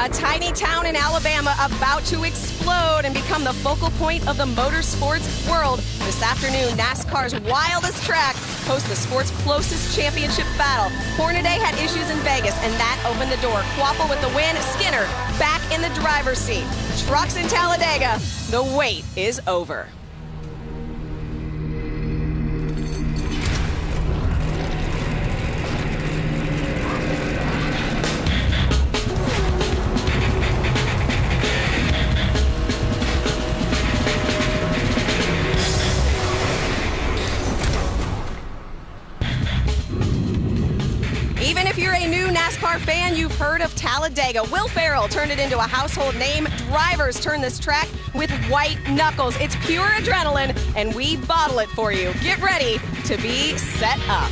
A tiny town in Alabama about to explode and become the focal point of the motorsports world. This afternoon, NASCAR's wildest track hosts the sport's closest championship battle. Hornaday had issues in Vegas, and that opened the door. Kvapil with the win, Skinner back in the driver's seat. Trucks in Talladega, the wait is over. Even if you're a new NASCAR fan, you've heard of Talladega. Will Ferrell turned it into a household name. Drivers turn this track with white knuckles. It's pure adrenaline, and we bottle it for you. Get ready to be set up.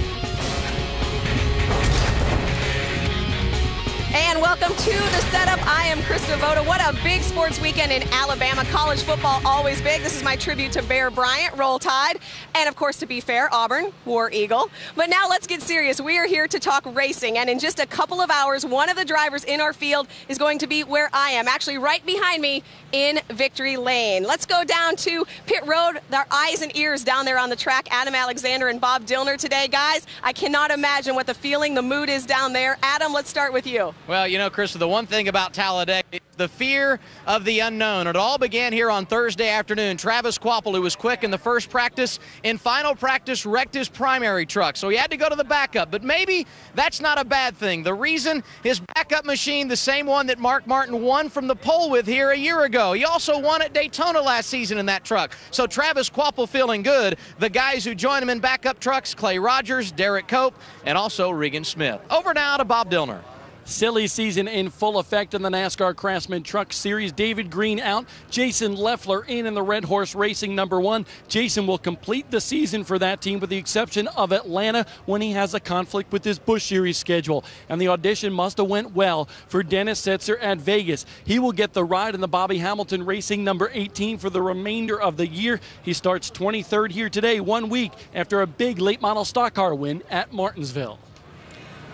And welcome to the setup. I am Krista Voda. What a big sports weekend in Alabama. College football always big. This is my tribute to Bear Bryant, Roll Tide. And of course, to be fair, Auburn, War Eagle. But now let's get serious. We are here to talk racing. And in just a couple of hours, one of the drivers in our field is going to be where I am, actually right behind me in Victory Lane. Let's go down to pit road. Their eyes and ears down there on the track. Adam Alexander and Bob Dillner today. Guys, I cannot imagine what the feeling, the mood is down there. Adam, let's start with you. Well, you know, Krista, the one thing about Talladega is the fear of the unknown. It all began here on Thursday afternoon. Travis Kvapil, who was quick in the first practice, in final practice wrecked his primary truck, so he had to go to the backup. But maybe that's not a bad thing. The reason, his backup machine, the same one that Mark Martin won from the pole with here a year ago. He also won at Daytona last season in that truck. So Travis Kvapil feeling good. The guys who join him in backup trucks, Clay Rogers, Derek Cope, and also Regan Smith. Over now to Bob Dillner. Silly season in full effect in the NASCAR Craftsman Truck Series. David Green out, Jason Leffler in the Red Horse Racing #1. Jason will complete the season for that team with the exception of Atlanta when he has a conflict with his Busch Series schedule. And the audition must have went well for Dennis Setzer at Vegas. He will get the ride in the Bobby Hamilton Racing #18 for the remainder of the year. He starts 23rd here today, 1 week after a big late model stock car win at Martinsville.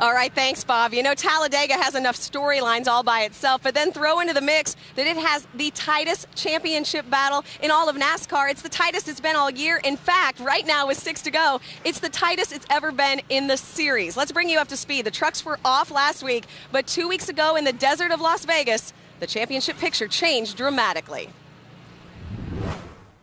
All right, thanks, Bob. You know, Talladega has enough storylines all by itself, but then throw into the mix that it has the tightest championship battle in all of NASCAR. It's the tightest it's been all year. In fact, right now with 6 to go, it's the tightest it's ever been in the series. Let's bring you up to speed. The trucks were off last week, but 2 weeks ago in the desert of Las Vegas, the championship picture changed dramatically.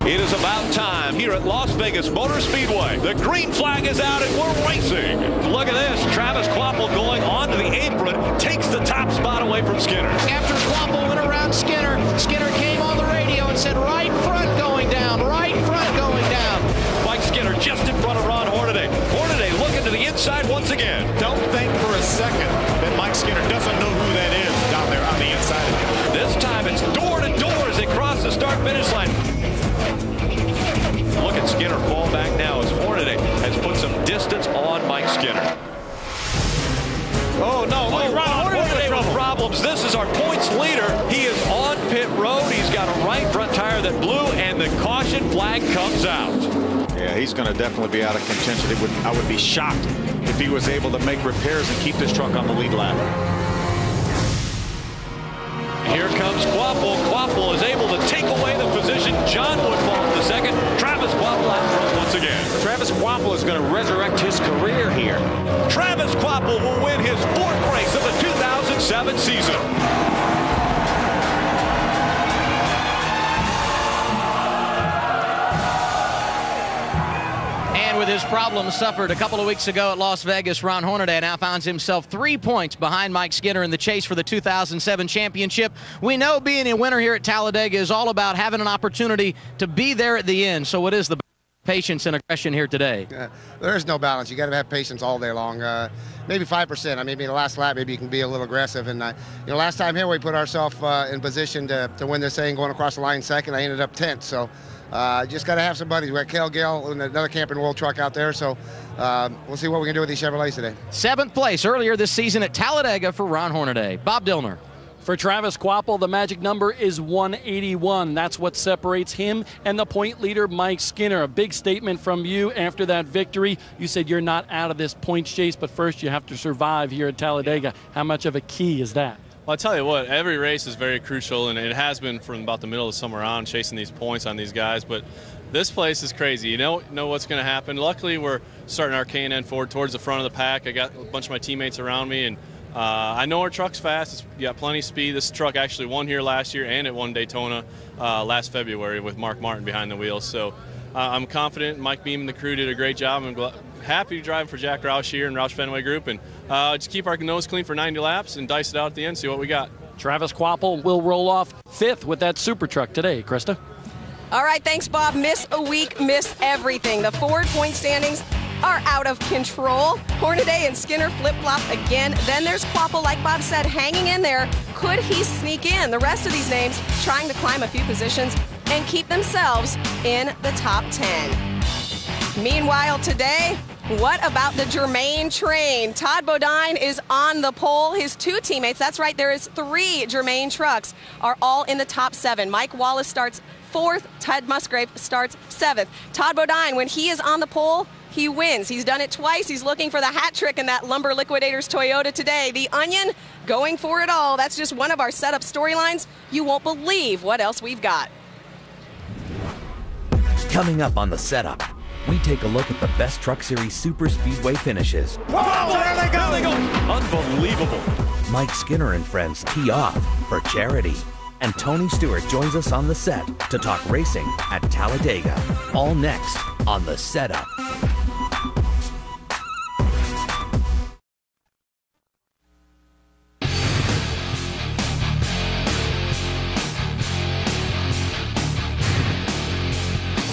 It is about time here at Las Vegas Motor Speedway. The green flag is out and we're racing. Look at this. Travis Kvapil going onto the apron, takes the top spot away from Skinner. After Kvapil went around Skinner, Skinner came on the radio and said, right front going down, right front going down. Mike Skinner just in front of Ron Hornaday. Hornaday looking to the inside once again. Don't think for a second that Mike Skinner doesn't know who that is down there on the inside. This time it's door to door as they cross the start-finish line. Look at Skinner fall back now as Hornaday has put some distance on Mike Skinner. Oh, no. Ron Hornaday with problems. This is our points leader. He is on pit road. He's got a right front tire that blew, and the caution flag comes out. Yeah, he's going to definitely be out of contention. I would be shocked if he was able to make repairs and keep this truck on the lead lap. Here comes Kvapil. Kvapil is able to take away the position. John Wood falls to second. Travis Kvapil out front once again. Travis Kvapil is going to resurrect his career here. Travis Kvapil will win his 4th race of the 2007 season. With his problems suffered a couple of weeks ago at Las Vegas, Ron Hornaday now finds himself 3 points behind Mike Skinner in the chase for the 2007 championship. We know being a winner here at Talladega is all about having an opportunity to be there at the end. So what is the patience and aggression here today? There is no balance. You got to have patience all day long. Maybe 5%. I mean, maybe the last lap, maybe you can be a little aggressive. And you know, last time here we put ourselves in position to win this thing, going across the line second. I ended up 10th. So. Just got to have some buddies. We got Cale Gale and another Camping World truck out there, so we'll see what we can do with these Chevrolets today. 7th place earlier this season at Talladega for Ron Hornaday. Bob Dillner. For Travis Kvapil, the magic number is 181. That's what separates him and the point leader, Mike Skinner. A big statement from you after that victory. You said you're not out of this points chase, but first you have to survive here at Talladega. How much of a key is that? Well, I tell you what, every race is very crucial, and it has been from about the middle of the summer on, chasing these points on these guys. But this place is crazy. You know what's going to happen. Luckily, we're starting our K&N forward towards the front of the pack. I got a bunch of my teammates around me, and I know our truck's fast. It's got plenty of speed. This truck actually won here last year, and it won Daytona last February with Mark Martin behind the wheel. So I'm confident. Mike Beam and the crew did a great job. I'm happy to drive for Jack Roush here and Roush Fenway Group, and just keep our nose clean for 90 laps and dice it out at the end, see what we got. Travis Kvapil will roll off 5th with that super truck today. Krista? All right, thanks, Bob. Miss a week, miss everything. The Ford point standings are out of control. Hornaday and Skinner flip-flop again. Then there's Kvapil, like Bob said, hanging in there. Could he sneak in? The rest of these names trying to climb a few positions and keep themselves in the top 10. Meanwhile, today, what about the Germain train? Todd Bodine is on the pole. His 2 teammates, that's right, there is 3 Germain trucks, are all in the top 7. Mike Wallace starts 4th. Ted Musgrave starts 7th. Todd Bodine, when he is on the pole, he wins. He's done it twice. He's looking for the hat trick in that Lumber Liquidators Toyota today. The Onion going for it all. That's just one of our setup storylines. You won't believe what else we've got. Coming up on the setup, we take a look at the best Truck Series Super Speedway finishes. Whoa, there they go. Unbelievable. Mike Skinner and friends tee off for charity. And Tony Stewart joins us on the set to talk racing at Talladega. All next on the setup.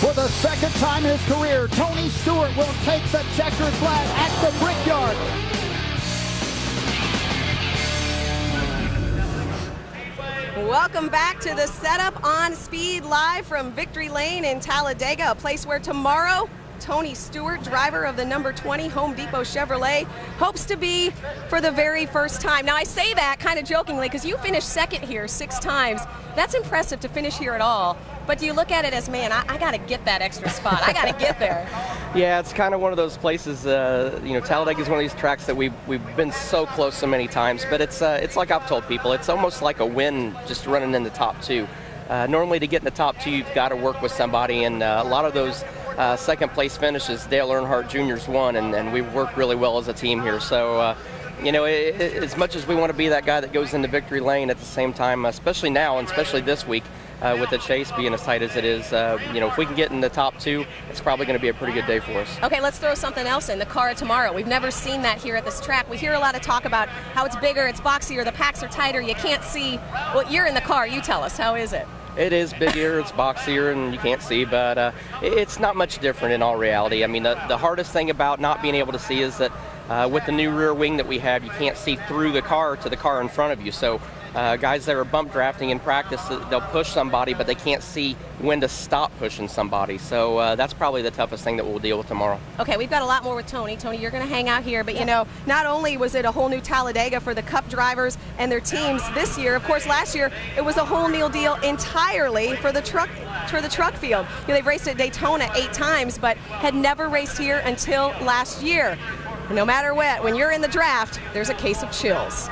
For the second time in his career, Tony Stewart will take the checkered flag at the Brickyard. Welcome back to the setup on Speed Live from Victory Lane in Talladega, a place where tomorrow Tony Stewart, driver of the number 20 Home Depot Chevrolet, hopes to be for the very first time. Now, I say that kind of jokingly because you finished 2nd here 6 times. That's impressive to finish here at all. But do you look at it as, man, I got to get that extra spot. I got to get there. Yeah, it's kind of one of those places, Talladega is one of these tracks that we've been so close so many times. But it's like I've told people, it's almost like a win just running in the top 2. Normally to get in the top 2, you've got to work with somebody, and a lot of those second place finishes, Dale Earnhardt Jr.'s won, and we've worked really well as a team here. So, as much as we want to be that guy that goes into victory lane, at the same time, especially now and especially this week, with the chase being as tight as it is, if we can get in the top 2, it's probably going to be a pretty good day for us. Okay, let's throw something else in, the car of tomorrow. We've never seen that here at this track. We hear a lot of talk about how it's bigger, it's boxier, the packs are tighter, you can't see. Well, you're in the car, you tell us, how is it? It is bigger, it's boxier, and you can't see, but it's not much different in all reality. I mean, the hardest thing about not being able to see is that with the new rear wing that we have, you can't see through the car to the car in front of you. So guys that are bump drafting in practice, they'll push somebody, but they can't see when to stop pushing somebody. So that's probably the toughest thing that we'll deal with tomorrow. Okay, we've got a lot more with Tony. Tony, you're going to hang out here, but not only was it a whole new Talladega for the Cup drivers and their teams this year, of course, last year it was a whole new deal entirely for the truck field. They've raced at Daytona 8 times, but had never raced here until last year. And no matter what, when you're in the draft, there's a case of chills.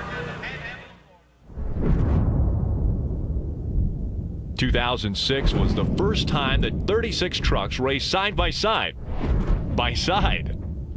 2006 was the first time that 36 trucks raced side by side.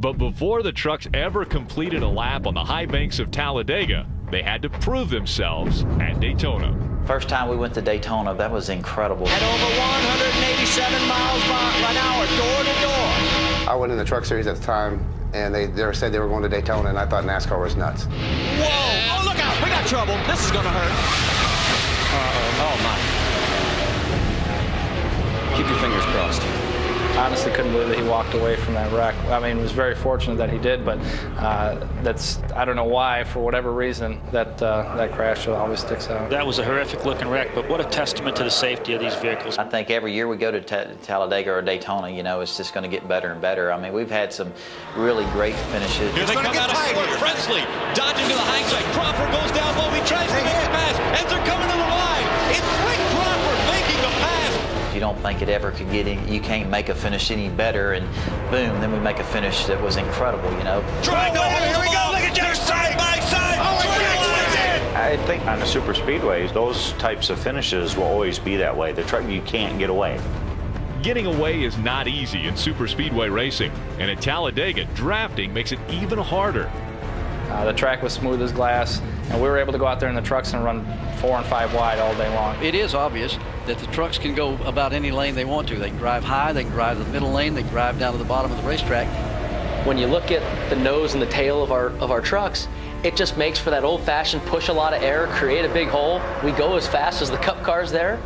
But before the trucks ever completed a lap on the high banks of Talladega, they had to prove themselves at Daytona. First time we went to Daytona, that was incredible. At over 187 miles an hour, door to door. I went in the Truck Series at the time, and they said they were going to Daytona, and I thought NASCAR was nuts. Whoa! Oh, look out! We got trouble. This is going to hurt. Oh, my. Keep your fingers crossed. I honestly couldn't believe that he walked away from that wreck. I mean, was very fortunate that he did, but I don't know why, for whatever reason, that crash always sticks out. That was a horrific-looking wreck, but what a testament to the safety of these vehicles. I think every year we go to Talladega or Daytona, it's just going to get better and better. I mean, we've had some really great finishes. Here they come out of Ford. Presley dodging to the high side. Crawford goes down low. He tries to make a pass. As they're coming to the line, it's Rick Crawford making the pass. You don't think it ever could get you can't make a finish any better, and boom, then we make a finish that was incredible, Trying to hold, here we go, look at Jeff, side by side. I think on the super speedways, those types of finishes will always be that way. The truck, you can't get away. Getting away is not easy in super speedway racing, and at Talladega, drafting makes it even harder. The track was smooth as glass, and we were able to go out there in the trucks and run 4 and 5 wide all day long. It is obvious that the trucks can go about any lane they want to. They can drive high, they can drive the middle lane, they can drive down to the bottom of the racetrack. When you look at the nose and the tail of our trucks, it just makes for that old-fashioned push a lot of air, create a big hole. We go as fast as the Cup cars there,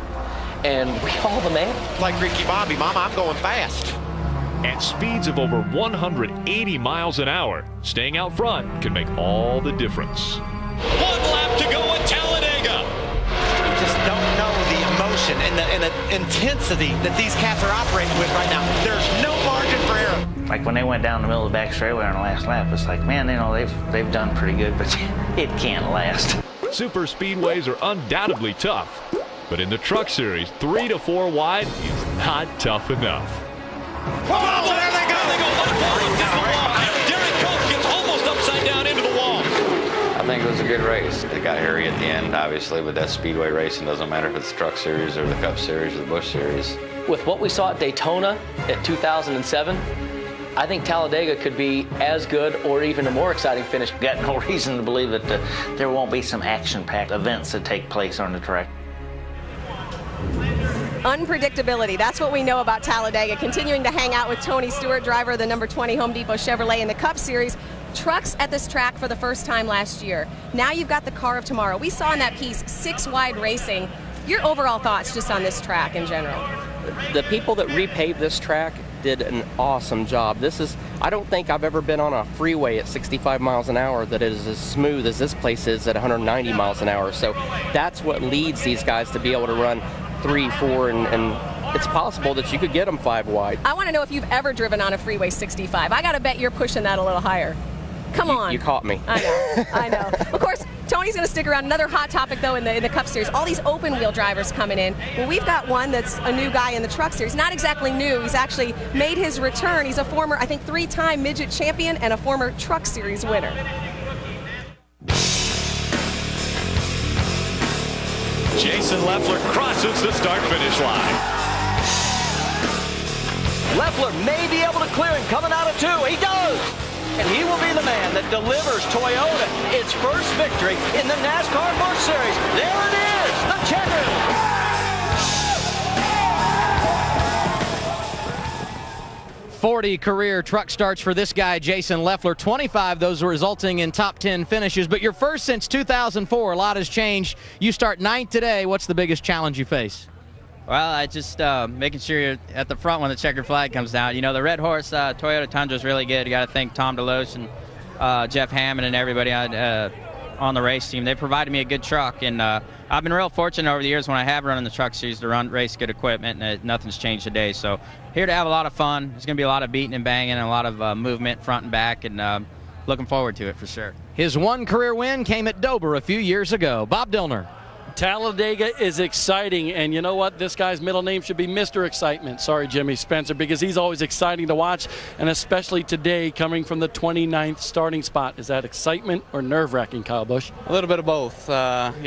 and we haul the man. Like Ricky Bobby, Mama, I'm going fast. At speeds of over 180 miles an hour, staying out front can make all the difference. 1 lap to go at Talladega. You just don't know the emotion and the intensity that these cats are operating with right now. There's no margin for error. Like when they went down the middle of the back straightaway on the last lap, it's like, man, you know, they've done pretty good, but it can't last. Super speedways are undoubtedly tough, but in the Truck Series, 3 to 4 wide is not tough enough. Oh, there they go. They go one down the wall. Derek Cope gets almost upside down into the wall. I think it was a good race. It got hairy at the end, obviously, but that's speedway racing. Doesn't matter if it's the Truck Series or the Cup Series or the Busch Series. With what we saw at Daytona at 2007, I think Talladega could be as good or even a more exciting finish. Got no reason to believe that there won't be some action-packed events that take place on the track. Unpredictability. That's what we know about Talladega. Continuing to hang out with Tony Stewart, driver of the number 20 Home Depot Chevrolet in the Cup Series. Trucks at this track for the first time last year. Now you've got the car of tomorrow. We saw in that piece 6 wide racing. Your overall thoughts just on this track in general? The people that repaved this track did an awesome job. I don't think I've ever been on a freeway at 65 miles an hour that is as smooth as this place is at 190 miles an hour. So that's what leads these guys to be able to run 3, 4, and it's possible that you could get them 5 wide. I want to know if you've ever driven on a freeway 65. I got to bet you're pushing that a little higher. Come on. You caught me. I know. Of course, Tony's going to stick around. Another hot topic, though, in the Cup Series. All these open-wheel drivers coming in. Well, we've got one that's a new guy in the Truck Series. Not exactly new. He's actually made his return. He's a former, I think, 3-time midget champion and a former Truck Series winner. Jason Leffler crosses the start-finish line. Leffler may be able to clear him coming out of 2. He does! And he will be the man that delivers Toyota its first victory in the NASCAR Busch Series. There it is, the checker. 40 career truck starts for this guy, Jason Leffler. 25 those resulting in top 10 finishes. But your first since 2004. A lot has changed. You start 9th today. What's the biggest challenge you face? Well, I just making sure you're at the front when the checkered flag comes down. You know, the Red Horse Toyota Tundra is really good. You got to thank Tom DeLoach and Jeff Hammond and everybody on the race team. They provided me a good truck, and I've been real fortunate over the years when I have run in the Truck Series to race good equipment, and nothing's changed today. So here to have a lot of fun. There's going to be a lot of beating and banging and a lot of movement front and back, and looking forward to it for sure. His one career win came at Dover a few years ago. Bob Dillner. Talladega is exciting, and you know what? This guy's middle name should be Mr. Excitement. Sorry, Jimmy Spencer, because he's always exciting to watch, and especially today coming from the 29th starting spot. Is that excitement or nerve-wracking, Kyle Busch? A little bit of both. You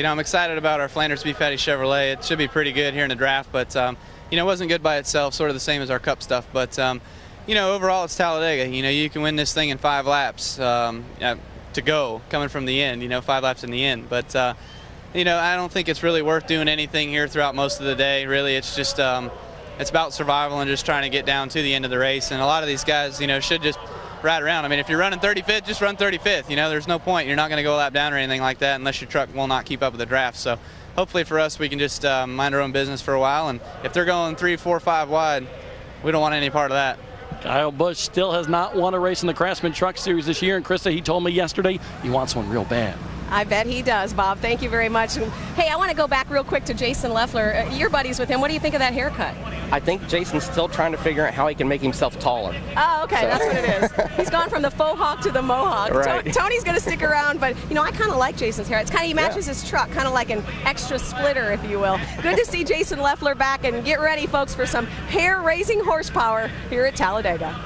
know, I'm excited about our Flanders Beef Patty Chevrolet. It should be pretty good here in the draft, but, you know, it wasn't good by itself, sort of the same as our Cup stuff. But, you know, overall it's Talladega. You know, you can win this thing in 5 laps to go, coming from the end, you know, 5 laps in the end. But, you know, I don't think it's really worth doing anything here throughout most of the day. Really, it's just it's about survival and just trying to get down to the end of the race. And a lot of these guys, you know, should just ride around. I mean, if you're running 35th, just run 35th. You know, there's no point. You're not going to go a lap down or anything like that unless your truck will not keep up with the draft. So hopefully for us, we can just mind our own business for a while. And if they're going 3, 4, 5 wide, we don't want any part of that. Kyle Busch still has not won a race in the Craftsman Truck Series this year. And Krista, he told me yesterday he wants one real bad. I bet he does, Bob. Thank you very much. And, hey, I want to go back real quick to Jason Leffler. You're buddies with him. What do you think of that haircut? I think Jason's still trying to figure out how he can make himself taller. Oh, okay, so. That's what it is. He's gone from the faux hawk to the mohawk. Right. Tony's going to stick around, but, you know, I kind of like Jason's hair. It's kind of, he matches his truck, kind of like an extra splitter, if you will. Good to see Jason Leffler back, and get ready, folks, for some hair-raising horsepower here at Talladega.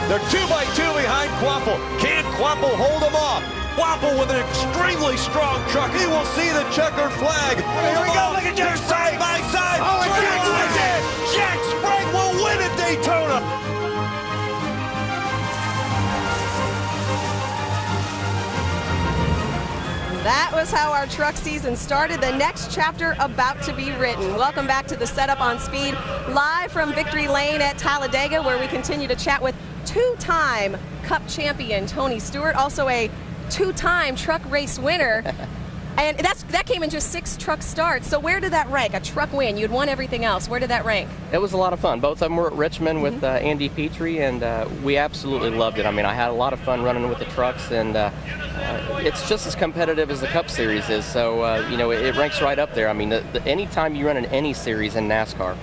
They're 2 by 2 behind Quapple. Can Quapple hold them off? Quapple with an extremely strong truck. He will see the checkered flag. Here we go. Look at Jack side by side. Oh, and Jack Sprague. Jack Sprague will win at Daytona. That was how our truck season started. The next chapter about to be written. Welcome back to the Setup on Speed, live from Victory Lane at Talladega, where we continue to chat with two-time Cup champion Tony Stewart, also a two-time truck race winner. And that came in just 6 truck starts. So where did that rank? A truck win. You'd won everything else. Where did that rank? It was a lot of fun. Both of them were at Richmond with Andy Petrie, and we absolutely loved it. I mean, I had a lot of fun running with the trucks, and it's just as competitive as the Cup Series is. So, you know, it ranks right up there. I mean, anytime you run in any series in NASCAR,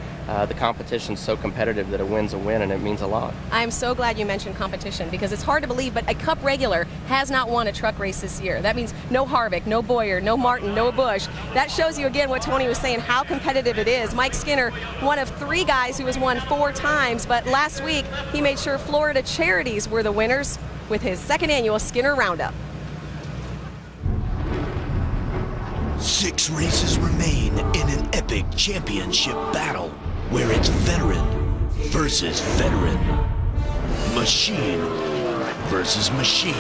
the competition's so competitive that a win's a win, and it means a lot. I'm so glad you mentioned competition, because it's hard to believe, but a Cup regular has not won a truck race this year. That means no Harvick, no Boyer, no Martin, no Busch. That shows you again what Tony was saying, how competitive it is. Mike Skinner, one of 3 guys who has won 4 times, but last week he made sure Florida Charities were the winners with his 2nd annual Skinner Roundup. 6 races remain in an epic championship battle, where it's veteran versus veteran, machine versus machine.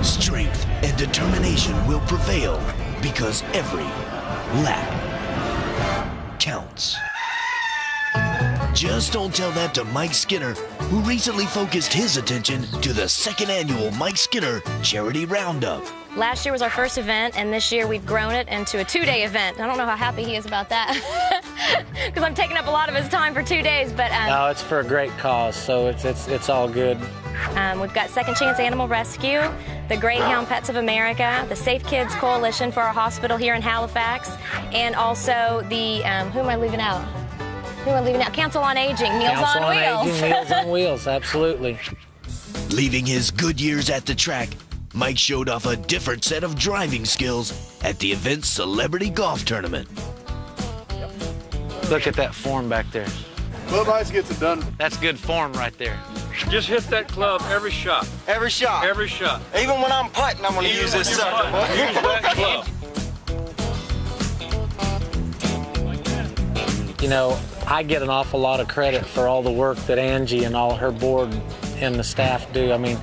Strength and determination will prevail, because every lap counts. Just don't tell that to Mike Skinner, who recently focused his attention to the 2nd annual Mike Skinner Charity Roundup. Last year was our first event, and this year we've grown it into a 2-day event. I don't know how happy he is about that, because I'm taking up a lot of his time for 2 days. But no, it's for a great cause, so it's all good. We've got Second Chance Animal Rescue, the Greyhound Pets of America, the Safe Kids Coalition for our hospital here in Halifax, and also the who am I leaving out? Council on Aging, Meals on Wheels. Aging, Meals on Wheels, absolutely. Leaving his good years at the track, Mike showed off a different set of driving skills at the event's celebrity golf tournament. Look at that form back there. Club Ice gets it done. That's good form right there. Just hit that club every shot. Every shot? Every shot. Even when I'm putting, I'm going to use this sucker. Use that club. You know, I get an awful lot of credit for all the work that Angie and all her board and the staff do. I mean,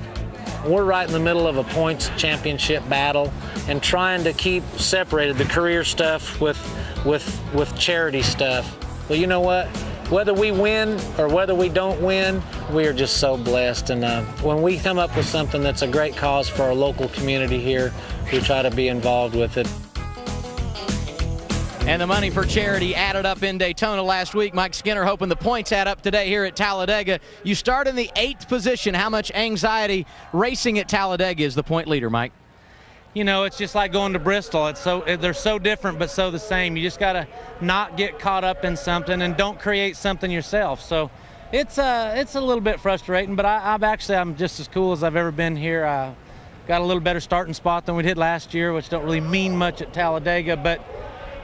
we're right in the middle of a points championship battle and trying to keep separated the career stuff with charity stuff. Well, you know what? Whether we win or whether we don't win, we are just so blessed. And when we come up with something that's a great cause for our local community here, we try to be involved with it. And the money for charity added up in Daytona last week. Mike Skinner hoping the points add up today here at Talladega. You start in the 8th position. How much anxiety racing at Talladega is the point leader, Mike? You know, it's just like going to Bristol. They're so different but so the same. You just got to not get caught up in something and don't create something yourself. So it's a little bit frustrating, but I'm just as cool as I've ever been here. Got a little better starting spot than we did last year, which don't really mean much at Talladega, but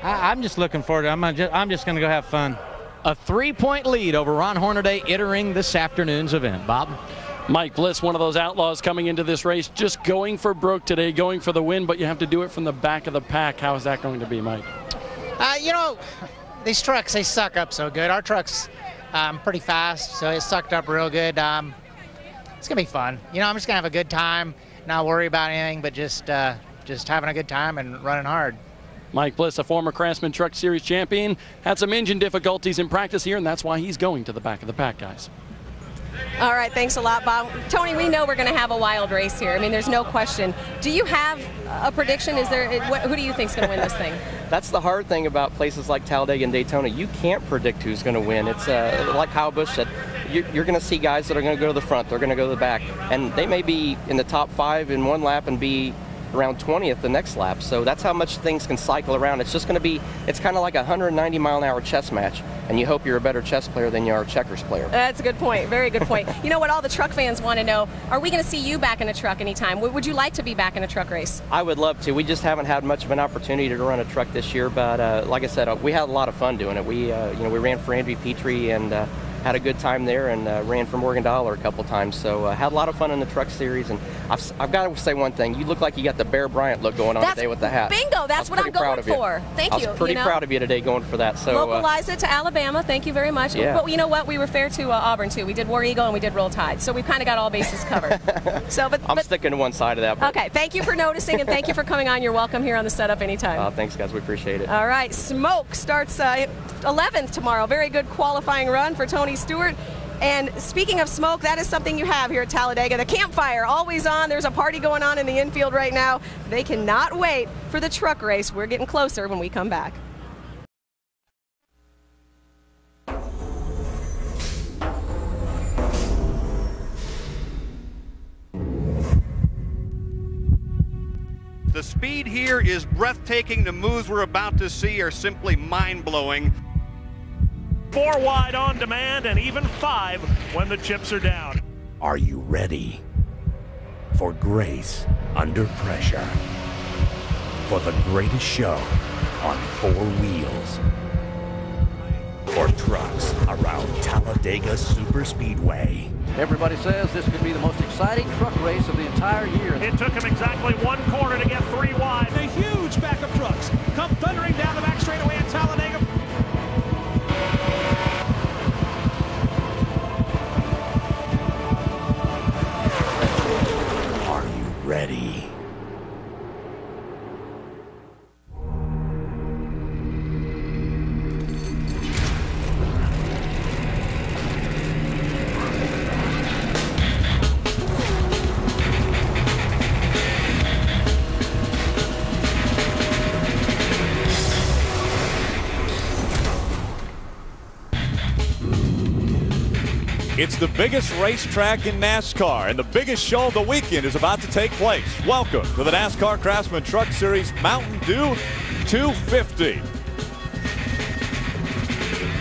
I'm just looking forward to it. I'm just going to go have fun. A 3-point lead over Ron Hornaday entering this afternoon's event. Bob? Mike Bliss, one of those outlaws coming into this race, just going for broke today, going for the win, but you have to do it from the back of the pack. How is that going to be, Mike? You know, these trucks, they suck up so good. Our truck's pretty fast, so it sucked up real good. It's going to be fun. You know, I'm just going to have a good time, not worry about anything, but just having a good time and running hard. Mike Bliss, a former Craftsman Truck Series champion, had some engine difficulties in practice here, and that's why he's going to the back of the pack, guys. All right, thanks a lot, Bob. Tony, we know we're going to have a wild race here. I mean, there's no question. Do you have a prediction? Who do you think is going to win this thing? That's the hard thing about places like Talladega and Daytona. You can't predict who's going to win. It's like Kyle Busch said, you're going to see guys that are going to go to the front, they're going to go to the back, and they may be in the top 5 in one lap and be around 20th the next lap. So that's how much things can cycle around. It's just going to be, it's kind of like a 190-mile-an-hour chess match, and you hope you're a better chess player than you are a checkers player. That's a good point. Very good point. You know what all the truck fans want to know? Are we going to see you back in a truck anytime? Would you like to be back in a truck race? I would love to. We just haven't had much of an opportunity to run a truck this year, but like I said, we had a lot of fun doing it. We ran for Andy Petrie and had a good time there and ran for Morgan Dollar a couple times. So had a lot of fun in the truck series. And I've got to say one thing. You look like you got the Bear Bryant look going on today with the hat. Bingo. That's what I'm going for. Thank you. I was pretty proud of you today going for that. So localize it to Alabama. Thank you very much. Yeah. But you know what? We were fair to Auburn, too. We did War Eagle and we did Roll Tide. So we've kind of got all bases covered. I'm sticking to one side of that. But. Okay. Thank you for noticing and thank you for coming on. You're welcome here on the setup anytime. Thanks, guys. We appreciate it. All right. Smoke starts 11th tomorrow. Very good qualifying run for Tony Stewart. And speaking of smoke, that is something you have here at Talladega. The campfire, always on. There's a party going on in the infield right now. They cannot wait for the truck race. We're getting closer when we come back. The speed here is breathtaking. The moves we're about to see are simply mind-blowing. 4 wide on demand and even 5 when the chips are down. Are you ready for grace under pressure? For the greatest show on 4 wheels. For trucks around Talladega Superspeedway. Everybody says this could be the most exciting truck race of the entire year. It took him exactly 1 corner to get 3 wide. The huge back of trucks come thundering down the back straightaway at Talladega. Are you ready? It's the biggest racetrack in NASCAR, and the biggest show of the weekend is about to take place. Welcome to the NASCAR Craftsman Truck Series Mountain Dew 250.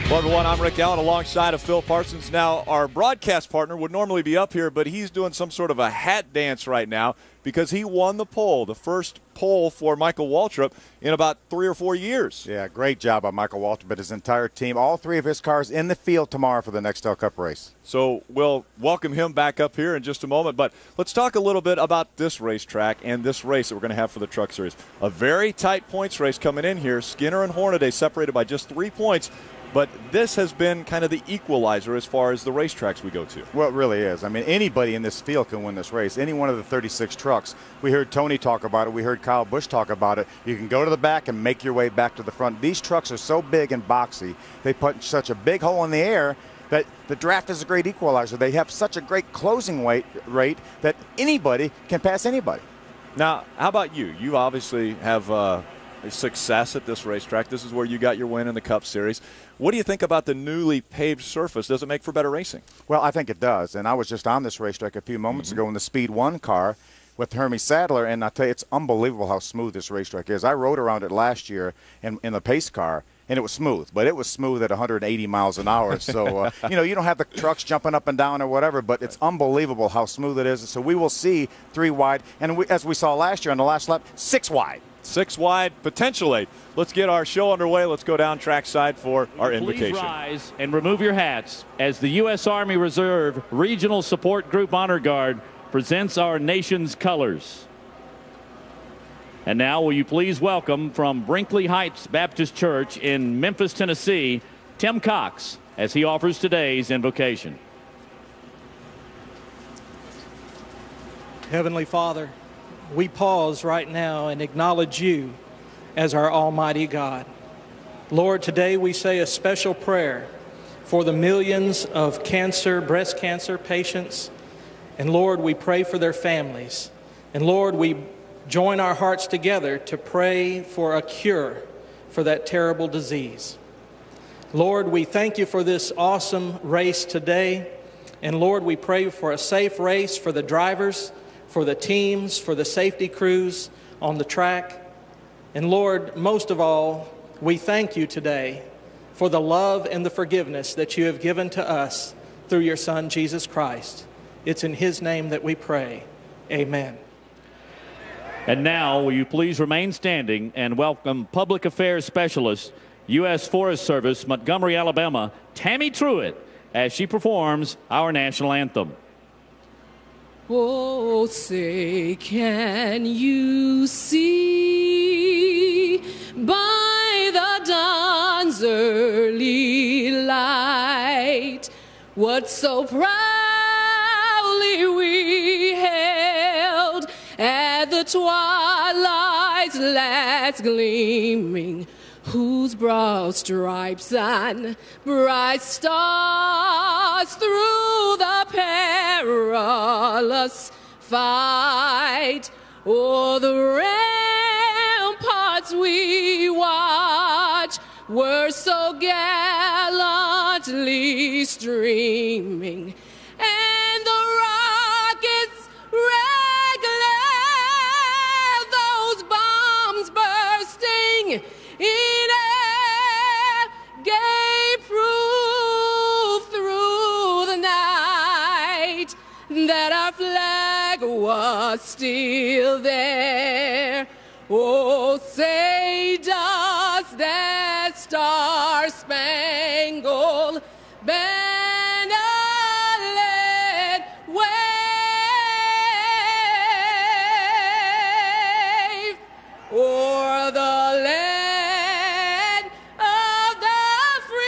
Hello everyone, I'm Rick Allen alongside of Phil Parsons. Now, our broadcast partner would normally be up here, but he's doing some sort of a hat dance right now because he won the pole, the first pole for Michael Waltrip in about 3 or 4 years. Yeah, great job by Michael Waltrip and his entire team. All 3 of his cars in the field tomorrow for the Nextel Cup race. So we'll welcome him back up here in just a moment. But let's talk a little bit about this racetrack and this race that we're going to have for the Truck Series. A very tight points race coming in here. Skinner and Hornaday separated by just 3 points. But this has been kind of the equalizer as far as the racetracks we go to. Well, it really is. I mean, anybody in this field can win this race. Any one of the 36 trucks. We heard Tony talk about it. We heard Kyle Busch talk about it. You can go to the back and make your way back to the front. These trucks are so big and boxy. They put such a big hole in the air that the draft is a great equalizer. They have such a great closing rate that anybody can pass anybody. Now, how about you? You obviously have success at this racetrack. This is where you got your win in the Cup Series. What do you think about the newly paved surface? Does it make for better racing? Well, I think it does. And I was just on this racetrack a few moments ago in the Speed 1 car with Hermie Sadler, and I tell you, it's unbelievable how smooth this racetrack is. I rode around it last year in the pace car, and it was smooth, but it was smooth at 180 miles an hour. So, you know, you don't have the trucks jumping up and down or whatever, but it's unbelievable how smooth it is. So we will see 3 wide, and as we saw last year on the last lap, 6 wide. 6 wide, potentially. Let's get our show underway. Let's go down trackside for our invocation. Please rise and remove your hats as the U.S. Army Reserve Regional Support Group Honor Guard presents our nation's colors. And now will you please welcome from Brinkley Heights Baptist Church in Memphis, Tennessee, Tim Cox, as he offers today's invocation. Heavenly Father, we pause right now and acknowledge you as our Almighty God. Lord, today we say a special prayer for the millions of breast cancer patients. And Lord, we pray for their families. And Lord, we join our hearts together to pray for a cure for that terrible disease. Lord, we thank you for this awesome race today. And Lord, we pray for a safe race for the drivers, for the teams, for the safety crews on the track. And Lord, most of all, we thank you today for the love and the forgiveness that you have given to us through your Son, Jesus Christ. It's in his name that we pray. Amen. And now, will you please remain standing and welcome Public Affairs Specialist, U.S. Forest Service, Montgomery, Alabama, Tammy Truitt, as she performs our national anthem. Oh, say, can you see by the dawn's early light what so proudly we held at the twilight's last gleaming, whose broad stripes and bright stars through the perilous fight o'er the ramparts we watch were so gallantly streaming, and the rockets red glare, those bombs bursting in air gave proof through the night that our flag was still there. Oh, say does that star-spangled banner wave o'er the land of the free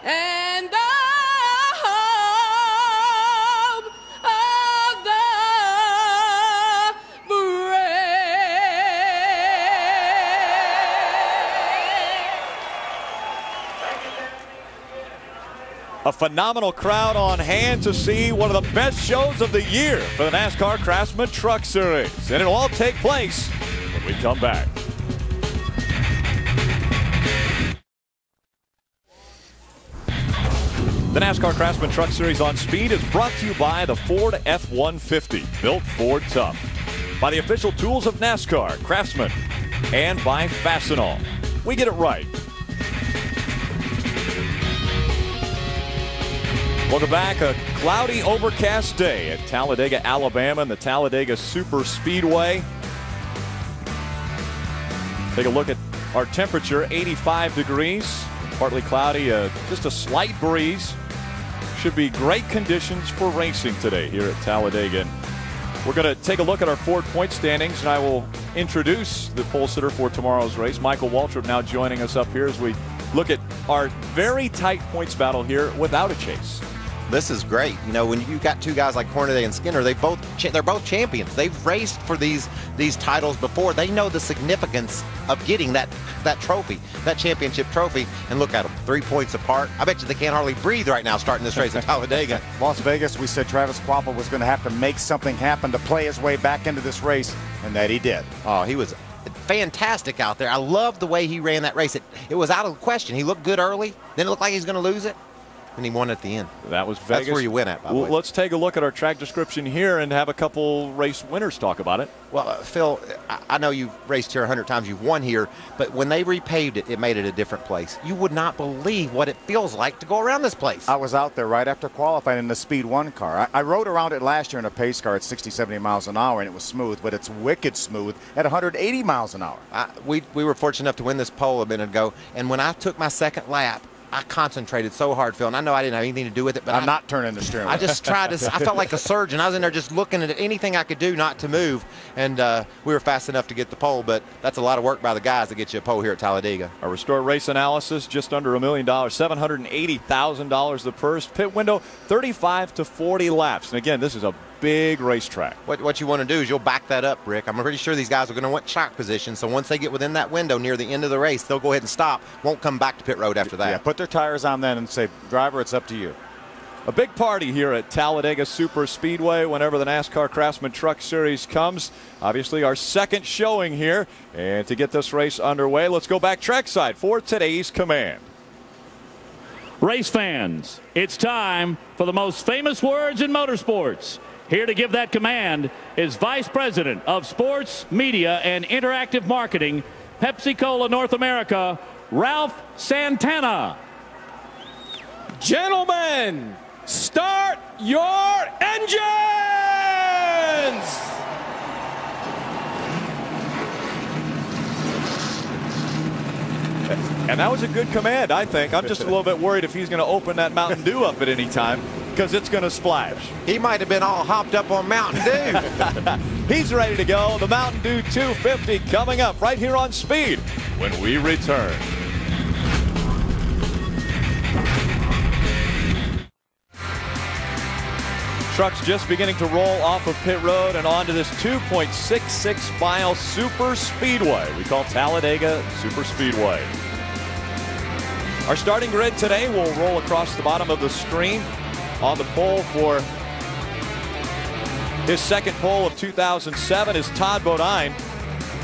and the home of the A phenomenal crowd on hand to see one of the best shows of the year for the NASCAR Craftsman Truck Series. And it'll all take place when we come back. The NASCAR Craftsman Truck Series on Speed is brought to you by the Ford F-150, built Ford tough. By the official tools of NASCAR, Craftsman, and by Fastenal. We get it right. Welcome back. A cloudy, overcast day at Talladega, Alabama, and the Talladega Super Speedway. Take a look at our temperature, 85 degrees, partly cloudy, just a slight breeze. Should be great conditions for racing today here at Talladega. And we're going to take a look at our Ford point standings, and I will introduce the pole sitter for tomorrow's race. Michael Waltrip now joining us up here as we look at our very tight points battle here without a chase. This is great. You know, when you got two guys like Hornaday and Skinner, they're both champions. They've raced for these titles before. They know the significance of getting that trophy, that championship trophy. And look at them, 3 points apart. I bet you they can't hardly breathe right now starting this race at Talladega. Las Vegas, we said Travis Kvapil was going to have to make something happen to play his way back into this race, and that he did. Oh, he was fantastic out there. I love the way he ran that race. It was out of the question. He looked good early, then it looked like he was going to lose it. And he won at the end. That was Vegas. That's where you win at, by the way. Let's take a look at our track description here and have a couple race winners talk about it. Well, Phil, I know you've raced here 100 times. You've won here. But when they repaved it, it made it a different place. You would not believe what it feels like to go around this place. I was out there right after qualifying in the Speed 1 car. I rode around it last year in a pace car at 60, 70 miles an hour, and it was smooth, but it's wicked smooth at 180 miles an hour. We were fortunate enough to win this pole a minute ago, and when I took my second lap, I concentrated so hard, Phil, and I know I didn't have anything to do with it, but I'm not turning the steering wheel. I just tried to. I felt like a surgeon. I was in there just looking at anything I could do not to move, and we were fast enough to get the pole, but that's a lot of work by the guys to get you a pole here at Talladega. A restored race analysis, just under $1 million, $780,000 the purse. Pit window, 35 to 40 laps. And again, this is a big racetrack. What you want to do is you'll back that up, Rick. I'm pretty sure these guys are going to want shock position, so once they get within that window near the end of the race, they'll go ahead and stop, won't come back to pit road after that. Yeah, put their tires on then and say, driver, it's up to you. A big party here at Talladega Super Speedway whenever the NASCAR Craftsman Truck Series comes. Obviously our second showing here, and to get this race underway, let's go back trackside for today's command. Race fans, it's time for the most famous words in motorsports. Here to give that command is Vice President of Sports, Media, and Interactive Marketing, Pepsi-Cola North America, Ralph Santana. Gentlemen, start your engines! And that was a good command, I think. I'm just a little bit worried if he's going to open that Mountain Dew up at any time, because it's going to splash. He might have been all hopped up on Mountain Dew. He's ready to go. The Mountain Dew 250 coming up right here on Speed when we return. Trucks just beginning to roll off of pit road and onto this 2.66 mile super speedway we call Talladega Super Speedway. Our starting grid today will roll across the bottom of the screen. On the pole for his second pole of 2007 is Todd Bodine.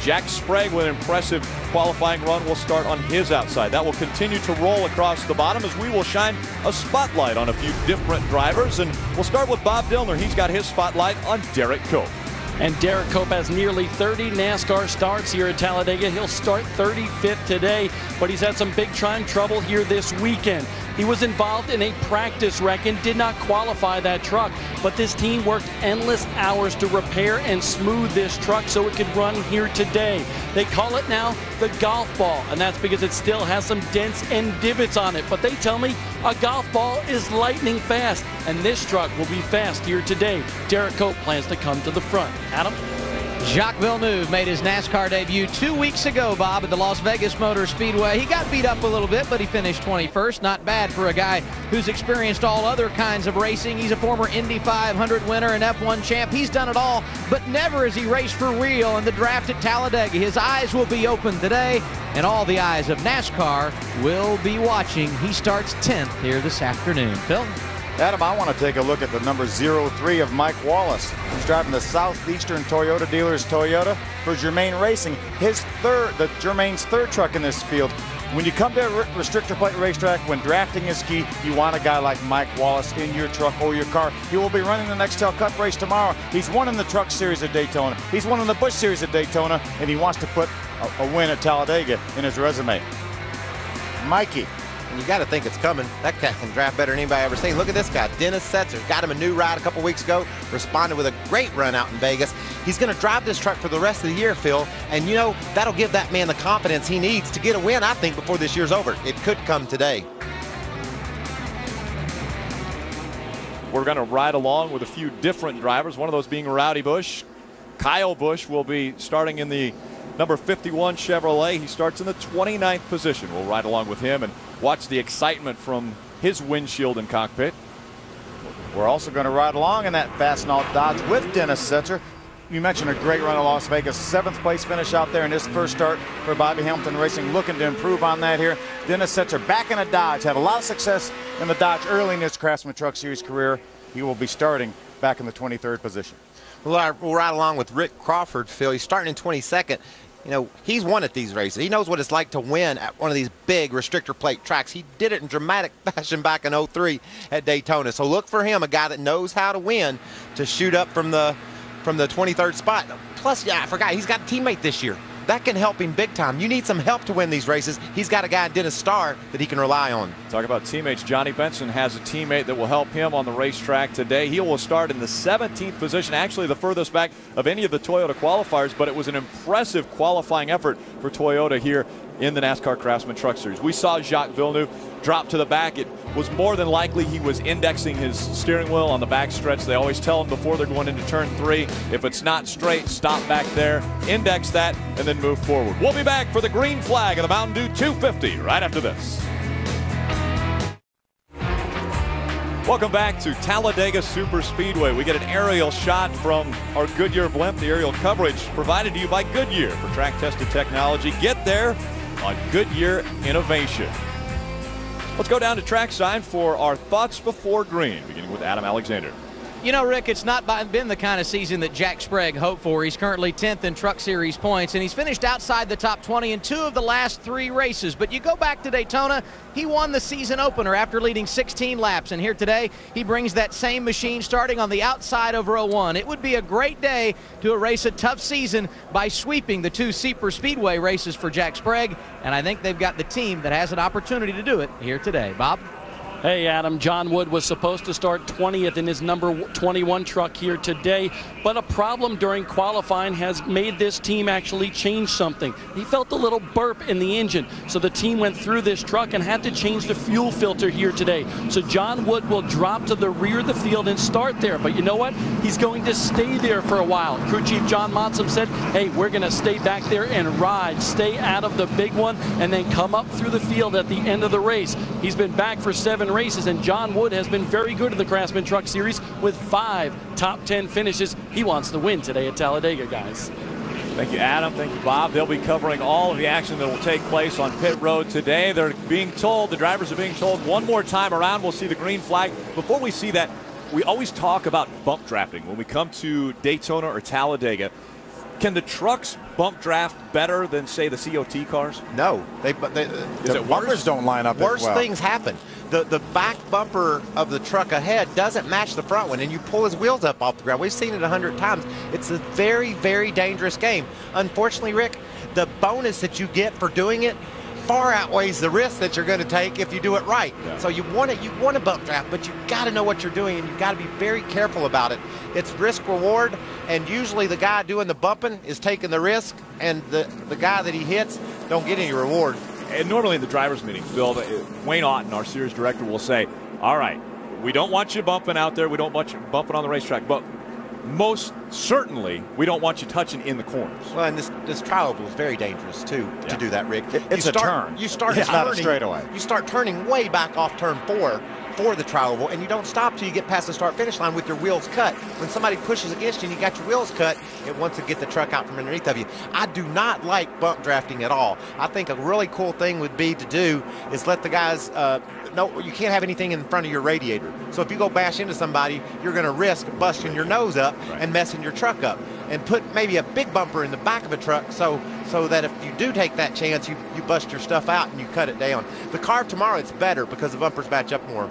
Jack Sprague with an impressive qualifying run will start on his outside. That will continue to roll across the bottom as we will shine a spotlight on a few different drivers. And we'll start with Bob Dillner. He's got his spotlight on Derek Cope. And Derek Cope has nearly 30 NASCAR starts here at Talladega. He'll start 35th today, but he's had some big time trouble here this weekend. He was involved in a practice wreck and did not qualify that truck, but this team worked endless hours to repair and smooth this truck so it could run here today. They call it now the golf ball, and that's because it still has some dents and divots on it, but they tell me a golf ball is lightning fast, and this truck will be fast here today. Derek Cope plans to come to the front. Adam? Jacques Villeneuve made his NASCAR debut 2 weeks ago, Bob, at the Las Vegas Motor Speedway. He got beat up a little bit, but he finished 21st. Not bad for a guy who's experienced all other kinds of racing. He's a former Indy 500 winner and F1 champ. He's done it all, but never has he raced for real in the draft at Talladega. His eyes will be open today, and all the eyes of NASCAR will be watching. He starts 10th here this afternoon. Phil? Adam, I want to take a look at the number 03 of Mike Wallace. He's driving the Southeastern Toyota dealers Toyota for Germain Racing. Germain's third truck in this field. When you come to a restrictor plate racetrack, when drafting is key, you want a guy like Mike Wallace in your truck or your car. He will be running the Nextel Cup race tomorrow. He's won in the Truck Series at Daytona. He's won in the Busch Series at Daytona, and he wants to put a win at Talladega in his resume. Mikey. And you got to think it's coming. That guy can draft better than anybody I've ever seen. Look at this guy, Dennis Setzer. Got him a new ride a couple weeks ago. Responded with a great run out in Vegas. He's going to drive this truck for the rest of the year, Phil. And, you know, that'll give that man the confidence he needs to get a win, I think, before this year's over. It could come today. We're going to ride along with a few different drivers, one of those being Rowdy Busch. Kyle Busch will be starting in the number 51 Chevrolet. He starts in the 29th position. We'll ride along with him and watch the excitement from his windshield and cockpit. We're also going to ride along in that Fastenal Dodge with Dennis Setzer. You mentioned a great run at Las Vegas. 7th place finish out there in his first start for Bobby Hamilton Racing. Looking to improve on that here. Dennis Setzer back in a Dodge. Had a lot of success in the Dodge early in his Craftsman Truck Series career. He will be starting back in the 23rd position. We'll ride along with Rick Crawford, Phil. He's starting in 22nd. You know, he's won at these races. He knows what it's like to win at one of these big restrictor plate tracks. He did it in dramatic fashion back in 03 at Daytona. So look for him, a guy that knows how to win, to shoot up from the 23rd spot. Plus, yeah, I forgot, he's got a teammate this year. That can help him big time. You need some help to win these races. He's got a guy, Dennis Starr, that he can rely on. Talk about teammates. Johnny Benson has a teammate that will help him on the racetrack today. He will start in the 17th position, actually the furthest back of any of the Toyota qualifiers, but it was an impressive qualifying effort for Toyota here in the NASCAR Craftsman Truck Series. We saw Jacques Villeneuve drop to the back. It was more than likely he was indexing his steering wheel on the back stretch. They always tell him before they're going into turn 3, if it's not straight, stop back there, index that, and then move forward. We'll be back for the green flag of the Mountain Dew 250 right after this. Welcome back to Talladega Super Speedway. We get an aerial shot from our Goodyear blimp. The aerial coverage provided to you by Goodyear for track-tested technology. Get there on Goodyear Innovation. Let's go down to trackside for our thoughts before green, beginning with Adam Alexander. You know, Rick, it's not been the kind of season that Jack Sprague hoped for. He's currently 10th in Truck Series points, and he's finished outside the top 20 in 2 of the last 3 races. But you go back to Daytona, he won the season opener after leading 16 laps, and here today he brings that same machine starting on the outside of row 1. It would be a great day to erase a tough season by sweeping the 2 Super Speedway races for Jack Sprague, and I think they've got the team that has an opportunity to do it here today. Bob? Hey, Adam, John Wood was supposed to start 20th in his number 21 truck here today, but a problem during qualifying has made this team actually change something. He felt a little burp in the engine, so the team went through this truck and had to change the fuel filter here today. So John Wood will drop to the rear of the field and start there, but you know what? He's going to stay there for a while. Crew Chief John Monson said, hey, we're going to stay back there and ride, stay out of the big one, and then come up through the field at the end of the race. He's been back for 7 races, and John Wood has been very good in the Craftsman Truck Series with 5 top 10 finishes. He wants the win today at Talladega, guys. Thank you, Adam. Thank you, Bob. They'll be covering all of the action that will take place on pit road today. They're being told, the drivers are being told one more time around we'll see the green flag. Before we see that, we always talk about bump drafting when we come to Daytona or Talladega. Can the trucks bump draft better than, say, the COT cars? No. The bumpers don't line up as well. Worse things happen. The back bumper of the truck ahead doesn't match the front one, and you pull his wheels up off the ground. We've seen it 100 times. It's a very, very dangerous game. Unfortunately, Rick, the bonus that you get for doing it far outweighs the risk that you're going to take if you do it right. Yeah. So you want to bump draft, but you got to know what you're doing, and you got to be very careful about it. It's risk reward, and usually the guy doing the bumping is taking the risk, and the guy that he hits don't get any reward. And normally in the drivers' meeting, Phil, Wayne Otten, our series director, will say, all right, we don't want you bumping out there, we don't want you bumping on the racetrack, but most certainly we don't want you touching in the corners. Well, and this trial oval is very dangerous too, to do that, Rick. It's a turn. You start it's turning, not a straightaway. You start turning way back off turn 4 for the trial oval, and you don't stop till you get past the start-finish line with your wheels cut. When somebody pushes against you and you got your wheels cut, it wants to get the truck out from underneath of you. I do not like bump drafting at all. I think a really cool thing would be to do is let the guys no, you can't have anything in front of your radiator. So if you go bash into somebody, you're going to risk busting your nose up and messing your truck up. And put maybe a big bumper in the back of a truck so that if you do take that chance, you bust your stuff out and you cut it down. The car tomorrow, it's better because the bumpers match up more.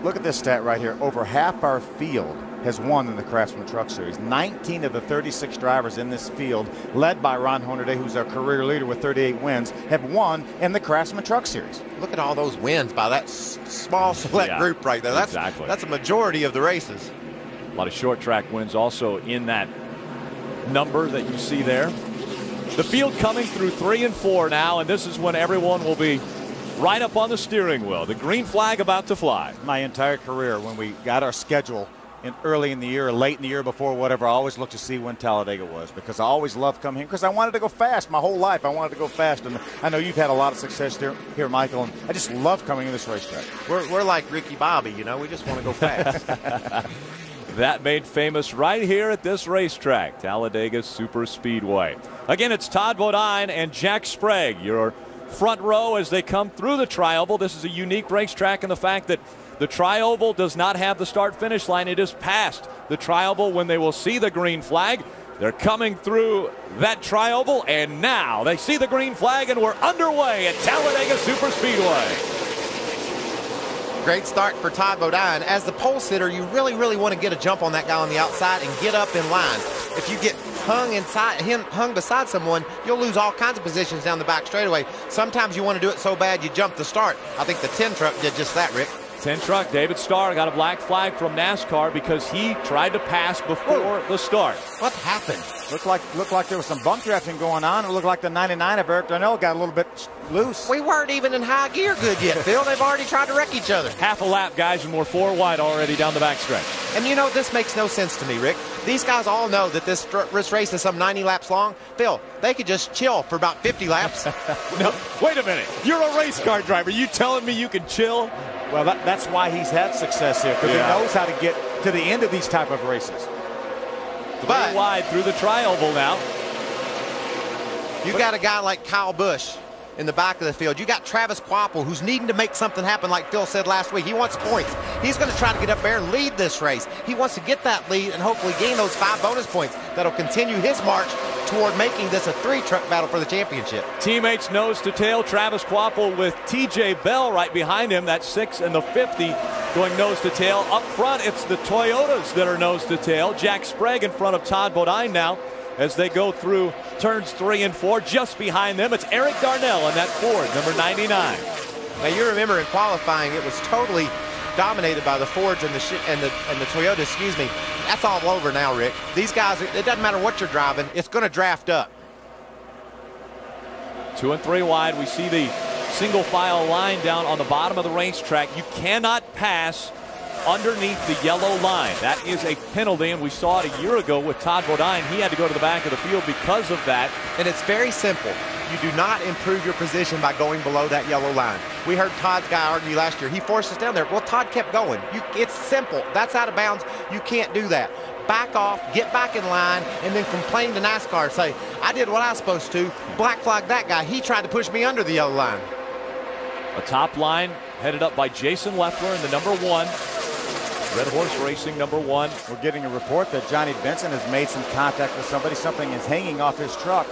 Look at this stat right here. Over half our field has won in the Craftsman Truck Series. 19 of the 36 drivers in this field, led by Ron Hornaday, who's our career leader with 38 wins, have won in the Craftsman Truck Series. Look at all those wins by that small select group right there. That's a majority of the races. A lot of short track wins also in that number that you see there. The field coming through 3 and 4 now, and this is when everyone will be right up on the steering wheel. The green flag about to fly. My entire career, when we got our schedule early in the year or late in the year before, whatever, I always looked to see when Talladega was, because I always loved coming here because I wanted to go fast. My whole life I wanted to go fast, and I know you've had a lot of success here, Michael, and I just love coming to this racetrack. We're like Ricky Bobby, you know, we just want to go fast. That made famous right here at this racetrack, Talladega Super Speedway. Again, it's Todd Bodine and Jack Sprague, your front row as they come through the Tri-Oval. This is a unique racetrack in the fact that the Tri-Oval does not have the start-finish line. It is past the Tri-Oval when they will see the green flag. They're coming through that Tri-Oval, and now they see the green flag, and we're underway at Talladega Super Speedway. Great start for Todd Bodine. As the pole sitter, you really, really want to get a jump on that guy on the outside and get up in line. If you get hung beside someone, you'll lose all kinds of positions down the back straightaway. Sometimes you want to do it so bad you jump the start. I think the 10 truck did just that, Rick. 10 truck, David Starr got a black flag from NASCAR because he tried to pass before the start. What happened? Looked like there was some bump drafting going on. It looked like the 99 of Eric Darnell got a little bit loose. We weren't even in high gear good yet, Phil. They've already tried to wreck each other. Half a lap, guys, and we're 4 wide already down the backstretch. And you know, this makes no sense to me, Rick. These guys all know that this race is some 90 laps long. Phil, they could just chill for about 50 laps. No, wait a minute. You're a race car driver. You telling me you can chill? Well, that's why he's had success here, because he knows how to get to the end of these type of races. 3 wide through the Tri-Oval now. You got a guy like Kyle Busch in the back of the field. You got Travis Kvapil, who's needing to make something happen, like Phil said last week. He wants points. He's going to try to get up there and lead this race. He wants to get that lead and hopefully gain those 5 bonus points that'll continue his march toward making this a 3-truck battle for the championship. Teammates nose to tail. Travis Kvapil with TJ Bell right behind him. That's 6 and the 50 going nose to tail. Up front, it's the Toyotas that are nose to tail. Jack Sprague in front of Todd Bodine now as they go through turns 3 and 4. Just behind them, it's Eric Darnell in that Ford, number 99. Now you remember in qualifying, it was totally dominated by the Fords and the Toyota, excuse me. That's all over now, Rick. These guys, it doesn't matter what you're driving, it's going to draft up. 2 and 3 wide. We see the single file line down on the bottom of the racetrack. You cannot pass underneath the yellow line. That is a penalty, and we saw it a year ago with Todd Bodine. He had to go to the back of the field because of that. And it's very simple. You do not improve your position by going below that yellow line. We heard Todd's guy argue last year. He forced us down there. Well, Todd kept going. It's simple. That's out of bounds. You can't do that. Back off, get back in line, and then complain to NASCAR and say, I did what I was supposed to. Black flag that guy. He tried to push me under the yellow line. A top line headed up by Jason Leffler in the number 1. Red Horse Racing number 1. We're getting a report that Johnny Benson has made some contact with somebody. Something is hanging off his truck.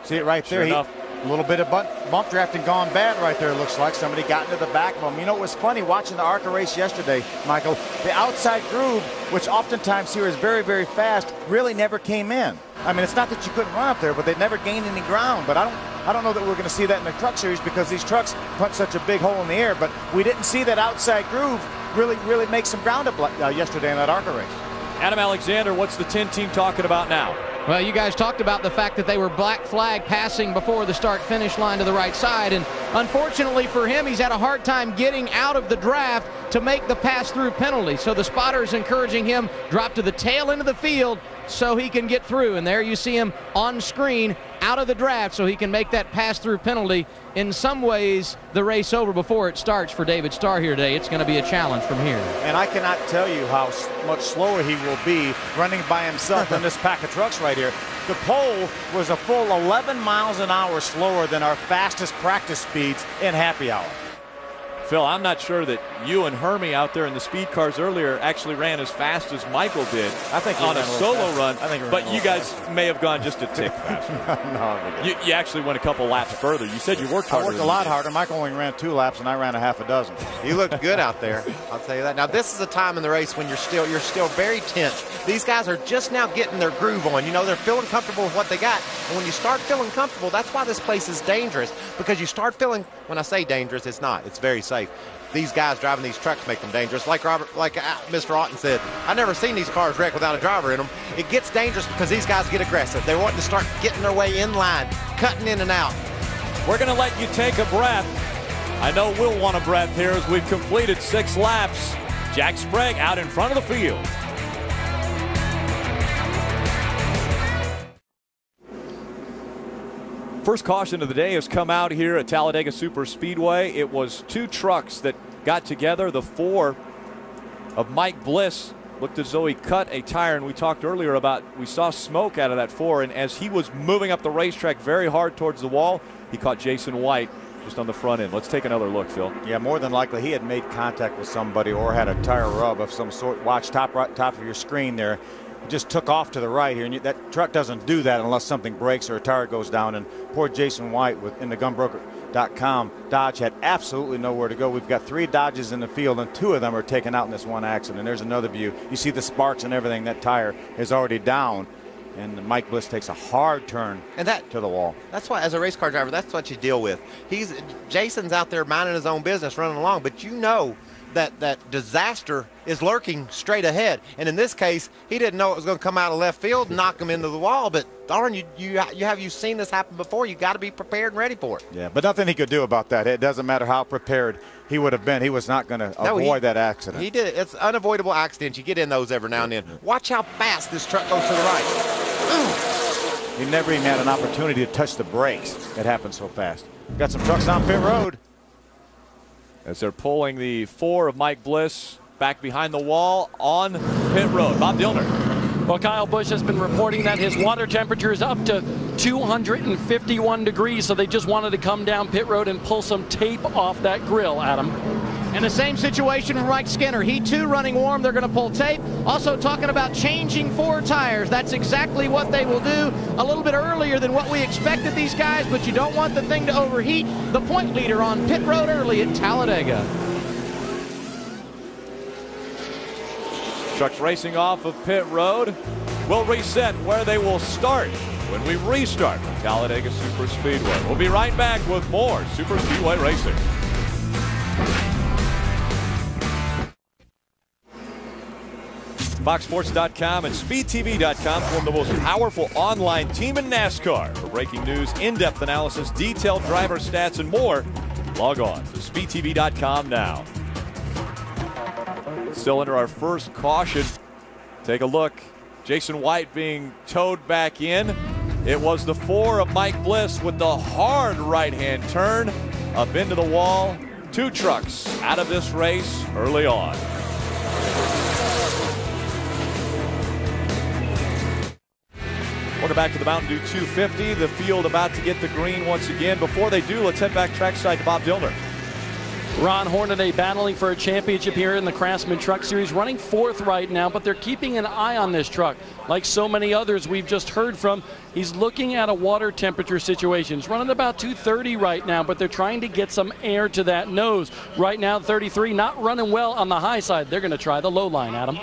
See it right there. Sure A little bit of bump drafting gone bad right there, looks like. Somebody got into the back of him. You know, it was funny watching the ARCA race yesterday, Michael. The outside groove, which oftentimes here is very, very fast, really never came in. I mean, it's not that you couldn't run up there, but they never gained any ground. But I don't know that we're going to see that in the Truck Series because these trucks punch such a big hole in the air. But we didn't see that outside groove really make some ground up yesterday in that ARCA race. Adam Alexander, what's the 10 team talking about now? Well, you guys talked about the fact that they were black flag passing before the start-finish line to the right side, and unfortunately for him, he's had a hard time getting out of the draft to make the pass-through penalty. So the spotter is encouraging him drop to the tail end of the field so he can get through. And there you see him on screen out of the draft so he can make that pass-through penalty. In some ways, the race over before it starts for David Starr here today. It's going to be a challenge from here. And I cannot tell you how much slower he will be running by himself in this pack of trucks right here. The pole was a full 11 miles an hour slower than our fastest practice speeds in happy hour. Phil, I'm not sure that you and Hermie out there in the speed cars earlier actually ran as fast as Michael did. I think on a solo run. I think but you guys may have gone just a tick faster. No, you actually went a couple laps further. You said you worked harder. I worked a lot harder. Michael only ran 2 laps, and I ran a half a dozen. You looked good out there. I'll tell you that. Now this is a time in the race when you're still very tense. These guys are just now getting their groove on. You know, they're feeling comfortable with what they got. And when you start feeling comfortable, that's why this place is dangerous. Because you start feeling, when I say dangerous, it's not. It's very safe. These guys driving these trucks make them dangerous. Like Mr. Otten said, I've never seen these cars wreck without a driver in them. It gets dangerous because these guys get aggressive. They're wanting to start getting their way in line, cutting in and out. We're going to let you take a breath. I know we'll want a breath here as we've completed 6 laps. Jack Sprague out in front of the field. First caution of the day has come out here at Talladega Super Speedway. It was 2 trucks that got together. The 4 of Mike Bliss looked as though he cut a tire, and we talked earlier about we saw smoke out of that 4, and as he was moving up the racetrack very hard towards the wall, he caught Jason White just on the front end. Let's take another look, Phil. Yeah, more than likely he had made contact with somebody or had a tire rub of some sort. Watch top of your screen there. Just took off to the right here, and that truck doesn't do that unless something breaks or a tire goes down. And poor Jason White in the gunbroker.com Dodge had absolutely nowhere to go. We've got 3 Dodges in the field, and 2 of them are taken out in this one accident. There's another view. You see the sparks and everything. That tire is already down, and Mike Bliss takes a hard turn to the wall. That's why, as a race car driver, that's what you deal with. Jason's out there minding his own business, running along, but you know that disaster is lurking straight ahead. And in this case, he didn't know it was going to come out of left field and knock him into the wall. But darn, you've seen this happen before. You got to be prepared and ready for it. Yeah, but nothing he could do about that. It doesn't matter how prepared he would have been. He was not going to avoid that accident. He did it. It's unavoidable accidents. You get in those every now and then. Watch how fast this truck goes to the right. He never even had an opportunity to touch the brakes. It happened so fast. Got some trucks on pit road. As they're pulling the 4 of Mike Bliss back behind the wall on pit road. Bob Dillner. Well, Kyle Busch has been reporting that his water temperature is up to 251 degrees, so they just wanted to come down pit road and pull some tape off that grill, Adam. And the same situation for Mike Skinner. He too running warm. They're going to pull tape. Also talking about changing 4 tires. That's exactly what they will do. A little bit earlier than what we expected these guys, but you don't want the thing to overheat. The point leader on pit road early at Talladega. Trucks racing off of pit road. We'll reset where they will start when we restart from Talladega Super Speedway. We'll be right back with more Super Speedway racing. FoxSports.com and SpeedTV.com form the most powerful online team in NASCAR. For breaking news, in-depth analysis, detailed driver stats, and more, log on to SpeedTV.com now. Still under our first caution. Take a look. Jason White being towed back in. It was the 4 of Mike Bliss with the hard right-hand turn up into the wall. 2 trucks out of this race early on. Welcome back to the Mountain Dew 250. The field about to get the green once again. Before they do, let's head back trackside to Bob Dillner. Ron Hornaday battling for a championship here in the Craftsman Truck Series, running 4th right now, but they're keeping an eye on this truck. Like so many others we've just heard from, he's looking at a water temperature situation. He's running about 230 right now, but they're trying to get some air to that nose. Right now, 33, not running well on the high side. They're going to try the low line, Adam.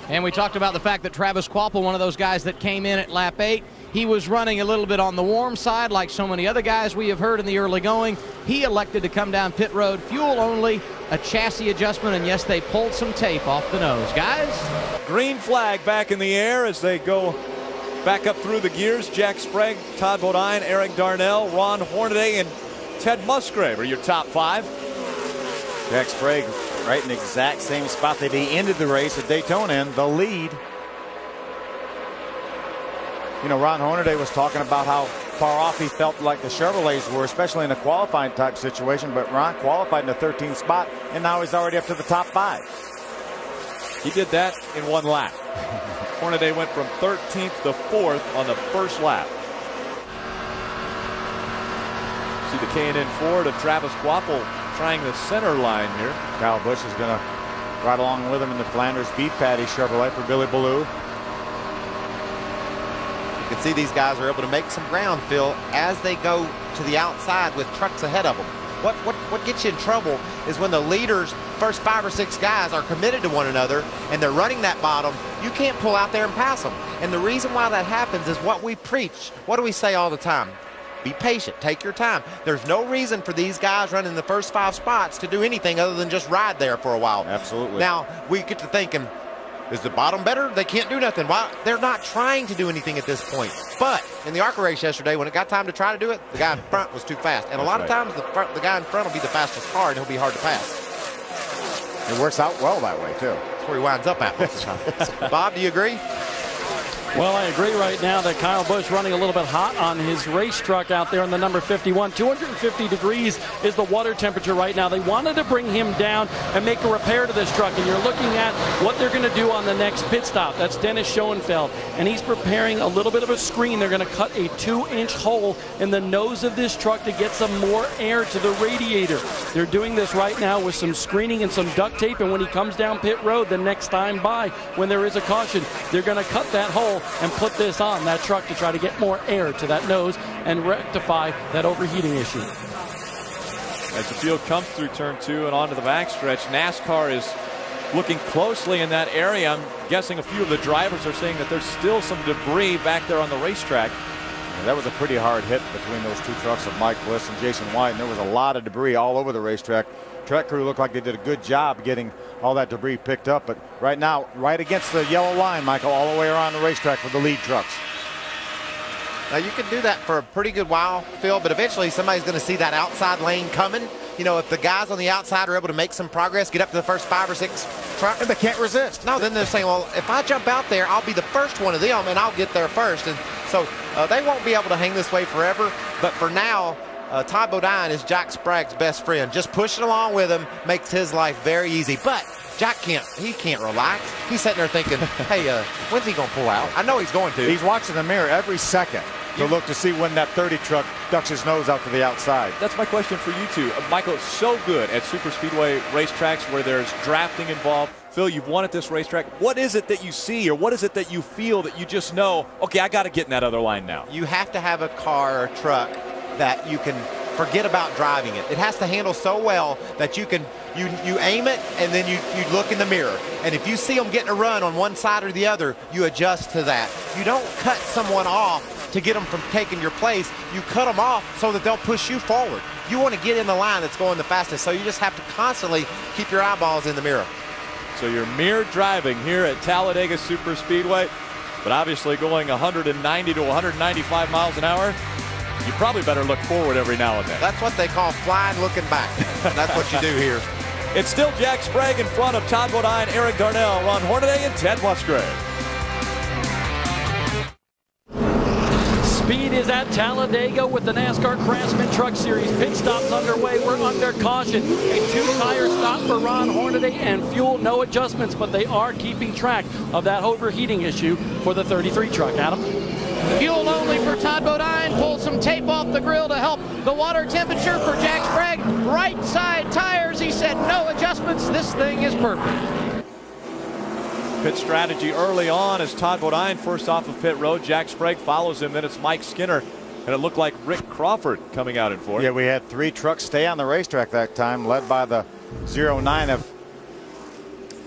And we talked about the fact that Travis Kvapil, one of those guys that came in at lap 8, he was running a little bit on the warm side like so many other guys we have heard in the early going. He elected to come down pit road, fuel only, a chassis adjustment, and yes, they pulled some tape off the nose. Guys? Green flag back in the air as they go back up through the gears. Jack Sprague, Todd Bodine, Eric Darnell, Ron Hornaday, and Ted Musgrave are your top 5. Jack Sprague right in the exact same spot that he ended the race at Daytona in, the lead. You know, Ron Hornaday was talking about how far off he felt like the Chevrolets were, especially in a qualifying type situation, but Ron qualified in the 13th spot, and now he's already up to the top 5. He did that in 1 lap. Hornaday went from 13th to 4th on the first lap. See the K&N Ford of Travis Kvapil trying the center line here. Kyle Busch is going to ride along with him in the Flanders Beef Patty Chevrolet for Billy Ballou. You can see these guys are able to make some ground, Phil, as they go to the outside with trucks ahead of them. What gets you in trouble is when the leaders, first 5 or 6 guys, are committed to one another and they're running that bottom, you can't pull out there and pass them. And the reason why that happens is what we preach. What do we say all the time? Be patient. Take your time. There's no reason for these guys running the first 5 spots to do anything other than just ride there for a while. Absolutely. Now, we get to thinking, is the bottom better? They can't do nothing. Why? They're not trying to do anything at this point. But in the ARCA race yesterday, when it got time to try to do it, the guy in front was too fast. And a lot of times, the guy in front will be the fastest car, and he'll be hard to pass. It works out well that way, too. That's where he winds up at most of the time. Bob, do you agree? Well, I agree right now that Kyle Busch running a little bit hot on his race truck out there in the number 51. 250 degrees is the water temperature right now. They wanted to bring him down and make a repair to this truck, and you're looking at what they're going to do on the next pit stop. That's Dennis Schoenfeld, and he's preparing a little bit of a screen. They're going to cut a 2-inch hole in the nose of this truck to get some more air to the radiator. They're doing this right now with some screening and some duct tape, and when he comes down pit road the next time by, when there is a caution, they're going to cut that hole and put this on that truck to try to get more air to that nose and rectify that overheating issue. As the field comes through turn 2 and onto the backstretch, NASCAR is looking closely in that area. I'm guessing a few of the drivers are saying that there's still some debris back there on the racetrack. Yeah, that was a pretty hard hit between those 2 trucks of Mike Bliss and Jason White, and there was a lot of debris all over the racetrack. Track crew looked like they did a good job getting all that debris picked up, but right now, right against the yellow line, Michael, all the way around the racetrack for the lead trucks. Now, you can do that for a pretty good while, Phil, but eventually somebody's going to see that outside lane coming. You know, if the guys on the outside are able to make some progress, get up to the first 5 or 6 trucks. And they can't resist. No, then they're saying, well, if I jump out there, I'll be the first one of them, and I'll get there first. And so they won't be able to hang this way forever, but for now, Todd Bodine is Jack Sprague's best friend. Just pushing along with him makes his life very easy. But Jack can't relax. He's sitting there thinking, hey, when's he going to pull out? I know he's going to. He's watching the mirror every second to look to see when that 30 truck ducks his nose out to the outside. That's my question for you two. Michael, so good at super speedway racetracks where there's drafting involved. Phil, you've won at this racetrack. What is it that you see, or what is it that you feel that you just know, okay, I got to get in that other line now? You have to have a car or truck that you can forget about driving it. It has to handle so well that you can you aim it and then you look in the mirror. And if you see them getting a run on one side or the other, you adjust to that. You don't cut someone off to get them from taking your place. You cut them off so that they'll push you forward. You want to get in the line that's going the fastest, so you just have to constantly keep your eyeballs in the mirror. So you're mere driving here at Talladega Superspeedway, but obviously going 190 to 195 miles an hour, you probably better look forward every now and then. That's what they call flying looking back. And that's what you do here. It's still Jack Sprague in front of Todd Bodine, Eric Darnell, Ron Hornaday, and Ted Musgrave. Speed is at Talladega with the NASCAR Craftsman Truck Series. Pit stops underway. We're under caution. A 2-tire stop for Ron Hornaday and fuel. No adjustments, but they are keeping track of that overheating issue for the 33 truck. Adam? Fuel only for Todd Bodine. Pull some tape off the grill to help the water temperature for Jack Sprague. Right side tires. He said no adjustments. This thing is perfect. Pit strategy early on as Todd Bodine first off of pit road. Jack Sprague follows him. Then it's Mike Skinner. And it looked like Rick Crawford coming out in fourth. Yeah, we had 3 trucks stay on the racetrack that time, led by the 09 of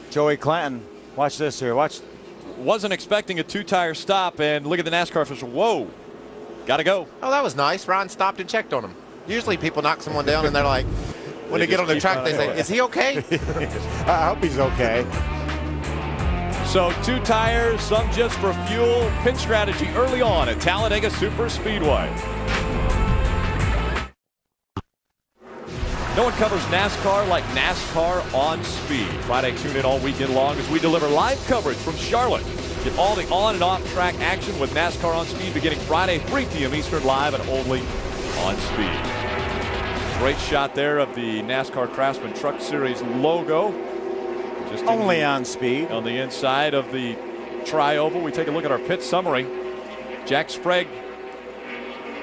Joey Clanton. Watch this here. Watch. Wasn't expecting a 2-tire stop, and look at the NASCAR official. Whoa, gotta go. Oh, that was nice. Ron stopped and checked on him. Usually people knock someone down and they're like, when they get on the track, they say, is he okay? I hope he's okay. So 2 tires, some just for fuel. Pit strategy early on at Talladega Superspeedway. No one covers NASCAR like NASCAR on Speed. Friday, tune in all weekend long as we deliver live coverage from Charlotte. Get all the on and off track action with NASCAR on Speed beginning Friday, 3 p.m. Eastern, live and only on Speed. Great shot there of the NASCAR Craftsman Truck Series logo. Just only on Speed. On the inside of the tri-oval, we take a look at our pit summary. Jack Sprague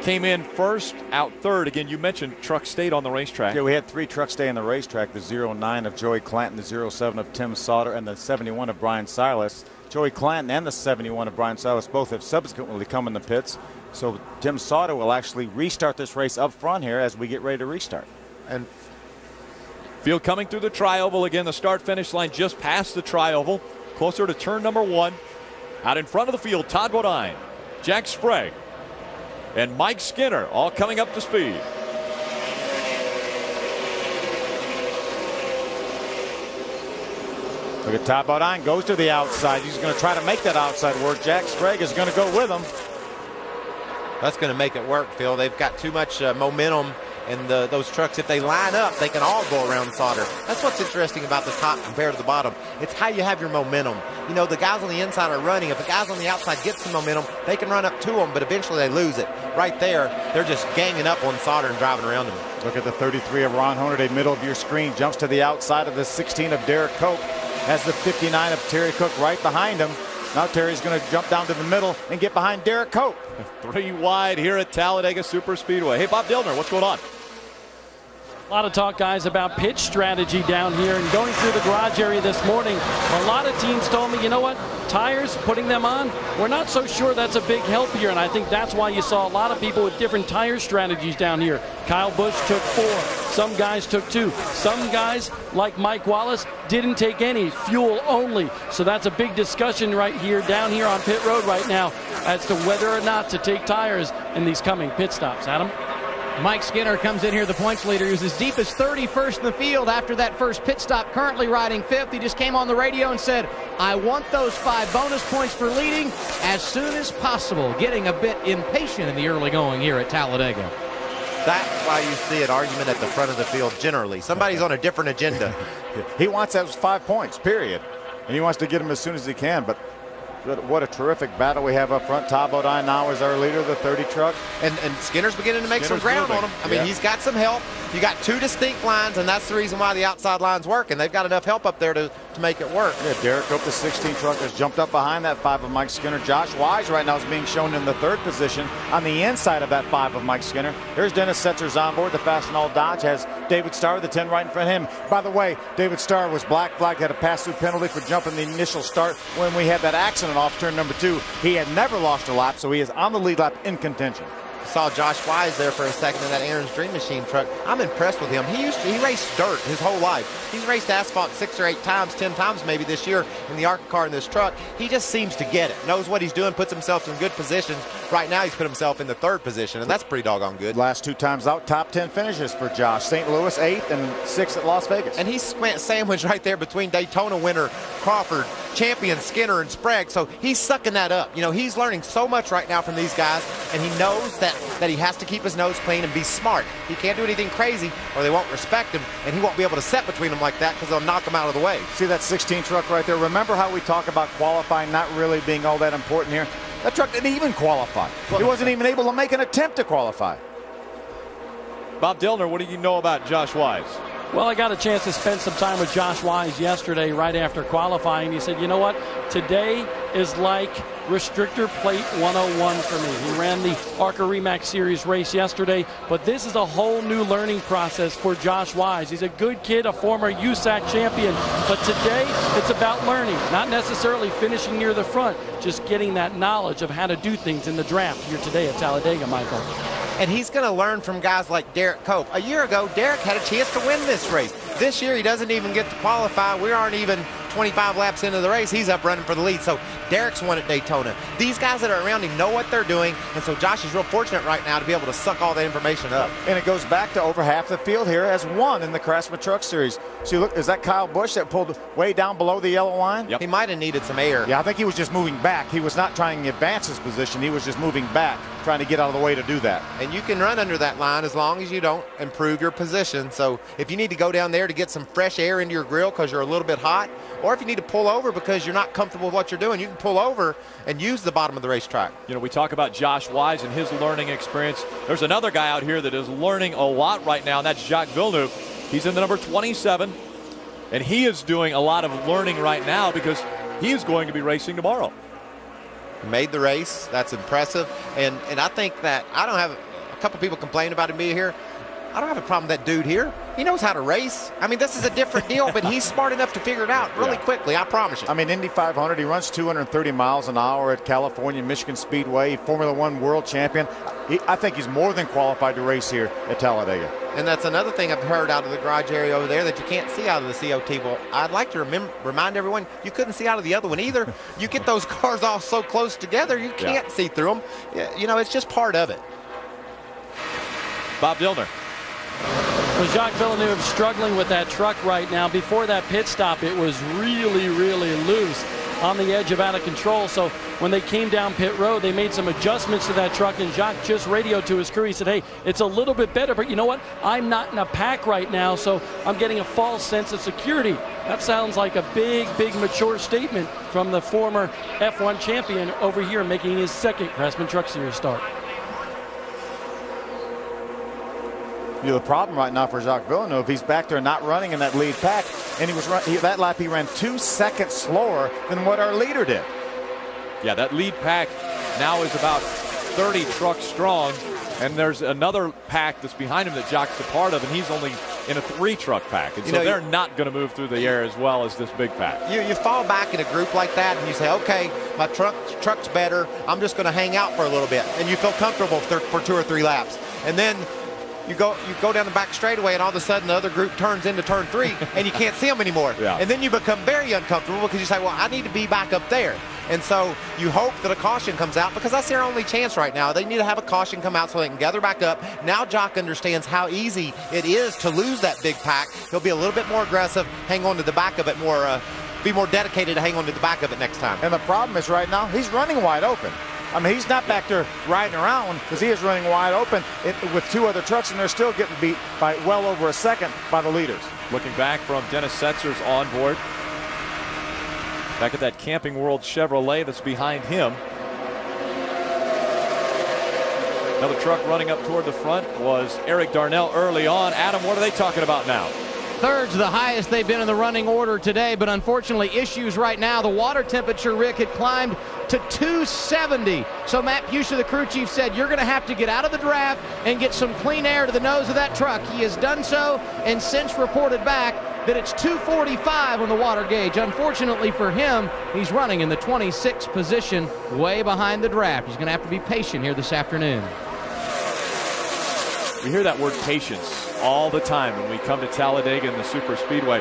came in first, out third. Again, you mentioned truck stayed on the racetrack. Yeah, we had 3 trucks stay on the racetrack. The 09 of Joey Clanton, the 07 of Tim Sauter, and the 71 of Brian Silas. Joey Clanton and the 71 of Brian Silas both have subsequently come in the pits. So Tim Sauter will actually restart this race up front here as we get ready to restart. And field coming through the tri-oval again. The start-finish line just past the tri-oval, closer to turn number 1. Out in front of the field, Todd Bodine, Jack Sprague, and Mike Skinner all coming up to speed. Look at Todd Bodine, goes to the outside. He's going to try to make that outside work. Jack Sprague is going to go with him. That's going to make it work, Phil. They've got too much momentum. And those trucks, if they line up, they can all go around Sauter. That's what's interesting about the top compared to the bottom. It's how you have your momentum. You know, the guys on the inside are running. If the guys on the outside get some momentum, they can run up to them, but eventually they lose it. Right there, they're just ganging up on Sauter and driving around him. Look at the 33 of Ron Hornaday, middle of your screen. Jumps to the outside of the 16 of Derek Cope. Has the 59 of Terry Cook right behind him. Now Terry's going to jump down to the middle and get behind Derek Cope. 3 wide here at Talladega Superspeedway. Hey, Bob Dillner, what's going on? A lot of talk, guys, about pitch strategy down here. And going through the garage area this morning, a lot of teams told me, you know what, tires, putting them on, we're not so sure that's a big help here. And I think that's why you saw a lot of people with different tire strategies down here. Kyle Busch took 4. Some guys took 2. Some guys, like Mike Wallace, didn't take any, fuel only. So that's a big discussion right here, down here on pit road right now, as to whether or not to take tires in these coming pit stops. Adam? Mike Skinner comes in here, the points leader. He was as deep as 31st in the field after that first pit stop, currently riding 5th. He just came on the radio and said, I want those 5 bonus points for leading as soon as possible. Getting a bit impatient in the early going here at Talladega. That's why you see an argument at the front of the field generally. Somebody's on a different agenda. He wants those 5 points, period. And he wants to get them as soon as he can. But what a terrific battle we have up front. Todd Bodine now is our leader of the 30 truck. And Skinner's beginning to make some ground on him. I mean, he's got some help. You got 2 distinct lines, and that's the reason why the outside lines work. And they've got enough help up there to make it work. Yeah, Derek Cope, the 16 truck, has jumped up behind that 5 of Mike Skinner. Josh Wise right now is being shown in the 3rd position on the inside of that 5 of Mike Skinner. There's Dennis Setzer's on board. The Fastenal Dodge has David Starr, the 10 right in front of him. By the way, David Starr was black flagged, had a pass-through penalty for jumping the initial start when we had that accident off turn number 2. He had never lost a lap, so he is on the lead lap in contention. saw Josh Wise there for a second in that Aaron's Dream Machine truck. I'm impressed with him. He raced dirt his whole life. He's raced asphalt 6 or 8 times, 10 times maybe this year in the ARCA car in this truck. He just seems to get it, knows what he's doing, puts himself in good positions. Right now he's put himself in the 3rd position, and that's pretty doggone good. Last 2 times out, top 10 finishes for Josh. St. Louis 8th and 6th at Las Vegas. And he's sandwiched right there between Daytona winner Crawford, champion Skinner, and Sprague. So he's sucking that up. You know, he's learning so much right now from these guys, and he knows that he has to keep his nose clean and be smart. He can't do anything crazy or they won't respect him, and he won't be able to set between them like that because they'll knock him out of the way. See that 16 truck right there? Remember how we talk about qualifying not really being all that important here? That truck didn't even qualify. He wasn't even able to make an attempt to qualify. Bob Dillner, what do you know about Josh Wise? Well, I got a chance to spend some time with Josh Wise yesterday right after qualifying. He said, you know what, today is like restrictor plate 101 for me. He ran the ARCA REMAX Series race yesterday, but this is a whole new learning process for Josh Wise. He's a good kid, a former USAC champion, but today it's about learning, not necessarily finishing near the front, just getting that knowledge of how to do things in the draft here today at Talladega, Michael. And he's going to learn from guys like Derek Cope. A year ago, Derek had a chance to win this race. This year, he doesn't even get to qualify. We aren't even 25 laps into the race. He's up running for the lead. So Derek's won at Daytona. These guys that are around him know what they're doing, and so Josh is real fortunate right now to be able to suck all that information up. And it goes back to over half the field here has won in the Craftsman Truck Series. See, look, is that Kyle Busch that pulled way down below the yellow line? Yep. He might have needed some air. Yeah, I think he was just moving back. He was not trying to advance his position. He was just moving back, trying to get out of the way to do that. And you can run under that line as long as you don't improve your position. So if you need to go down there to get some fresh air into your grill because you're a little bit hot, or if you need to pull over because you're not comfortable with what you're doing, you can pull over and use the bottom of the racetrack. You know, we talk about Josh Wise and his learning experience. There's another guy out here that is learning a lot right now, and that's Jacques Villeneuve. He's in the number 27, and he is doing a lot of learning right now because he is going to be racing tomorrow. Made the race. That's impressive. And I think that I don't have a couple people complain about him being here. I don't have a problem with that dude here. He knows how to race. I mean, this is a different deal, but he's smart enough to figure it out really quickly, I promise you. I mean, Indy 500, he runs 230 miles an hour at California Michigan Speedway, Formula One world champion. I think he's more than qualified to race here at Talladega. And that's another thing I've heard out of the garage area over there that you can't see out of the COT. Well, I'd like to remind everyone, you couldn't see out of the other one either. You get those cars all so close together, you can't see through them. You know, it's just part of it. Bob Dillner. Well, Jacques Villeneuve struggling with that truck right now. Before that pit stop, it was really, really loose on the edge of out of control. So when they came down pit road, they made some adjustments to that truck, and Jacques just radioed to his crew. He said, hey, it's a little bit better, but you know what? I'm not in a pack right now, so I'm getting a false sense of security. That sounds like a big, big mature statement from the former F1 champion over here making his second Craftsman Truck Series start. You know, the problem right now for Jacques Villeneuve, he's back there not running in that lead pack, and that lap he ran 2 seconds slower than what our leader did. Yeah, that lead pack now is about 30 trucks strong, and there's another pack that's behind him that Jacques is a part of, and he's only in a 3-truck pack. And so they're not going to move through the air as well as this big pack. You fall back in a group like that, and you say, okay, my truck's better. I'm just going to hang out for a little bit. And you feel comfortable for 2 or 3 laps. And then you go down the back straightaway, and all of a sudden the other group turns into turn 3, and you can't see them anymore. Yeah. And then you become very uncomfortable because you say, well, I need to be back up there. And so you hope that a caution comes out because that's their only chance right now. They need to have a caution come out so they can gather back up. Now Jacques understands how easy it is to lose that big pack. He'll be a little bit more aggressive, hang on to the back of it more, be more dedicated to hang on to the back of it next time. And the problem is right now, he's running wide open. I mean, he's not back there riding around because he is running wide open with 2 other trucks, and they're still getting beat by well over a second by the leaders. Looking back from Dennis Setzer's onboard. Back at that Camping World Chevrolet that's behind him. Another truck running up toward the front was Eric Darnell early on. Adam, what are they talking about now? Third's the highest they've been in the running order today, but unfortunately issues right now. The water temperature, Rick, had climbed to 270. So Matt Pusha, the crew chief, said you're going to have to get out of the draft and get some clean air to the nose of that truck. He has done so and since reported back that it's 245 on the water gauge. Unfortunately for him, he's running in the 26th position, way behind the draft. He's going to have to be patient here this afternoon. We hear that word patience all the time when we come to Talladega in the Super Speedway.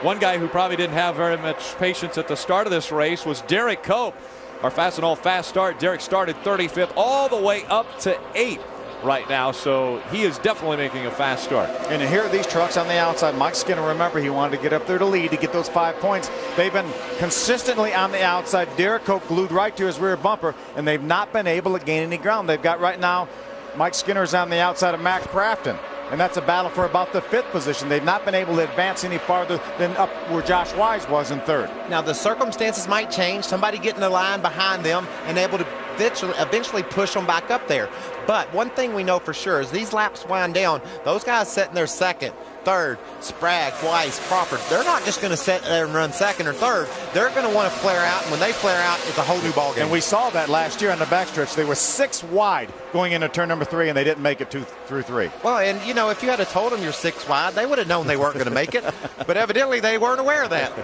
One guy who probably didn't have very much patience at the start of this race was Derek Cope. Our Fast and All fast start. Derek started 35th all the way up to 8th right now, so he is definitely making a fast start. And here are these trucks on the outside. Mike Skinner, remember, he wanted to get up there to lead to get those 5 points. They've been consistently on the outside. Derek Cope glued right to his rear bumper, and they've not been able to gain any ground. They've got right now Mike Skinner's on the outside of Matt Crafton, and that's a battle for about the 5th position. They've not been able to advance any farther than up where Josh Wise was in 3rd. Now, the circumstances might change. Somebody getting the line behind them and able to eventually push them back up there. But one thing we know for sure is these laps wind down. Those guys sitting there 2nd, 3rd, Sprague, Weiss, Crawford, they're not just going to sit there and run 2nd or 3rd. They're going to want to flare out, and when they flare out, it's a whole new ballgame. And we saw that last year on the backstretch. They were 6 wide going into turn number 3, and they didn't make it through 3. Well, and, you know, if you had told them you're 6 wide, they would have known they weren't going to make it. But evidently, they weren't aware of that.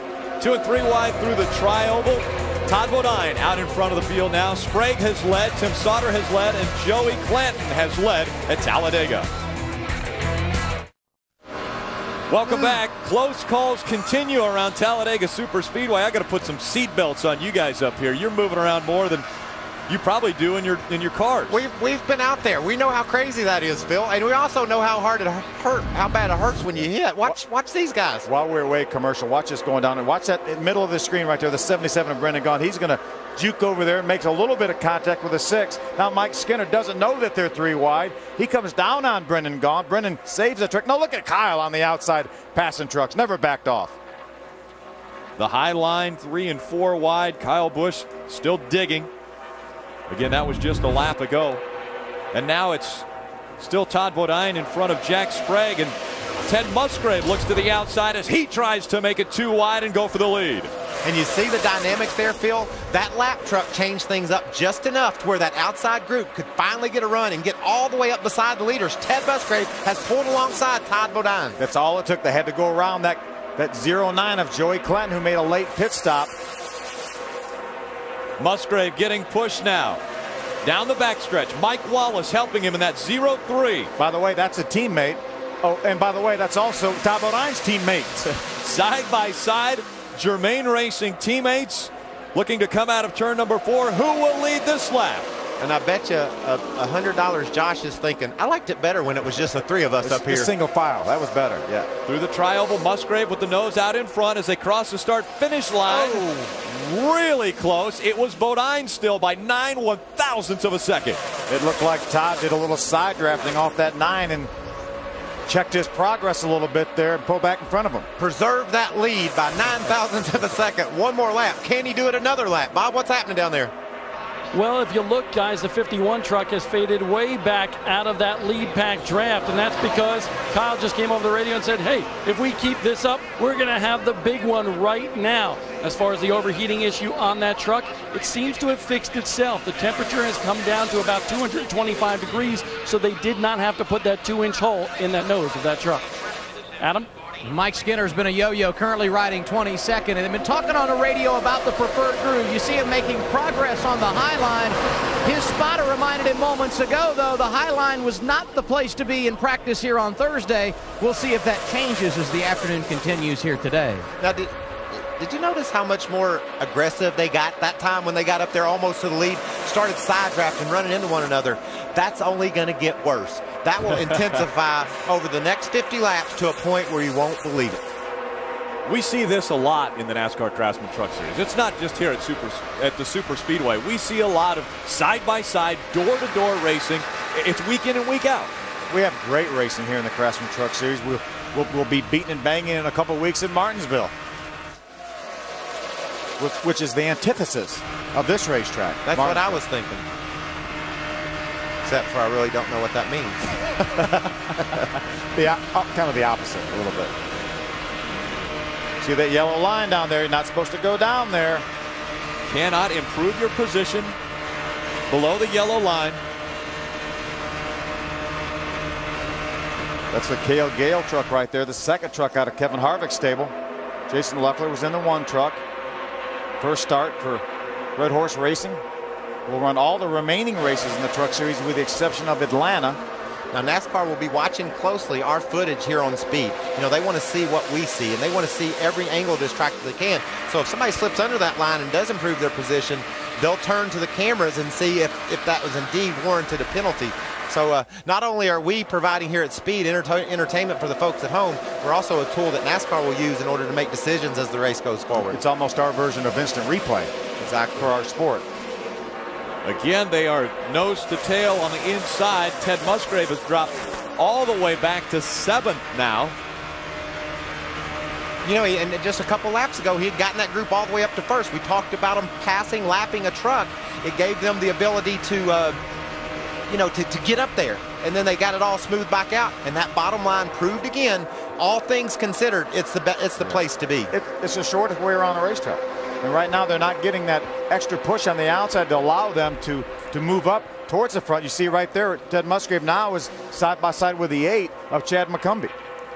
2 and 3 wide through the tri-oval. Todd Bodine out in front of the field now. Sprague has led, Tim Sauter has led, and Joey Clanton has led at Talladega. Welcome back. Close calls continue around Talladega Super Speedway. I got to put some seat belts on you guys up here. You're moving around more than you probably do in your cars. We've been out there. We know how crazy that is, Phil, and we also know how hard it hurt, how bad it hurts when you hit. Watch these guys. While we're away commercial, watch this going down, and watch that in the middle of the screen right there, the 77 of Brendan Gaughan. He's going to juke over there and makes a little bit of contact with a 6. Now Mike Skinner doesn't know that they're 3 wide. He comes down on Brendan Gaughan. Brendan saves the trick. No, look at Kyle on the outside passing trucks. Never backed off. The high line, 3 and 4 wide. Kyle Busch still digging. Again, that was just a lap ago. And now it's still Todd Bodine in front of Jack Sprague. And Ted Musgrave looks to the outside as he tries to make it 2 wide and go for the lead. And you see the dynamics there, Phil? That lap truck changed things up just enough to where that outside group could finally get a run and get all the way up beside the leaders. Ted Musgrave has pulled alongside Todd Bodine. That's all it took. They had to go around that 09 of Joey Clanton, who made a late pit stop. Musgrave getting pushed now. Down the backstretch. Mike Wallace helping him in that 0-3. By the way, that's a teammate. Oh, and by the way, that's also Todd Bodine's teammate. Side by side, Germain Racing teammates looking to come out of turn number 4. Who will lead this lap? And I bet you $100 Josh is thinking, I liked it better when it was just the 3 of us up here. Single file. That was better. Yeah. Through the tri-oval, Musgrave with the nose out in front as they cross the start-finish line. Oh. Really close. It was Bodine still by 9 1/1000ths of a second. It looked like Todd did a little side drafting off that 9 and checked his progress a little bit there and pulled back in front of him. Preserved that lead by 9,000ths of a second. One more lap. Can he do it another lap? Bob, what's happening down there? Well, if you look, guys, the 51 truck has faded way back out of that lead pack draft, and that's because Kyle just came over the radio and said, hey, if we keep this up, we're going to have the big one right now. As far as the overheating issue on that truck, it seems to have fixed itself. The temperature has come down to about 225 degrees, so they did not have to put that 2-inch hole in that nose of that truck. Adam? Mike Skinner's been a yo-yo, currently riding 22nd, and they've been talking on the radio about the preferred groove. You see him making progress on the high line. His spotter reminded him moments ago, though, the high line was not the place to be in practice here on Thursday. We'll see if that changes as the afternoon continues here today. Now, did you notice how much more aggressive they got that time when they got up there almost to the lead, started side drafting, running into one another? That's only going to get worse. That will intensify over the next 50 laps to a point where you won't believe it. We see this a lot in the NASCAR Craftsman Truck Series. It's not just here at the Super Speedway. We see a lot of side-by-side, door-to-door racing. It's week in and week out. We have great racing here in the Craftsman Truck Series. We'll be beating and banging in a couple of weeks in Martinsville, which is the antithesis of this racetrack. That's what I was thinking. Except for I really don't know what that means. Kind of the opposite a little bit. See that yellow line down there? You're not supposed to go down there. Cannot improve your position below the yellow line. That's the Cale Gale truck right there, the second truck out of Kevin Harvick's stable. Jason Leffler was in the 1 truck. First start for Red Horse Racing. Will run all the remaining races in the Truck Series with the exception of Atlanta. Now, NASCAR will be watching closely our footage here on Speed. You know, they want to see what we see, and they want to see every angle of this track that they can. So if somebody slips under that line and does improve their position, they'll turn to the cameras and see if that was indeed warranted a penalty. So not only are we providing here at Speed entertainment for the folks at home, we're also a tool that NASCAR will use in order to make decisions as the race goes forward. It's almost our version of instant replay. Exactly. For our sport. Again, they are nose to tail on the inside. Ted Musgrave has dropped all the way back to 7th now. You know, and just a couple laps ago, he had gotten that group all the way up to first. We talked about them passing, lapping a truck. It gave them the ability to, to get up there. And then they got it all smoothed back out. And that bottom line proved again, all things considered, it's the place to be. It's the shortest way around the racetrack. And right now they're not getting that extra push on the outside to allow them to move up towards the front. You see right there, Ted Musgrave now is side by side with the 8 of Chad McCumbee.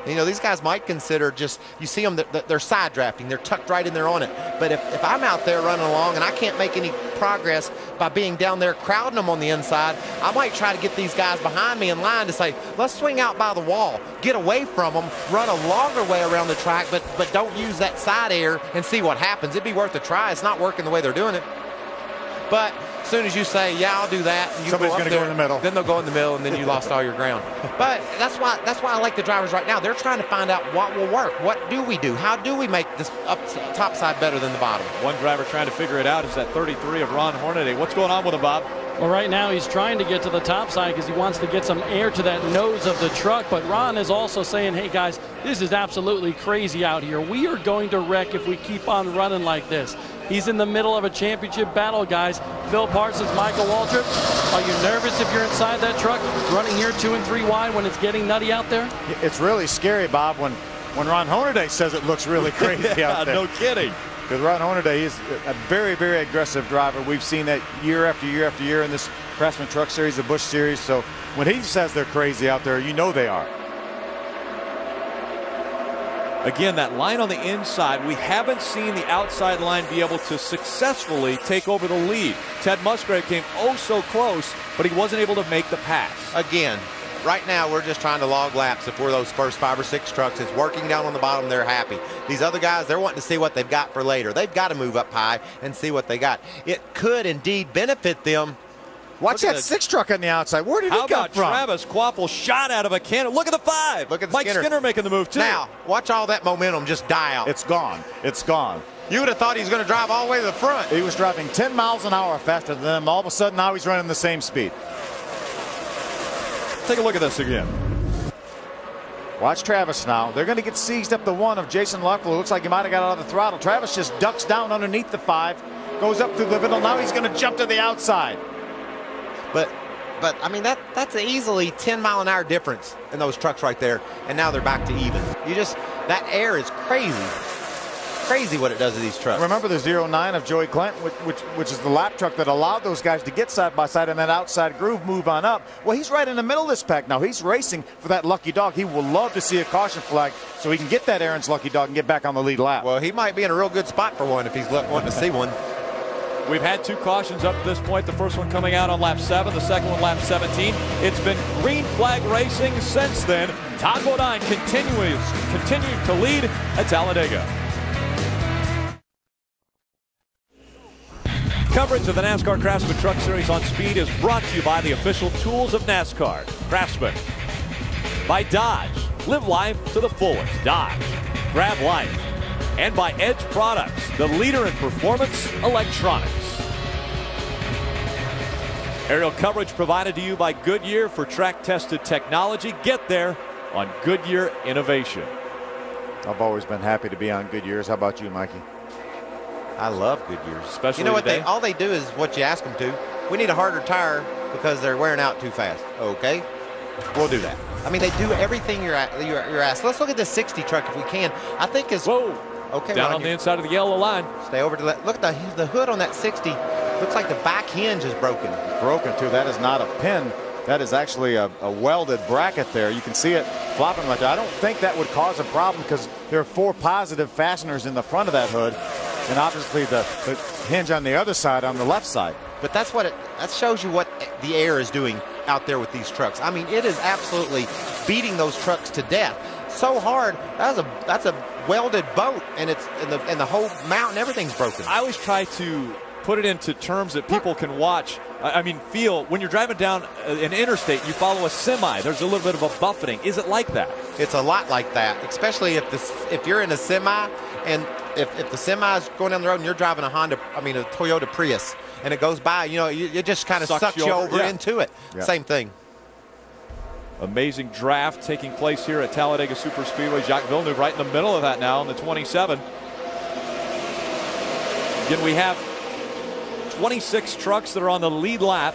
You know, these guys might consider just, you see them, they're side drafting. They're tucked right in there on it. But if I'm out there running along and I can't make any progress by being down there crowding them on the inside, I might try to get these guys behind me in line to say, let's swing out by the wall, get away from them, run a longer way around the track, but don't use that side air and see what happens. It'd be worth a try. It's not working the way they're doing it. But as soon as you say, yeah, I'll do that, and you somebody's going to go in the middle. Then they'll go in the middle, and then you lost all your ground. But that's why I like the drivers right now. They're trying to find out what will work. What do we do? How do we make this top side better than the bottom? One driver trying to figure it out is that 33 of Ron Hornaday. What's going on with him, Bob? Well, right now he's trying to get to the top side because he wants to get some air to that nose of the truck. But Ron is also saying, hey, guys, this is absolutely crazy out here. We are going to wreck if we keep on running like this. He's in the middle of a championship battle, guys. Phil Parsons, Michael Waltrip, are you nervous if you're inside that truck running here 2 and 3 wide when it's getting nutty out there? It's really scary, Bob, when Ron Hornaday says it looks really crazy out there. No kidding. Because Ron Hornaday is a very, very aggressive driver. We've seen that year after year after year in this Craftsman Truck Series, the Busch Series. So when he says they're crazy out there, you know they are. Again, that line on the inside, we haven't seen the outside line be able to successfully take over the lead. Ted Musgrave came oh so close, but he wasn't able to make the pass. Again, right now we're just trying to log laps. If we're those first 5 or 6 trucks, it's working down on the bottom, they're happy. These other guys, they're wanting to see what they've got for later. They've got to move up high and see what they got. It could indeed benefit them. Watch that 6 truck on the outside. Where did he come from? How about Travis Kvapil shot out of a cannon? Look at the 5. Look at Mike Skinner making the move, too. Now, watch all that momentum just die out. It's gone. It's gone. You would have thought he was going to drive all the way to the front. He was driving 10 miles an hour faster than them. All of a sudden, now he's running the same speed. Take a look at this again. Watch Travis now. They're going to get seized up the 1 of Jason Leffler. Looks like he might have got out of the throttle. Travis just ducks down underneath the 5, goes up through the middle. Now he's going to jump to the outside. But I mean, that's easily 10-mile-an-hour difference in those trucks right there, and now they're back to even. That air is crazy. Crazy what it does to these trucks. Remember the 09 of Joey Clinton, which is the lap truck that allowed those guys to get side by side in that outside groove, move on up. Well, he's right in the middle of this pack now. He's racing for that lucky dog. He will love to see a caution flag so he can get that Aaron's lucky dog and get back on the lead lap. Well, he might be in a real good spot for one if he's wanting to see one. We've had 2 cautions up to this point. The first one coming out on lap 7, the second one lap 17. It's been green flag racing since then. Todd Bodine continuing to lead at Talladega. Coverage of the NASCAR Craftsman Truck Series on Speed is brought to you by the official tools of NASCAR. Craftsman. By Dodge. Live life to the fullest. Dodge. Grab life. And by Edge Products, the leader in performance electronics. Aerial coverage provided to you by Goodyear for track-tested technology. Get there on Goodyear Innovation. I've always been happy to be on Goodyears. How about you, Mikey? I love Goodyears. Especially you know what? today. All they do is what you ask them to. We need a harder tire because they're wearing out too fast. Okay, we'll do that. I mean, they do everything you're asked. Let's look at this 60 truck if we can. I think is whoa. Okay, down on the inside of the yellow line. Stay over to that. Look at the hood on that 60. Looks like the back hinge is broken. Broken too. That is not a pin. That is actually a welded bracket there. You can see it flopping like that. I don't think that would cause a problem because there are 4 positive fasteners in the front of that hood, and obviously the hinge on the other side, on the left side. But that shows you what the air is doing out there with these trucks. I mean, it is absolutely beating those trucks to death. So hard. That's a welded boat, and it's and the whole mountain, everything's broken. I always try to put it into terms that people can watch. I mean, feel when you're driving down an interstate, you follow a semi. There's a little bit of a buffeting. Is it like that? It's a lot like that, especially if you're in a semi, and if the semi is going down the road and you're driving a Toyota Prius, and it goes by, it just kind of sucks you over into it. Yeah. Same thing. Amazing draft taking place here at Talladega Superspeedway. Jacques Villeneuve right in the middle of that now on the 27. Again, we have 26 trucks that are on the lead lap.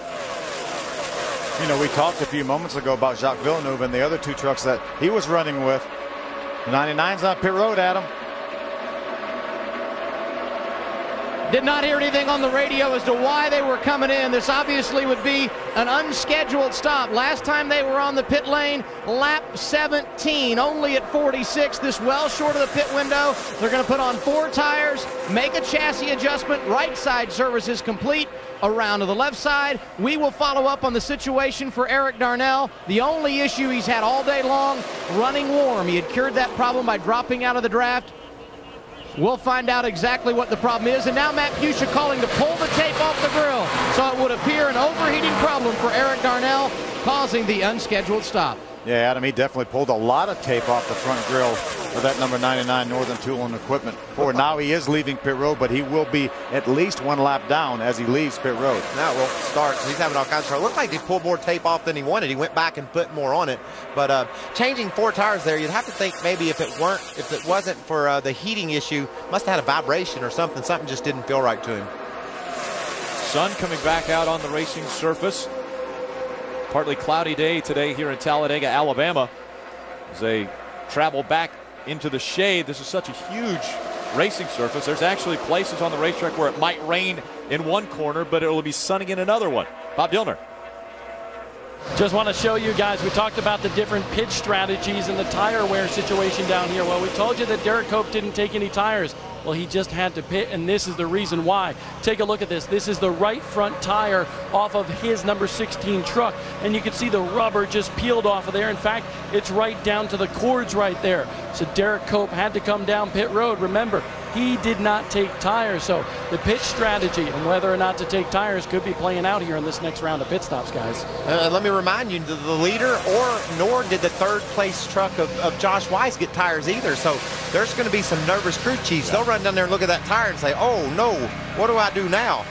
We talked a few moments ago about Jacques Villeneuve and the other two trucks that he was running with. The 99's on pit road, Adam. Did not hear anything on the radio as to why they were coming in. This obviously would be an unscheduled stop. Last time they were on the pit lane, lap 17, only at 46. This well short of the pit window. They're going to put on 4 tires, make a chassis adjustment. Right side service is complete. Around to the left side. We will follow up on the situation for Eric Darnell. The only issue he's had all day long, running warm. He had cured that problem by dropping out of the draft. We'll find out exactly what the problem is. And now Matt Fuchsia calling to pull the tape off the grill. So it would appear an overheating problem for Eric Darnell, causing the unscheduled stop. Yeah, Adam, he definitely pulled a lot of tape off the front grill for that number 99 Northern Tool and Equipment. Now he is leaving pit road, but he will be at least 1 lap down as he leaves pit road. Now we'll start. He's having all kinds of trouble. Looked like he pulled more tape off than he wanted. He went back and put more on it. But changing 4 tires there, you'd have to think maybe if it wasn't for the heating issue, must have had a vibration or something. Something just didn't feel right to him. Sun coming back out on the racing surface. Partly cloudy day today here in Talladega, Alabama, as they travel back into the shade. This is such a huge racing surface. There's actually places on the racetrack where it might rain in one corner, but it will be sunny in another one. Bob Dillner. Just want to show you guys, we talked about the different pitch strategies and the tire wear situation down here. Well, we told you that Derek Cope didn't take any tires. Well, he just had to pit, and this is the reason why. Take a look at this. This is the right front tire off of his number 16 truck, and you can see the rubber just peeled off of there. In fact, it's right down to the cords right there. So Derek Cope had to come down pit road. Remember, he did not take tires, so the pitch strategy and whether or not to take tires could be playing out here in this next round of pit stops, guys. Let me remind you, the leader nor did the 3rd place truck of Josh Weiss get tires either, so there's going to be some nervous crew chiefs. They'll run down there and look at that tire and say, oh no, what do I do now?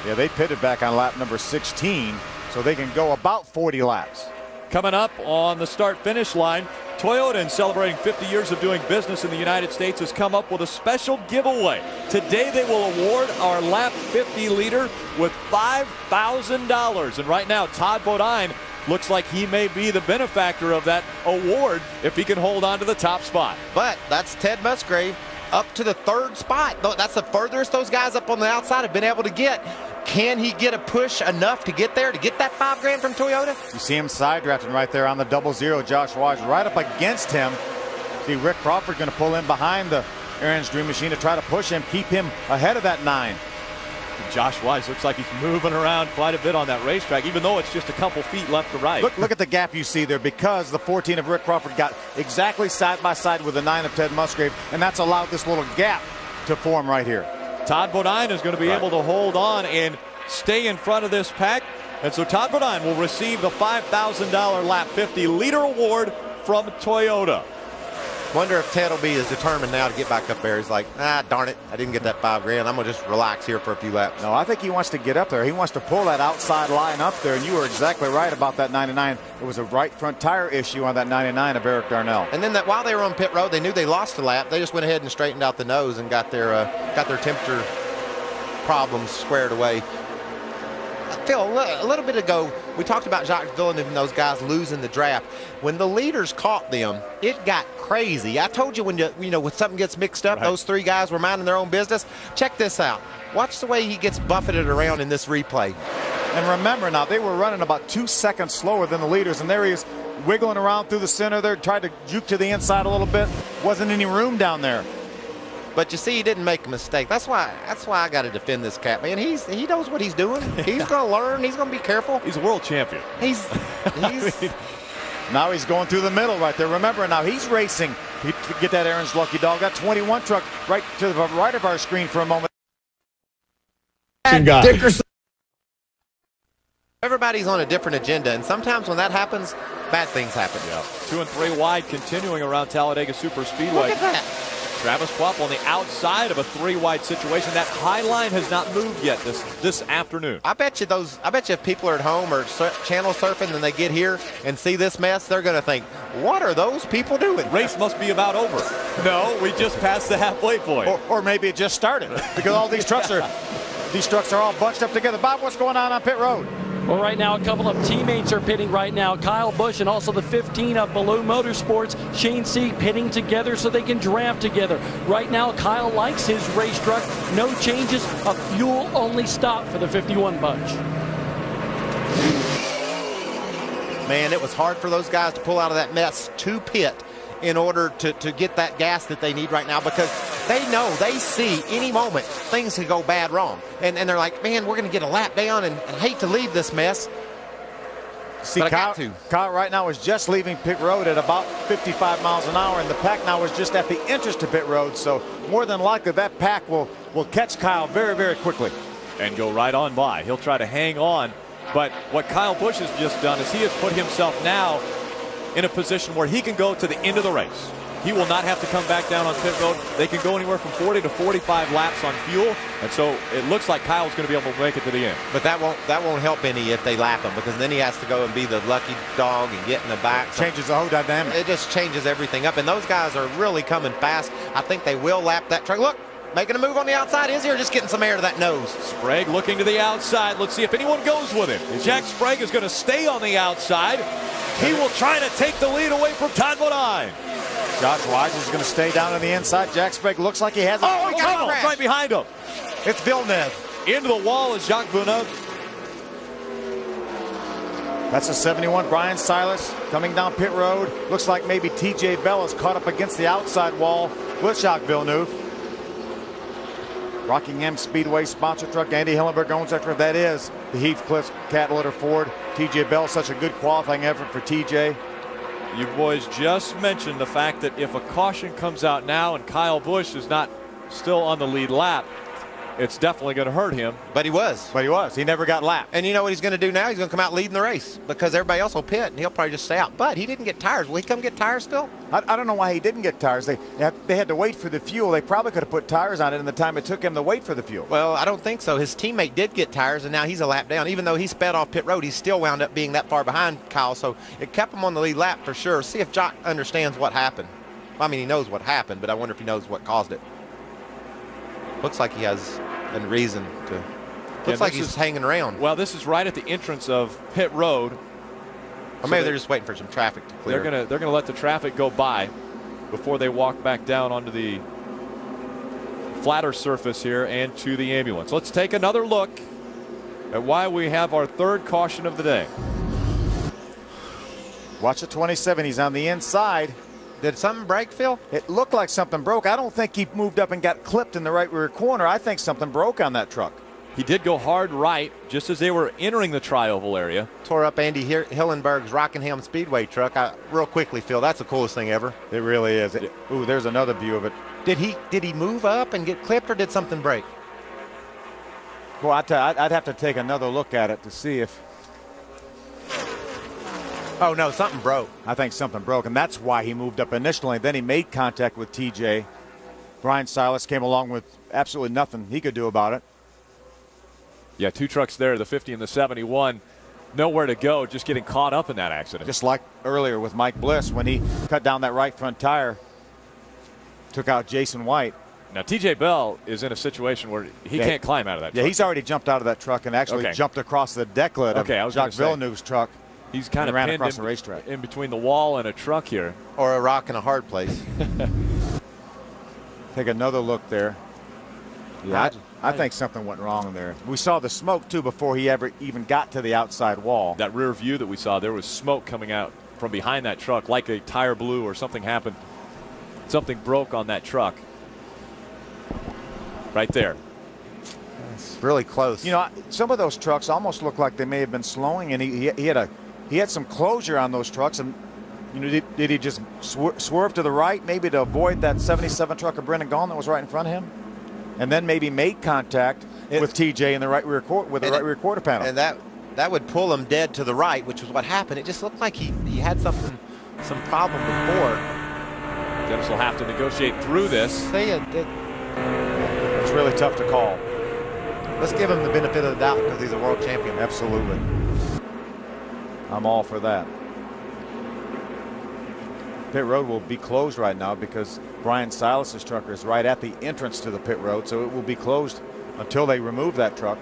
Yeah, they pitted back on lap number 16, so they can go about 40 laps. Coming up on the start-finish line, Toyota, in celebrating 50 years of doing business in the United States, has come up with a special giveaway. Today they will award our lap 50 leader with $5,000. And right now, Todd Bodine looks like he may be the benefactor of that award if he can hold on to the top spot. But that's Ted Musgrave up to the 3rd spot. That's the furthest those guys up on the outside have been able to get. Can he get a push enough to get there, to get that $5 grand from Toyota? You see him side drafting right there on the 00. Josh Weiss right up against him. See Rick Crawford going to pull in behind the Aaron's Dream Machine to try to push him, keep him ahead of that 9. Josh Weiss looks like he's moving around quite a bit on that racetrack, even though it's just a couple feet left to right. Look at the gap you see there, because the 14 of Rick Crawford got exactly side by side with the 9 of Ted Musgrave, and that's allowed this little gap to form right here. Todd Bodine is going to be able to hold on and stay in front of this pack. And so Todd Bodine will receive the $5,000 lap 50 leader award from Toyota. Wonder if Ted will be as determined now to get back up there. He's like, darn it, I didn't get that $5 grand. I'm going to just relax here for a few laps. No, I think he wants to get up there. He wants to pull that outside line up there, and you were exactly right about that 99. It was a right front tire issue on that 99 of Eric Darnell. And then while they were on pit road, they knew they lost a lap. They just went ahead and straightened out the nose and got their temperature problems squared away. Phil, a little bit ago, we talked about Jacques Villeneuve and those guys losing the draft. When the leaders caught them, it got crazy. I told you when something gets mixed up, those 3 guys were minding their own business. Check this out. Watch the way he gets buffeted around in this replay. And remember now, they were running about 2 seconds slower than the leaders, and there he is wiggling around through the center there, tried to juke to the inside a little bit. Wasn't any room down there. But you see, he didn't make a mistake. That's why I got to defend this cat, man. He knows what he's doing. He's going to learn. He's going to be careful. He's a world champion. He's now he's going through the middle right there. Remember, now he's racing. He get that Aaron's Lucky Dog. That 21 truck right to the right of our screen for a moment. Everybody's on a different agenda, and sometimes when that happens, bad things happen. Yeah. 2 and 3 wide, continuing around Talladega Superspeedway. Look at that. Travis Kvapil on the outside of a 3-wide situation. That high line has not moved yet this afternoon. I bet you if people are at home or channel surfing and they get here and see this mess, they're going to think, what are those people doing? Race must be about over. No, we just passed the halfway point. Or maybe it just started because all these trucks are all bunched up together. Bob, what's going on pit road? Well, right now, a couple of teammates are pitting right now. Kyle Busch and also the 15 of Balloon Motorsports, Shane Sieg, pitting together so they can draft together. Right now, Kyle likes his race truck. No changes, a fuel-only stop for the 51 bunch. Man, it was hard for those guys to pull out of that mess to pit in order to get that gas that they need right now, because they see any moment things could go bad wrong. And they're like, man, we're going to get a lap down and hate to leave this mess. See, Kyle right now is just leaving pit road at about 55 miles an hour, and the pack now is just at the entrance to pit road. So more than likely that pack will catch Kyle very, very quickly. And go right on by. He'll try to hang on. But what Kyle Busch has just done is he has put himself now in a position where he can go to the end of the race. He will not have to come back down on pit road. They can go anywhere from 40 to 45 laps on fuel, and so it looks like Kyle's going to be able to make it to the end. But that won't help any if they lap him, because then he has to go and be the lucky dog and get in the back. Changes the whole dynamic. It just changes everything up, and those guys are really coming fast. I think they will lap that truck. Look, making a move on the outside. Is he, or just getting some air to that nose? Sprague looking to the outside. Let's see if anyone goes with him. Jack Sprague is going to stay on the outside. He will try to take the lead away from Todd Bodine. Josh Wise is going to stay down on the inside. Jack Sprague looks like he has a right behind him. It's Villeneuve. Into the wall is Jacques Villeneuve. That's a 71. Brian Silas coming down pit road. Looks like maybe TJ Bell is caught up against the outside wall with Jacques Villeneuve. Rockingham Speedway sponsor truck. Andy Hillenberg owns that truck. That is the Heathcliff Cat Litter Ford. TJ Bell, such a good qualifying effort for TJ. You boys just mentioned the fact that if a caution comes out now and Kyle Busch is not still on the lead lap, it's definitely going to hurt him. But he was. He never got lapped. And you know what he's going to do now? He's going to come out leading the race because everybody else will pit, and he'll probably just stay out. But he didn't get tires. Will he come get tires still? I don't know why he didn't get tires. They had to wait for the fuel. They probably could have put tires on it in the time it took him to wait for the fuel. Well, I don't think so. His teammate did get tires, and now he's a lap down. Even though he sped off pit road, he still wound up being that far behind Kyle. So it kept him on the lead lap for sure. See if Jock understands what happened. I mean, he knows what happened, but I wonder if he knows what caused it. Looks like he has a reason to. Looks like he's hanging around. Well, this is right at the entrance of pit road. Or maybe they're just waiting for some traffic to clear. They're gonna let the traffic go by before they walk back down onto the flatter surface here and to the ambulance. Let's take another look at why we have our third caution of the day. Watch the 27. He's on the inside. Did something break, Phil? It looked like something broke. I don't think he moved up and got clipped in the right rear corner. I think something broke on that truck. He did go hard right just as they were entering the tri-oval area. Tore up Andy Hillenberg's Rockingham Speedway truck. Real quickly, Phil, that's the coolest thing ever. It really is. Ooh, there's another view of it. Did he move up and get clipped, or did something break? Well, I'd have to take another look at it to see if. Oh, no, something broke. I think something broke, and that's why he moved up initially. Then he made contact with TJ. Brian Silas came along with absolutely nothing he could do about it. Yeah, two trucks there, the 50 and the 71. Nowhere to go, just getting caught up in that accident. Just like earlier with Mike Bliss when he cut down that right front tire, took out Jason White. Now, TJ Bell is in a situation where he can't climb out of that truck. Yeah, he's already jumped out of that truck and actually jumped across the deck lid of Jacques Villeneuve's truck. He's kind of ran across the racetrack. In between the wall and a truck here. Or a rock in a hard place. Take another look there. Yeah, I think something went wrong there. We saw the smoke, too, before he ever even got to the outside wall. That rear view that we saw, there was smoke coming out from behind that truck, like a tire blew or something happened. Something broke on that truck. right there. It's really close. You know, some of those trucks almost look like they may have been slowing, and he had some closure on those trucks. And you know, did he just swerve to the right, maybe to avoid that 77 truck of Brendan Gaughan that was right in front of him, and then maybe made contact with TJ in the right rear quarter panel? And that would pull him dead to the right, which was what happened. It just looked like he had some problem before. Dennis will have to negotiate through this. It's really tough to call. Let's give him the benefit of the doubt because he's a world champion. Absolutely. I'm all for that. Pit road will be closed right now because Brian Silas's truck is right at the entrance to the pit road, so it will be closed until they remove that truck.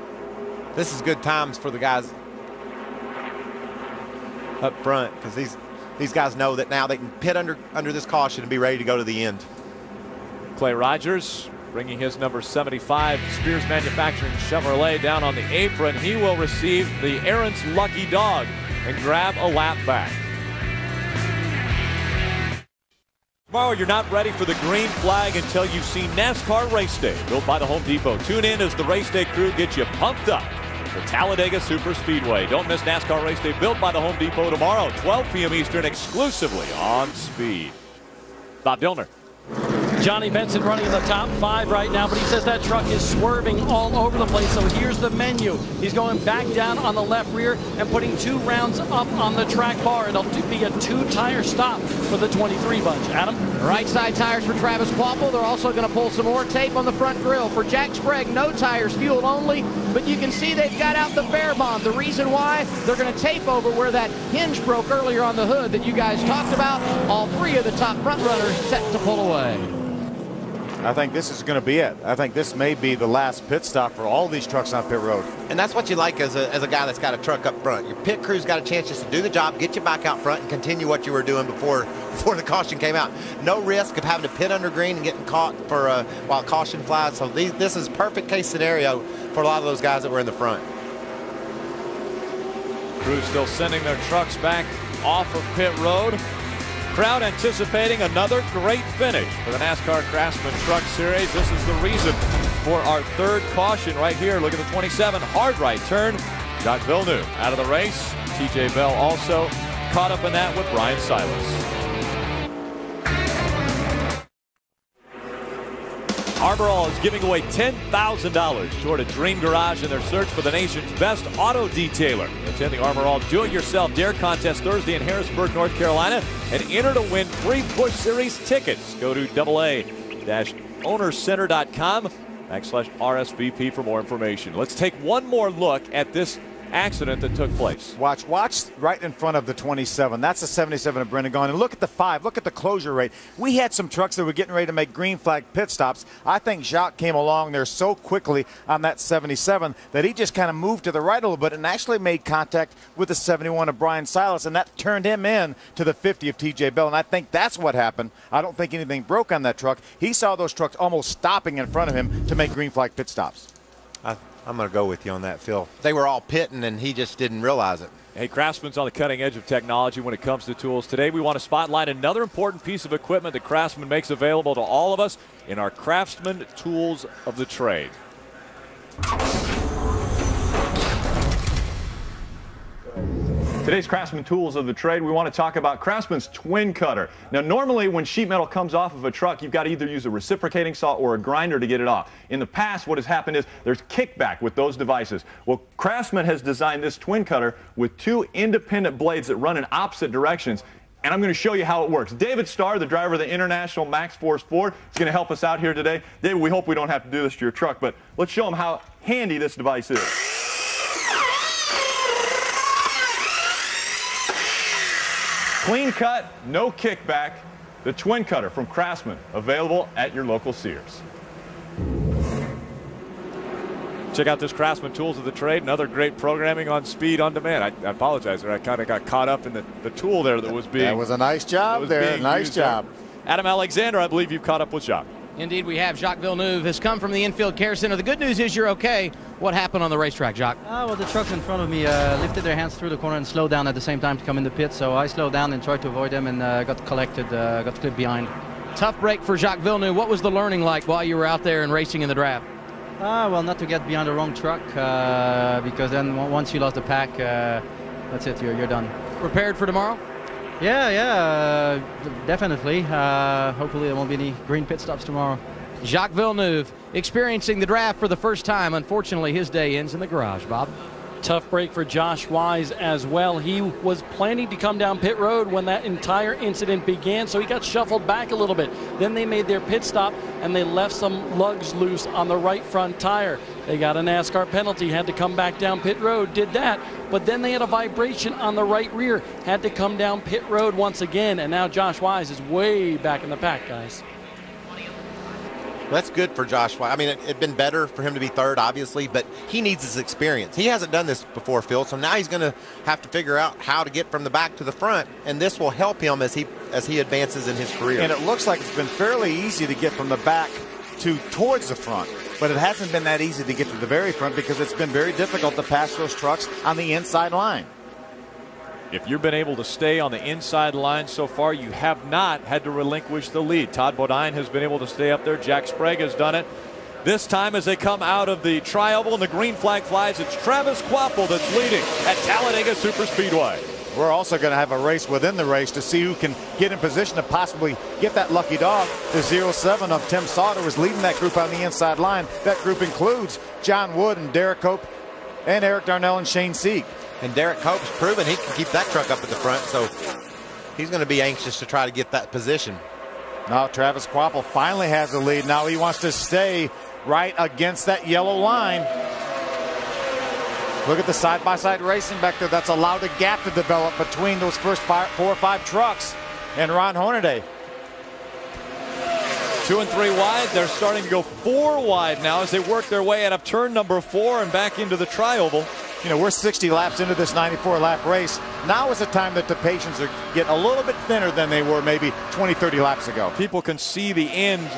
This is good times for the guys up front because these guys know that now they can pit under this caution and be ready to go to the end. Clay Rogers bringing his number 75 Spears Manufacturing Chevrolet down on the apron. He will receive the Aaron's Lucky Dog and grab a lap back. Tomorrow, you're not ready for the green flag until you've seen NASCAR Race Day, built by the Home Depot. Tune in as the Race Day crew gets you pumped up for Talladega Super Speedway. Don't miss NASCAR Race Day, built by the Home Depot, tomorrow, 12 p.m. Eastern, exclusively on Speed. Bob Dillner. Johnny Benson running in the top 5 right now, but he says that truck is swerving all over the place. So here's the menu. He's going back down on the left rear and putting 2 rounds up on the track bar. It'll be a 2-tire stop for the 23 bunch. Adam? Right side tires for Travis Kvapil. They're also going to pull some more tape on the front grille. For Jack Sprague, no tires, fuel only, but you can see they've got out the bear bond. The reason why, they're going to tape over where that hinge broke earlier on the hood that you guys talked about. All 3 of the top front runners set to pull away. I think this is going to be it. I think this may be the last pit stop for all these trucks on pit road. And that's what you like as a guy that's got a truck up front. Your pit crew's got a chance just to do the job, get you back out front, and continue what you were doing before the caution came out. No risk of having to pit under green and getting caught for while caution flies. So this is perfect case scenario for a lot of those guys that were in the front. Crew still sending their trucks back off of pit road. Crowd anticipating another great finish for the NASCAR Craftsman Truck Series. This is the reason for our 3rd caution right here. Look at the 27 hard right turn. Jacques Villeneuve out of the race. TJ Bell also caught up in that with Brian Silas. Arbor All is giving away $10,000 toward a dream garage in their search for the nation's best auto detailer. Attend the Arbor All Do-It-Yourself Dare Contest Thursday in Harrisburg, North Carolina, and enter to win free Busch Series tickets. Go to AA-ownercenter.com/RSVP for more information. Let's take one more look at this accident that took place. Watch right in front of the 27. That's the 77 of Brendan Gaughan. And look at the 5. Look at the closure rate. We had some trucks that were getting ready to make green flag pit stops. I think Jacques came along there so quickly on that 77 that he just kind of moved to the right a little bit and actually made contact with the 71 of Brian Silas, and that turned him in to the 50 of TJ Bell. And I think that's what happened. I don't think anything broke on that truck. He saw those trucks almost stopping in front of him to make green flag pit stops. I'm going to go with you on that, Phil. They were all pitting, and he just didn't realize it. Hey, Craftsman's on the cutting edge of technology when it comes to tools. Today, we want to spotlight another important piece of equipment that Craftsman makes available to all of us in our Craftsman Tools of the Trade. Today's Craftsman Tools of the Trade, we want to talk about Craftsman's Twin Cutter. Now, normally when sheet metal comes off of a truck, you've got to either use a reciprocating saw or a grinder to get it off. In the past, what has happened is there's kickback with those devices. Well, Craftsman has designed this Twin Cutter with 2 independent blades that run in opposite directions. And I'm going to show you how it works. David Starr, the driver of the International Max Force Ford, is going to help us out here today. David, we hope we don't have to do this to your truck, but let's show him how handy this device is. Clean cut, no kickback. The Twin Cutter from Craftsman, available at your local Sears. Check out this Craftsman Tools of the Trade, another great programming on Speed on Demand. I apologize, I kind of got caught up in the tool there that was being. That was a nice job there, nice job. Adam Alexander, I believe you've caught up with Jacques. Indeed, we have. Jacques Villeneuve has come from the Infield Care Center. The good news is you're okay. What happened on the racetrack, Jacques? Well, the trucks in front of me lifted their hands through the corner and slowed down at the same time to come in the pit. So I slowed down and tried to avoid them and got collected, got clipped behind. Tough break for Jacques Villeneuve. What was the learning like while you were out there and racing in the draft? Well, not to get behind the wrong truck, because then once you lost the pack, that's it, you're done. Prepared for tomorrow? Yeah, definitely. Hopefully there won't be any green pit stops tomorrow. Jacques Villeneuve experiencing the draft for the first time. Unfortunately, his day ends in the garage, Bob. Tough break for Josh Wise as well. He was planning to come down pit road when that entire incident began, so he got shuffled back a little bit. Then they made their pit stop, and they left some lugs loose on the right front tire. They got a NASCAR penalty, had to come back down pit road, did that. But then they had a vibration on the right rear, had to come down pit road once again, and now Josh Wise is way back in the pack, guys. That's good for Josh Wise. I mean, it'd been better for him to be third, obviously, but he needs his experience. He hasn't done this before, Phil, so now he's going to have to figure out how to get from the back to the front, and this will help him as he advances in his career. And it looks like it's been fairly easy to get from the back towards the front, but it hasn't been that easy to get to the very front because it's been very difficult to pass those trucks on the inside line. If you've been able to stay on the inside line so far, you have not had to relinquish the lead. Todd Bodine has been able to stay up there. Jack Sprague has done it. This time as they come out of the tri-oval and the green flag flies, it's Travis Kvapil that's leading at Talladega Superspeedway. We're also going to have a race within the race to see who can get in position to possibly get that lucky dog. The 07 of Tim Sauter is leading that group on the inside line. That group includes John Wood and Derek Cope and Eric Darnell and Shane Sieg. And Derek Cope's proven he can keep that truck up at the front, so he's going to be anxious to try to get that position. Now Travis Kvapil finally has the lead. Now he wants to stay right against that yellow line. Look at the side-by-side racing back there. That's allowed a gap to develop between those first 4 or 5 trucks and Ron Hornaday. 2 and 3 wide. They're starting to go 4 wide now as they work their way out of turn number 4 and back into the tri-oval. You know, we're 60 laps into this 94-lap race. Now is the time that the patients are get a little bit thinner than they were maybe 20, 30 laps ago. People can see the end,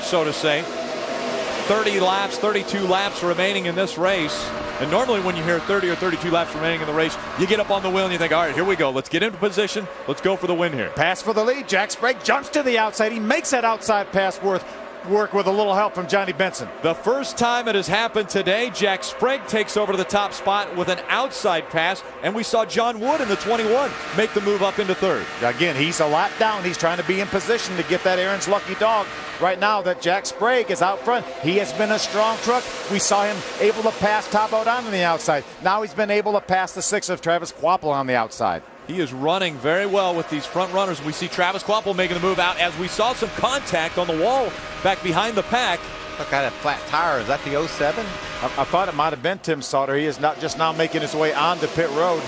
so to say. 30 laps, 32 laps remaining in this race. And normally when you hear 30 or 32 laps remaining in the race, you get up on the wheel and you think, all right, here we go. Let's get into position. Let's go for the win here. Pass for the lead. Jack Sprague jumps to the outside. He makes that outside pass work with a little help from Johnny Benson. The first time it has happened today, Jack Sprague takes over to the top spot with an outside pass, and we saw John Wood in the 21 make the move up into third. Again, he's a lap down. He's trying to be in position to get that Aaron's lucky dog. Right now that Jack Sprague is out front, he has been a strong truck. We saw him able to pass Todd Bodine on the outside. Now he's been able to pass the 6 of Travis Kvapil on the outside. He is running very well with these front runners. We see Travis Kvapil making the move out as we saw some contact on the wall back behind the pack. Look at a flat tire. Is that the 07? I thought it might have been Tim Sauter. He is not just now making his way onto pit road.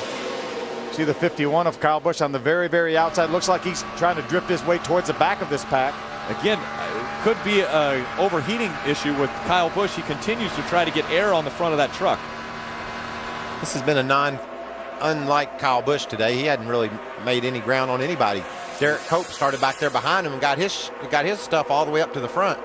See the 51 of Kyle Busch on the very, very outside. Looks like he's trying to drift his way towards the back of this pack. Again, it could be an overheating issue with Kyle Busch. He continues to try to get air on the front of that truck. This has been unlike Kyle Busch today. He hadn't really made any ground on anybody. Derek Cope started back there behind him and got his stuff all the way up to the front.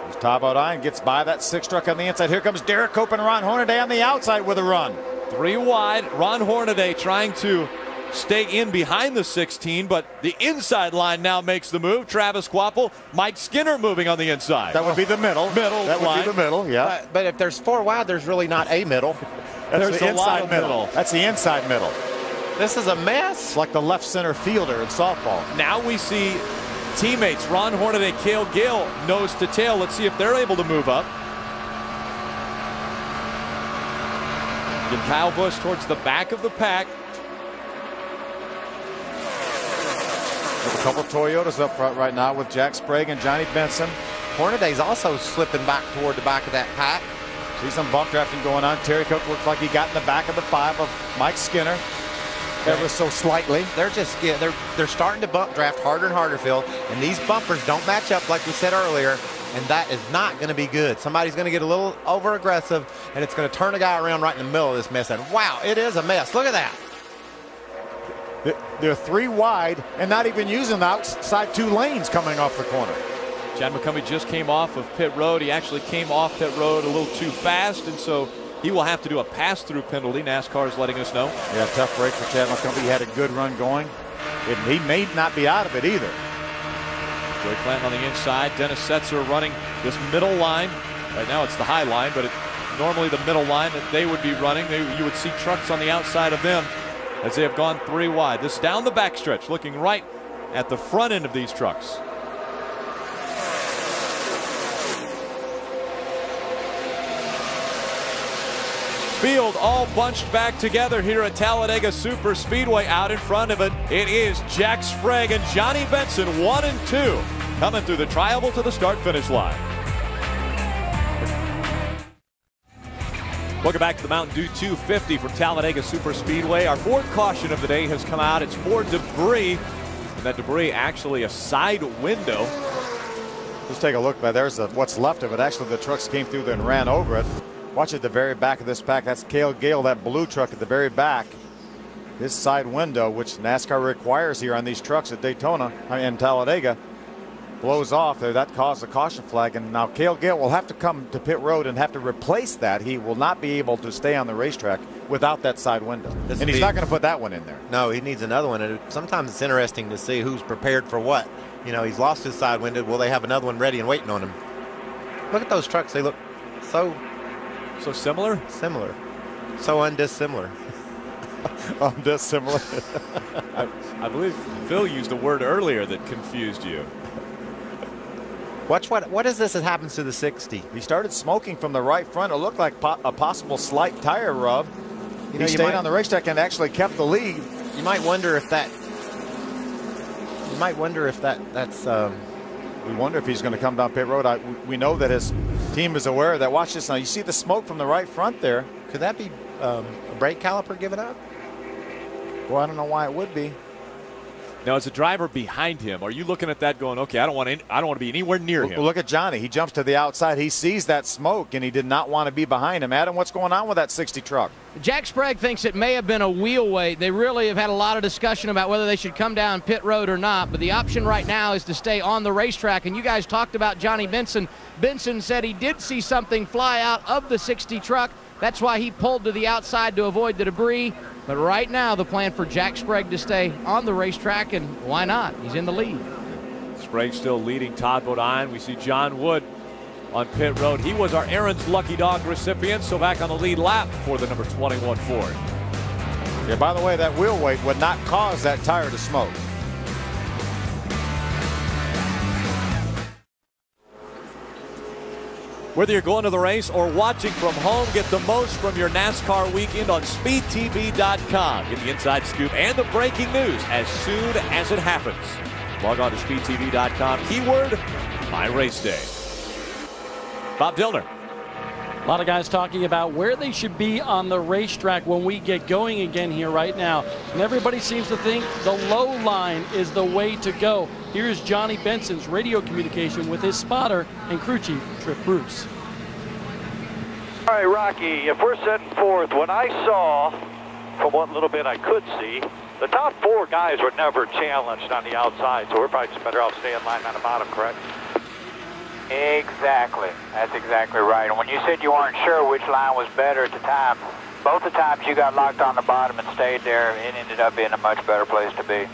As Todd Bodine gets by that 6 truck on the inside. Here comes Derek Cope and Ron Hornaday on the outside with a run. 3 wide. Ron Hornaday trying to stay in behind the 16, but the inside line now makes the move. Travis Kvapil, Mike Skinner moving on the inside. That would be the middle. That would be the middle, yeah. But if there's 4 wide, there's really not a middle. That's the inside middle. That's the inside middle. This is a mess. It's like the left center fielder in softball. Now we see teammates Ron Hornaday, Cale Gale, nose to tail. Let's see if they're able to move up. And Kyle Busch towards the back of the pack. With a couple of Toyotas up front right now with Jack Sprague and Johnny Benson. Hornaday's also slipping back toward the back of that pack. See some bump drafting going on. Terry Cook looks like he got in the back of the 5 of Mike Skinner. Ever so slightly. They're starting to bump draft harder and harder, Phil. And these bumpers don't match up like we said earlier. And that is not going to be good. Somebody's going to get a little over aggressive, and it's going to turn a guy around right in the middle of this mess. And wow, it is a mess. Look at that. They're 3 wide and not even using the outside 2 lanes coming off the corner. Chad McCumbee just came off of pit road. He actually came off pit road a little too fast, and so he will have to do a pass-through penalty. NASCAR is letting us know. Yeah, tough break for Chad McCumbee. He had a good run going. He may not be out of it either. Joey Clanton on the inside. Dennis Setzer running this middle line. Right now it's the high line, but normally the middle line that they would be running, you would see trucks on the outside of them as they have gone 3 wide. This down the backstretch, looking right at the front end of these trucks. Field all bunched back together here at Talladega Super Speedway. Out in front of it, it is Jack Sprague and Johnny Benson, 1 and 2, coming through the tri-oval to the start-finish line. Welcome back to the Mountain Dew 250 from Talladega Super Speedway. Our fourth caution of the day has come out. It's for debris, and that debris actually a side window. Let's take a look. There's what's left of it. Actually, the trucks came through there and ran over it. Watch at the very back of this pack. That's Cale Gale, that blue truck at the very back. This side window, which NASCAR requires here on these trucks at Daytona and Talladega, blows off there. That caused a caution flag, and now Cale Gale will have to come to pit road and have to replace that. He will not be able to stay on the racetrack without that side window. And he's not going to put that one in there. No, he needs another one. And sometimes it's interesting to see who's prepared for what. You know, he's lost his side window. Will they have another one ready and waiting on him? Look at those trucks. They look so similar? Similar. So undissimilar. Undissimilar. I believe Phil used a word earlier that confused you. Watch what is this that happens to the 60? He started smoking from the right front. It looked like a possible slight tire rub. He stayed on the racetrack and actually kept the lead. You might wonder if that. That's. We wonder if he's going to come down pit road. We know that his team is aware of that. Watch this now. You see the smoke from the right front there. Could that be a brake caliper giving up? Well, I don't know why it would be. Now, as a driver behind him, are you looking at that going, okay, I don't want to be anywhere near him? Well, look at Johnny. He jumps to the outside. He sees that smoke, and he did not want to be behind him. Adam, what's going on with that 60 truck? Jack Sprague thinks it may have been a wheel weight. They really have had a lot of discussion about whether they should come down pit road or not, but the option right now is to stay on the racetrack. And you guys talked about Johnny Benson. Benson said he did see something fly out of the 60 truck. That's why he pulled to the outside to avoid the debris. But right now, the plan for Jack Sprague to stay on the racetrack, and why not? He's in the lead. Sprague still leading Todd Bodine. We see John Wood on pit road. He was our Aaron's Lucky Dog recipient, so back on the lead lap for the number 21 Ford. Yeah, by the way, that wheel weight would not cause that tire to smoke. Whether you're going to the race or watching from home, get the most from your NASCAR weekend on SpeedTV.com. Get the inside scoop and the breaking news as soon as it happens. Log on to SpeedTV.com. Keyword, My Race Day. Bob Dillner. A lot of guys talking about where they should be on the racetrack when we get going again here right now. And everybody seems to think the low line is the way to go. Here's Johnny Benson's radio communication with his spotter and crew chief, Trip Bruce. All right, Rocky, if we're setting fourth, when I saw, from what little bit I could see, the top 4 guys were never challenged on the outside, so we're probably just better off staying in line on the bottom, correct? Exactly. That's exactly right. And when you said you weren't sure which line was better at the time, both the times you got locked on the bottom and stayed there, it ended up being a much better place to be.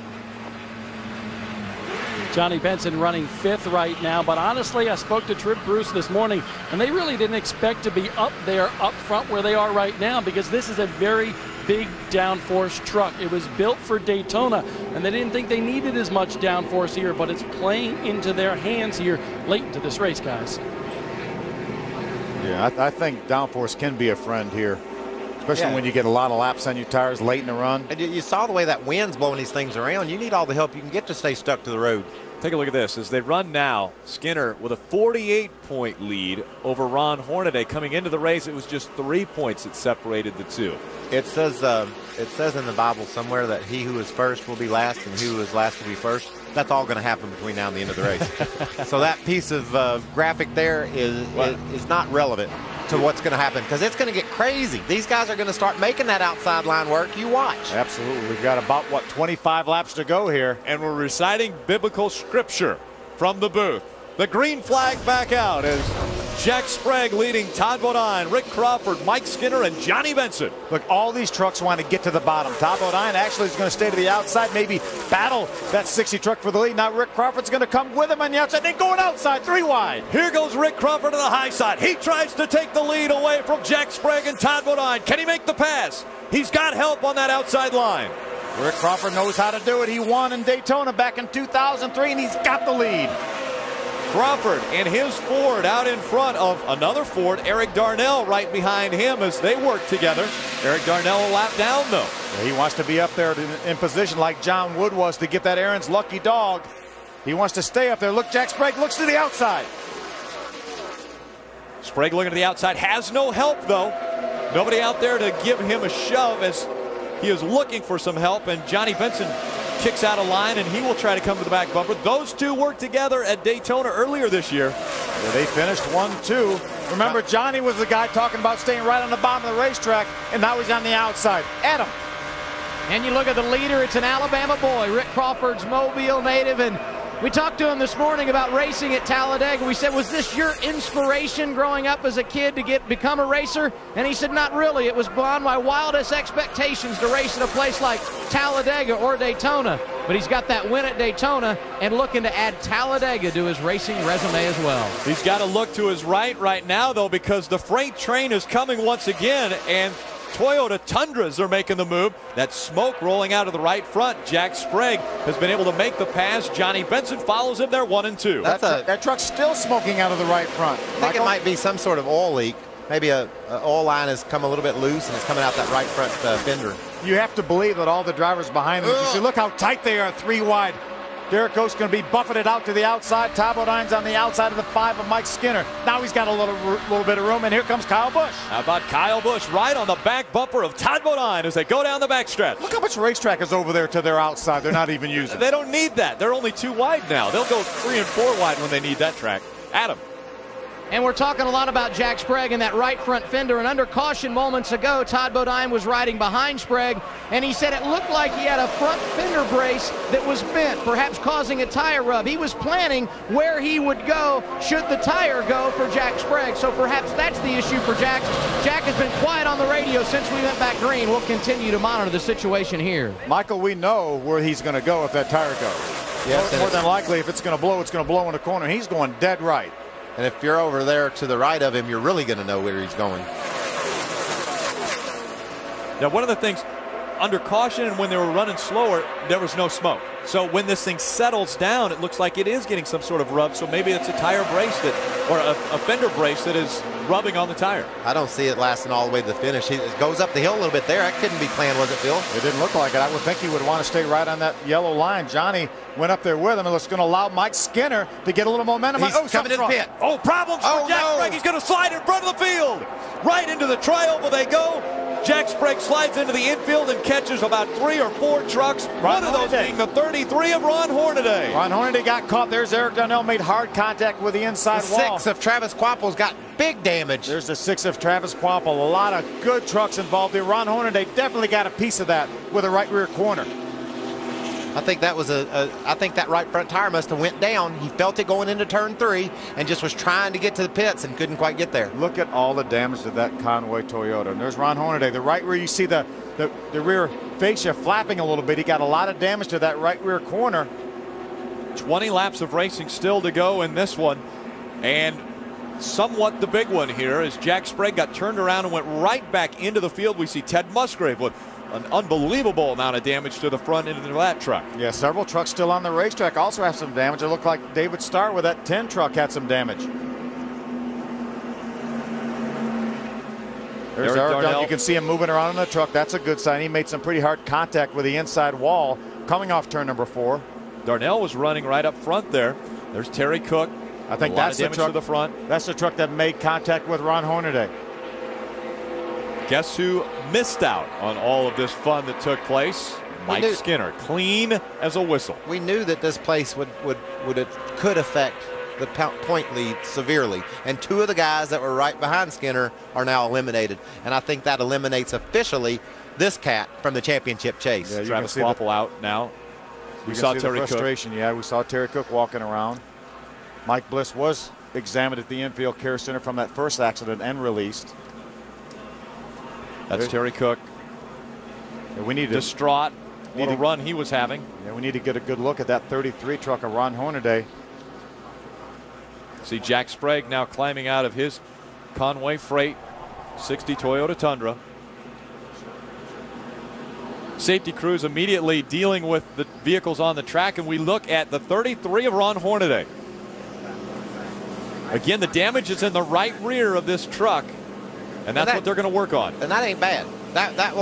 Johnny Benson running 5th right now, but honestly, I spoke to Trip Bruce this morning, and they really didn't expect to be up there, up front where they are right now, because this is a very big downforce truck. It was built for Daytona, and they didn't think they needed as much downforce here, but it's playing into their hands here late into this race, guys. Yeah, I think downforce can be a friend here, especially when you get a lot of laps on your tires late in the run. And you saw the way that wind's blowing these things around. You need all the help you can get to stay stuck to the road. Take a look at this. As they run now, Skinner with a 48-point lead over Ron Hornaday. Coming into the race, it was just 3 points that separated the two. It says in the Bible somewhere that he who is first will be last and he who is last will be first. That's all going to happen between now and the end of the race. So that piece of graphic there is not relevant to what's going to happen, because it's going to get crazy. These guys are going to start making that outside line work. You watch. Absolutely. We've got about, 25 laps to go here. And we're reciting biblical scripture from the booth. The green flag back out as Jack Sprague leading Todd Bodine, Rick Crawford, Mike Skinner, and Johnny Benson. Look, all these trucks want to get to the bottom. Todd Bodine actually is going to stay to the outside, maybe battle that 60 truck for the lead. Now Rick Crawford's going to come with him on the outside, then going outside, 3 wide. Here goes Rick Crawford to the high side. He tries to take the lead away from Jack Sprague and Todd Bodine. Can he make the pass? He's got help on that outside line. Rick Crawford knows how to do it. He won in Daytona back in 2003, and he's got the lead. Crawford and his Ford out in front of another Ford, Eric Darnell, right behind him as they work together. Eric Darnell a lap down, though. Yeah, he wants to be up there in position like John Wood was to get that Aaron's lucky dog. He wants to stay up there. Look, Jack Sprague looks to the outside. Sprague looking to the outside, has no help, though. Nobody out there to give him a shove as he is looking for some help, and Johnny Benson kicks out of line, and he will try to come to the back bumper. Those two worked together at Daytona earlier this year. Yeah, they finished 1-2. Remember, Johnny was the guy talking about staying right on the bottom of the racetrack, and now he's on the outside. Adam. And you look at the leader, it's an Alabama boy, Rick Crawford's Mobile native, and we talked to him this morning about racing at Talladega. We said, was this your inspiration growing up as a kid to become a racer? And he said, not really. It was beyond my wildest expectations to race at a place like Talladega or Daytona. But he's got that win at Daytona and looking to add Talladega to his racing resume as well. He's got to look to his right now, though, because the freight train is coming once again, and Toyota Tundras are making the move. That smoke rolling out of the right front. Jack Sprague has been able to make the pass. Johnny Benson follows him there 1-2. That truck's still smoking out of the right front. I think it might be some sort of oil leak. Maybe a oil line has come a little bit loose and it's coming out that right front fender. You have to believe that all the drivers behind them, you see, look how tight they are, 3 wide. Derek Coates going to be buffeted out to the outside. Todd Bodine's on the outside of the 5 of Mike Skinner. Now he's got a little bit of room, and here comes Kyle Busch. How about Kyle Busch right on the back bumper of Todd Bodine as they go down the backstretch. Look how much racetrack is over there to their outside. They're not even using. They don't need that. They're only 2 wide now. They'll go 3 and 4 wide when they need that track. Adam. And we're talking a lot about Jack Sprague and that right front fender. And under caution moments ago, Todd Bodine was riding behind Sprague, and he said it looked like he had a front fender brace that was bent, perhaps causing a tire rub. He was planning where he would go should the tire go for Jack Sprague. So perhaps that's the issue for Jack. Jack has been quiet on the radio since we went back green. We'll continue to monitor the situation here. Michael, we know where he's going to go if that tire goes. Yes, more than likely, if it's going to blow in the corner. He's going dead right. And if you're over there to the right of him, you're really going to know where he's going. Now, one of the things, under caution and when they were running slower, there was no smoke. So when this thing settles down, it looks like it is getting some sort of rub. So maybe it's a tire brace or a fender brace that is rubbing on the tire. I don't see it lasting all the way to the finish. It goes up the hill a little bit there. That couldn't be planned, was it, Phil? It didn't look like it. I would think he would want to stay right on that yellow line. Johnny went up there with him, and it's going to allow Mike Skinner to get a little momentum. He's coming in the pit. Oh, problems for Jack Sprague. He's going to slide in front of the field. Right into the trioval they go. Jack Sprague slides into the infield and catches about 3 or 4 trucks. One of those being the 33 of Ron Hornaday. Ron Hornaday got caught. There's Eric Darnell, made hard contact with the inside wall. The 6 of Travis Quapple's got big damage. There's the 6 of Travis Quapple. A lot of good trucks involved here. Ron Hornaday definitely got a piece of that with a right rear corner. I think that was I think that right front tire must have went down. He felt it going into turn 3 and just was trying to get to the pits and couldn't quite get there. Look at all the damage to that Conway Toyota. And there's Ron Hornaday. The right rear, you see the rear fascia flapping a little bit. He got a lot of damage to that right rear corner. 20 laps of racing still to go in this one. And somewhat the big one here as Jack Sprague got turned around and went right back into the field. We see Ted Musgrave with an unbelievable amount of damage to the front end of that truck. Yeah, several trucks still on the racetrack also have some damage. It looked like David Starr with that 10 truck had some damage. There's Eric Darnell. You can see him moving around in the truck. That's a good sign. He made some pretty hard contact with the inside wall coming off turn number 4. Darnell was running right up front there. There's Terry Cook. I think that's the truck to the front. That's the truck that made contact with Ron Hornaday. Guess who missed out on all of this fun that took place? Mike Skinner, clean as a whistle. We knew that this place could affect the point lead severely, and 2 of the guys that were right behind Skinner are now eliminated, and I think that eliminates officially this cat from the championship chase. Yeah, Travis Quapple out now. We saw Terry Cook. Yeah, we saw Terry Cook walking around. Mike Bliss was examined at the infield care center from that first accident and released. That's Terry Cook. Yeah, we need distraught. What a run he was having. Yeah, we need to get a good look at that 33 truck of Ron Hornaday. See Jack Sprague now climbing out of his Conway Freight 60 Toyota Tundra. Safety crews immediately dealing with the vehicles on the track, and we look at the 33 of Ron Hornaday. Again, the damage is in the right rear of this truck, and that's what they're going to work on. And that ain't bad. That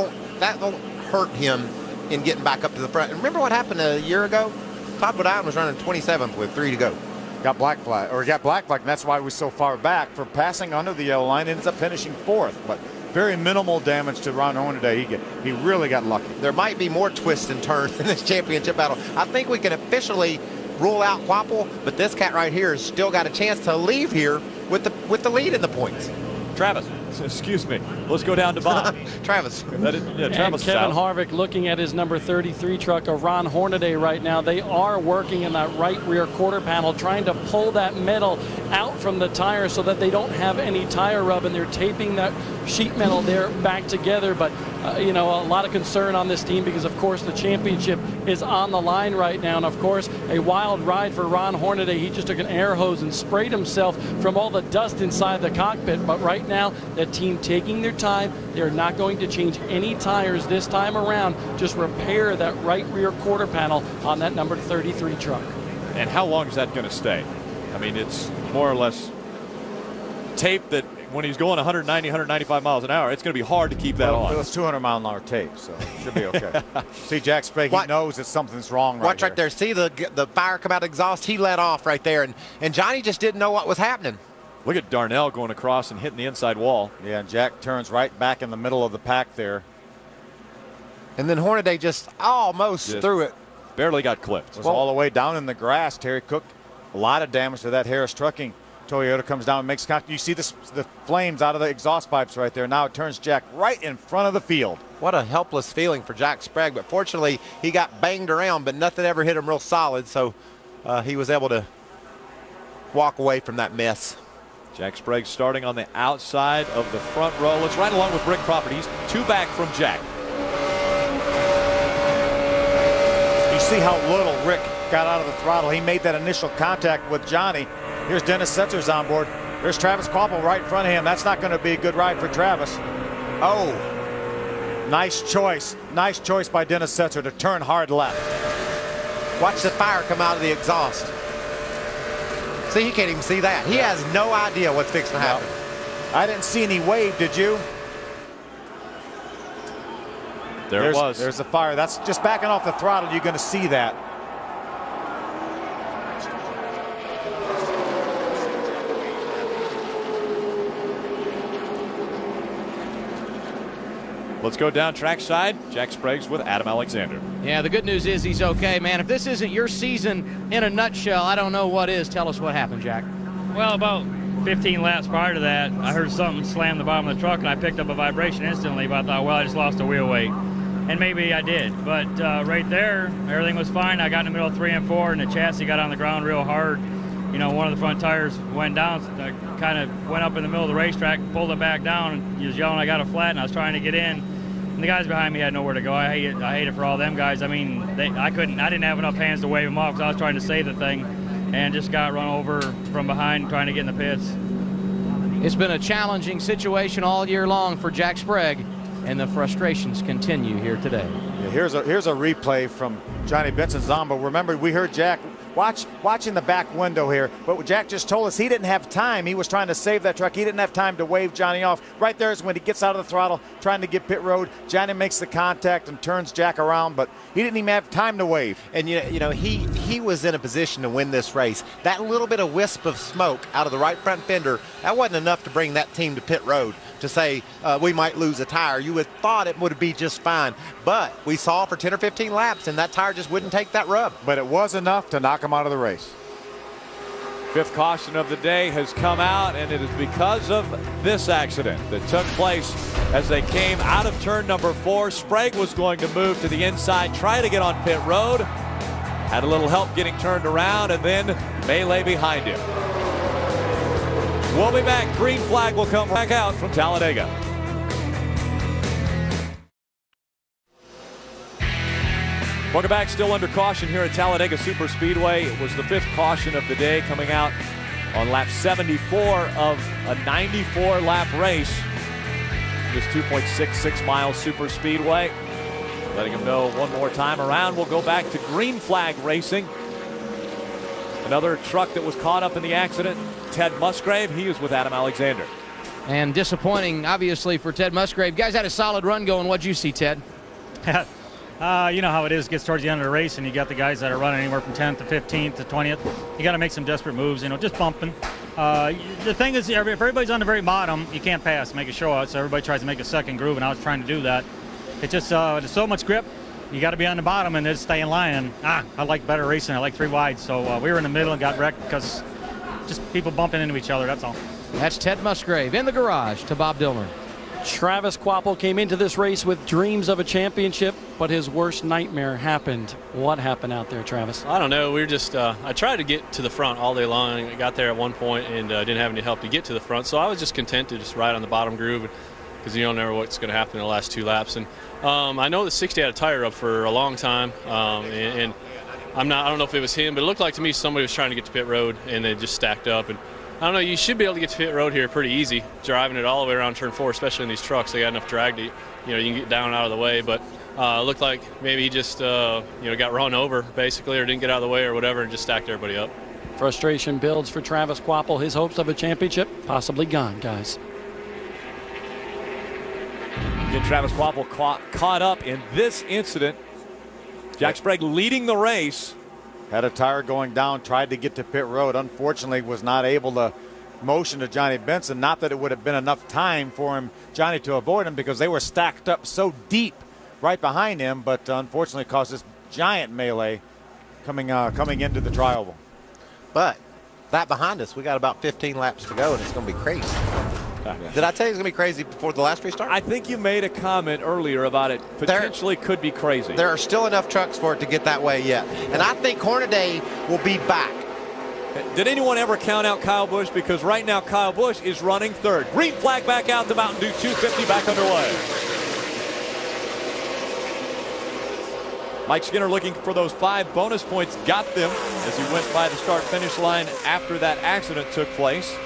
won't hurt him in getting back up to the front. And remember what happened a year ago? Todd Bodine was running 27th with 3 to go. Got black flag, and that's why he was so far back for passing under the yellow line. Ends up finishing 4th, but very minimal damage to Ron Hornaday. He really got lucky. There might be more twists and turns in this championship battle. I think we can officially rule out Quapple, but this cat right here has still got a chance to leave here with the lead in the points. Travis, excuse me. Let's go down to Bob. Travis. Travis and Kevin Harvick looking at his number 33 truck of Ron Hornaday right now. They are working in that right rear quarter panel, trying to pull that metal out from the tire so that they don't have any tire rub, and they're taping that sheet metal there back together. But a lot of concern on this team because, of course, the championship is on the line right now. And, of course, a wild ride for Ron Hornaday. He just took an air hose and sprayed himself from all the dust inside the cockpit. But right now, the team taking their time. They're not going to change any tires this time around. Just repair that right rear quarter panel on that number 33 truck. And how long is that going to stay? I mean, it's more or less tape that when he's going 190, 195 miles an hour, it's going to be hard to keep that on. It's 200-mile-an-hour tape, so it should be okay. See, Jack Sprague, he knows that something's wrong right Watch right there. See the fire come out of exhaust? He let off right there, and Johnny just didn't know what was happening. Look at Darnell going across and hitting the inside wall. Yeah, and Jack turns right back in the middle of the pack there. And then Hornaday just almost threw it. Barely got clipped. It was all the way down in the grass. Terry Cook, a lot of damage to that Harris Trucking. Toyota comes down and makes contact. You see the flames out of the exhaust pipes right there. Now it turns Jack right in front of the field. What a helpless feeling for Jack Sprague, but fortunately he got banged around, but nothing ever hit him real solid, so he was able to walk away from that mess. Jack Sprague starting on the outside of the front row. Let's ride along with Rick Crawford. He's 2 back from Jack. You see how little Rick got out of the throttle. He made that initial contact with Johnny. Here's Dennis Setzer's on board. There's Travis Quapple right in front of him. That's not going to be a good ride for Travis. Oh, nice choice. Nice choice by Dennis Setzer to turn hard left. Watch the fire come out of the exhaust. See, he can't even see that. He has no idea what's fixing to happen. I didn't see any wave, did you? It was. There's the fire. That's just backing off the throttle. You're going to see that. Let's go down trackside. Jack Sprague's with Adam Alexander. Yeah, the good news is he's okay, man. If this isn't your season in a nutshell, I don't know what is. Tell us what happened, Jack. Well, about 15 laps prior to that, I heard something slam the bottom of the truck, and I picked up a vibration instantly, but I thought, well, I just lost a wheel weight. And maybe I did. But right there, everything was fine. I got in the middle of 3 and 4, and the chassis got on the ground real hard. You know, one of the front tires went down. So I kind of went up in the middle of the racetrack, pulled it back down, and he was yelling I got a flat, and I was trying to get in. And the guys behind me had nowhere to go. I hate it for all them guys. I mean, I didn't have enough hands to wave them off because I was trying to save the thing, and just got run over from behind trying to get in the pits. It's been a challenging situation all year long for Jack Sprague, and the frustrations continue here today. Yeah, here's a replay from Johnny Benson Zombo. Remember, we heard Jack watching the back window here, but what Jack just told us, he didn't have time. He was trying to save that truck. He didn't have time to wave Johnny off. Right there is when he gets out of the throttle, trying to get pit road. Johnny makes the contact and turns Jack around, but he didn't even have time to wave. And you know, he was in a position to win this race. That little bit of wisp of smoke out of the right front fender, that wasn't enough to bring that team to pit road to say we might lose a tire. You would have thought it would be just fine, but we saw for 10 or 15 laps, and that tire just wouldn't take that rub. But it was enough to knock him out of the race. 5th caution of the day has come out, and it is because of this accident that took place as they came out of turn number 4. Sprague was going to move to the inside, try to get on pit road. Had a little help getting turned around, and then melee behind him. We'll be back. Green flag will come back out from Talladega. Welcome back. Still under caution here at Talladega Superspeedway. It was the 5th caution of the day, coming out on lap 74 of a 94-lap race. This 2.66 mile Superspeedway. Letting them know one more time around. We'll go back to green flag racing. Another truck that was caught up in the accident, Ted Musgrave. He is with Adam Alexander. And disappointing, obviously, for Ted Musgrave. Guys had a solid run going. What'd you see, Ted? You know how it is. It gets towards the end of the race, and you got the guys that are running anywhere from 10th to 15th to 20th. You got to make some desperate moves, just bumping. The thing is, if everybody's on the very bottom, you can't pass, make a show out. So everybody tries to make a second groove, and I was trying to do that. It's just there's so much grip. You got to be on the bottom and just stay in line. I like better racing. I like 3 wide. So we were in the middle and got wrecked because just people bumping into each other. That's all. That's Ted Musgrave in the garage to Bob Dillner. Travis Kvapil came into this race with dreams of a championship, but his worst nightmare happened. What happened out there, Travis? I don't know. We were just, I tried to get to the front all day long. I got there at one point and didn't have any help to get to the front, so I was just content to just ride on the bottom groove because you don't know what's going to happen in the last 2 laps. And I know that 60 had a tire up for a long time, and I don't know if it was him, but it looked like to me somebody was trying to get to pit road, and they just stacked up. And I don't know, you should be able to get to pit road here pretty easy, driving it all the way around turn 4, especially in these trucks. They got enough drag to, you can get down and out of the way. But it looked like maybe he just, got run over, basically, or didn't get out of the way or whatever, and just stacked everybody up. Frustration builds for Travis Kvapil. His hopes of a championship possibly gone, guys. Again, Travis Kvapil caught up in this incident. Jack Sprague leading the race. Had a tire going down, tried to get to pit road. Unfortunately, was not able to motion to Johnny Benson. Not that it would have been enough time for Johnny to avoid him, because they were stacked up so deep right behind him, but unfortunately caused this giant melee coming into the tri-oval. But that behind us, we got about 15 laps to go, and it's going to be crazy. Did I tell you it's going to be crazy before the last restart? I think you made a comment earlier about it potentially could be crazy. There are still enough trucks for it to get that way yet. And I think Hornaday will be back. Did anyone ever count out Kyle Busch? Because right now Kyle Busch is running 3rd. Green flag back out to Mountain Dew 250 back underway. Mike Skinner looking for those 5 bonus points, got them as he went by the start-finish line after that accident took place.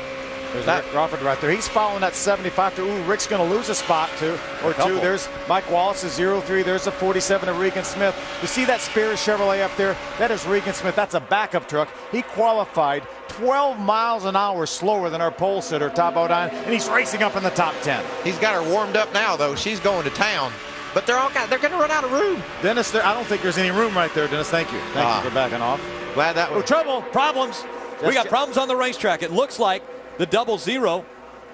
There's Rick Crawford right there. He's following that 75. Ooh, Rick's going to lose a spot or two. There's Mike Wallace's 03. There's a 47 of Regan Smith. You see that Spears Chevrolet up there? That is Regan Smith. That's a backup truck. He qualified 12 miles an hour slower than our pole sitter, Todd Bodine, and he's racing up in the top 10. He's got her warmed up now, though. She's going to town. But they're going to run out of room. Dennis, I don't think there's any room right there, Dennis. Thank you. Thank you for backing off. Glad that was. Trouble, problems. We got problems on the racetrack. It looks like the 00.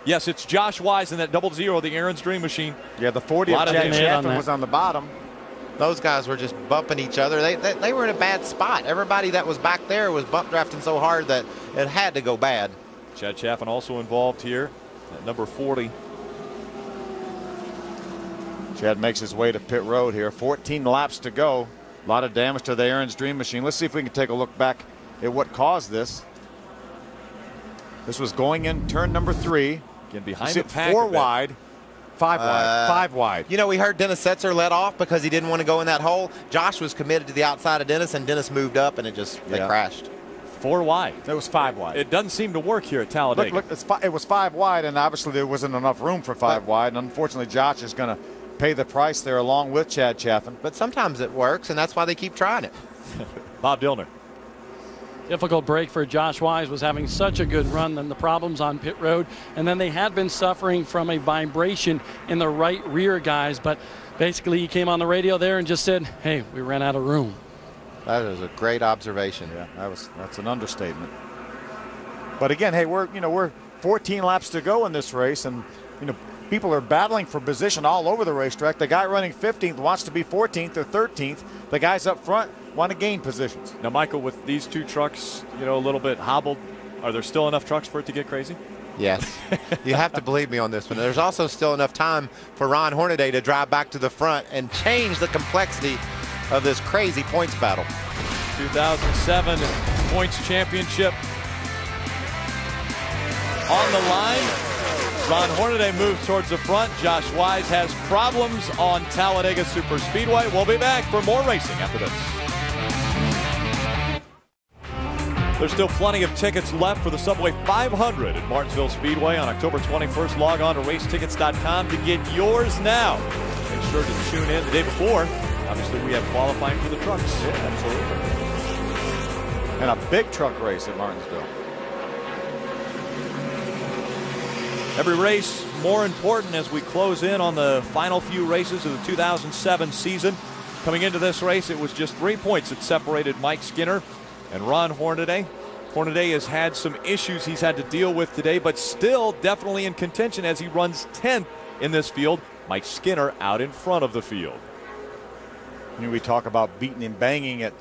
Yes, it's Josh Wise in that 00, the Aaron's Dream Machine. Yeah, the 40 of Jack Chaffin was on the bottom. Those guys were just bumping each other. They were in a bad spot. Everybody that was back there was bump drafting so hard that it had to go bad. Chad Chaffin also involved here at number 40. Chad makes his way to pit road here. 14 laps to go. A lot of damage to the Aaron's Dream Machine. Let's see if we can take a look back at what caused this. This was going in turn number 3. Again, behind the pack. 4 wide, 5 wide, 5 wide. You know, we heard Dennis Setzer let off because he didn't want to go in that hole. Josh was committed to the outside of Dennis, and Dennis moved up, and they crashed. 4 wide. It was 5 wide. It doesn't seem to work here at Talladega. Look, it was 5 wide, and obviously there wasn't enough room for 5 wide. And unfortunately, Josh is going to pay the price there along with Chad Chaffin. But sometimes it works, and that's why they keep trying it. Bob Dillner. Difficult break for Josh Wise. Was having such a good run, then the problems on pit road, and then they had been suffering from a vibration in the right rear, guys. But basically he came on the radio there and just said, hey, we ran out of room. That is a great observation. Yeah, that's an understatement. But again, hey, we're 14 laps to go in this race, and people are battling for position all over the racetrack. The guy running 15th wants to be 14th or 13th. The guys up front want to gain positions. Now, Michael, with these 2 trucks, a little bit hobbled, are there still enough trucks for it to get crazy? Yes. You have to believe me on this one. There's also still enough time for Ron Hornaday to drive back to the front and change the complexity of this crazy points battle. 2007 points championship. on the line. Ron Hornaday moves towards the front. Josh Wise has problems on Talladega Superspeedway. We'll be back for more racing after this. There's still plenty of tickets left for the Subway 500 at Martinsville Speedway on October 21st. Log on to racetickets.com to get yours now. Make sure to tune in the day before. Obviously, we have qualifying for the trucks. Yeah, absolutely. And a big truck race at Martinsville. Every race more important as we close in on the final few races of the 2007 season. Coming into this race, it was just 3 points that separated Mike Skinner and Ron Hornaday. Hornaday has had some issues he's had to deal with today, but still definitely in contention as he runs 10th in this field. Mike Skinner out in front of the field. You know, we talk about beating and banging at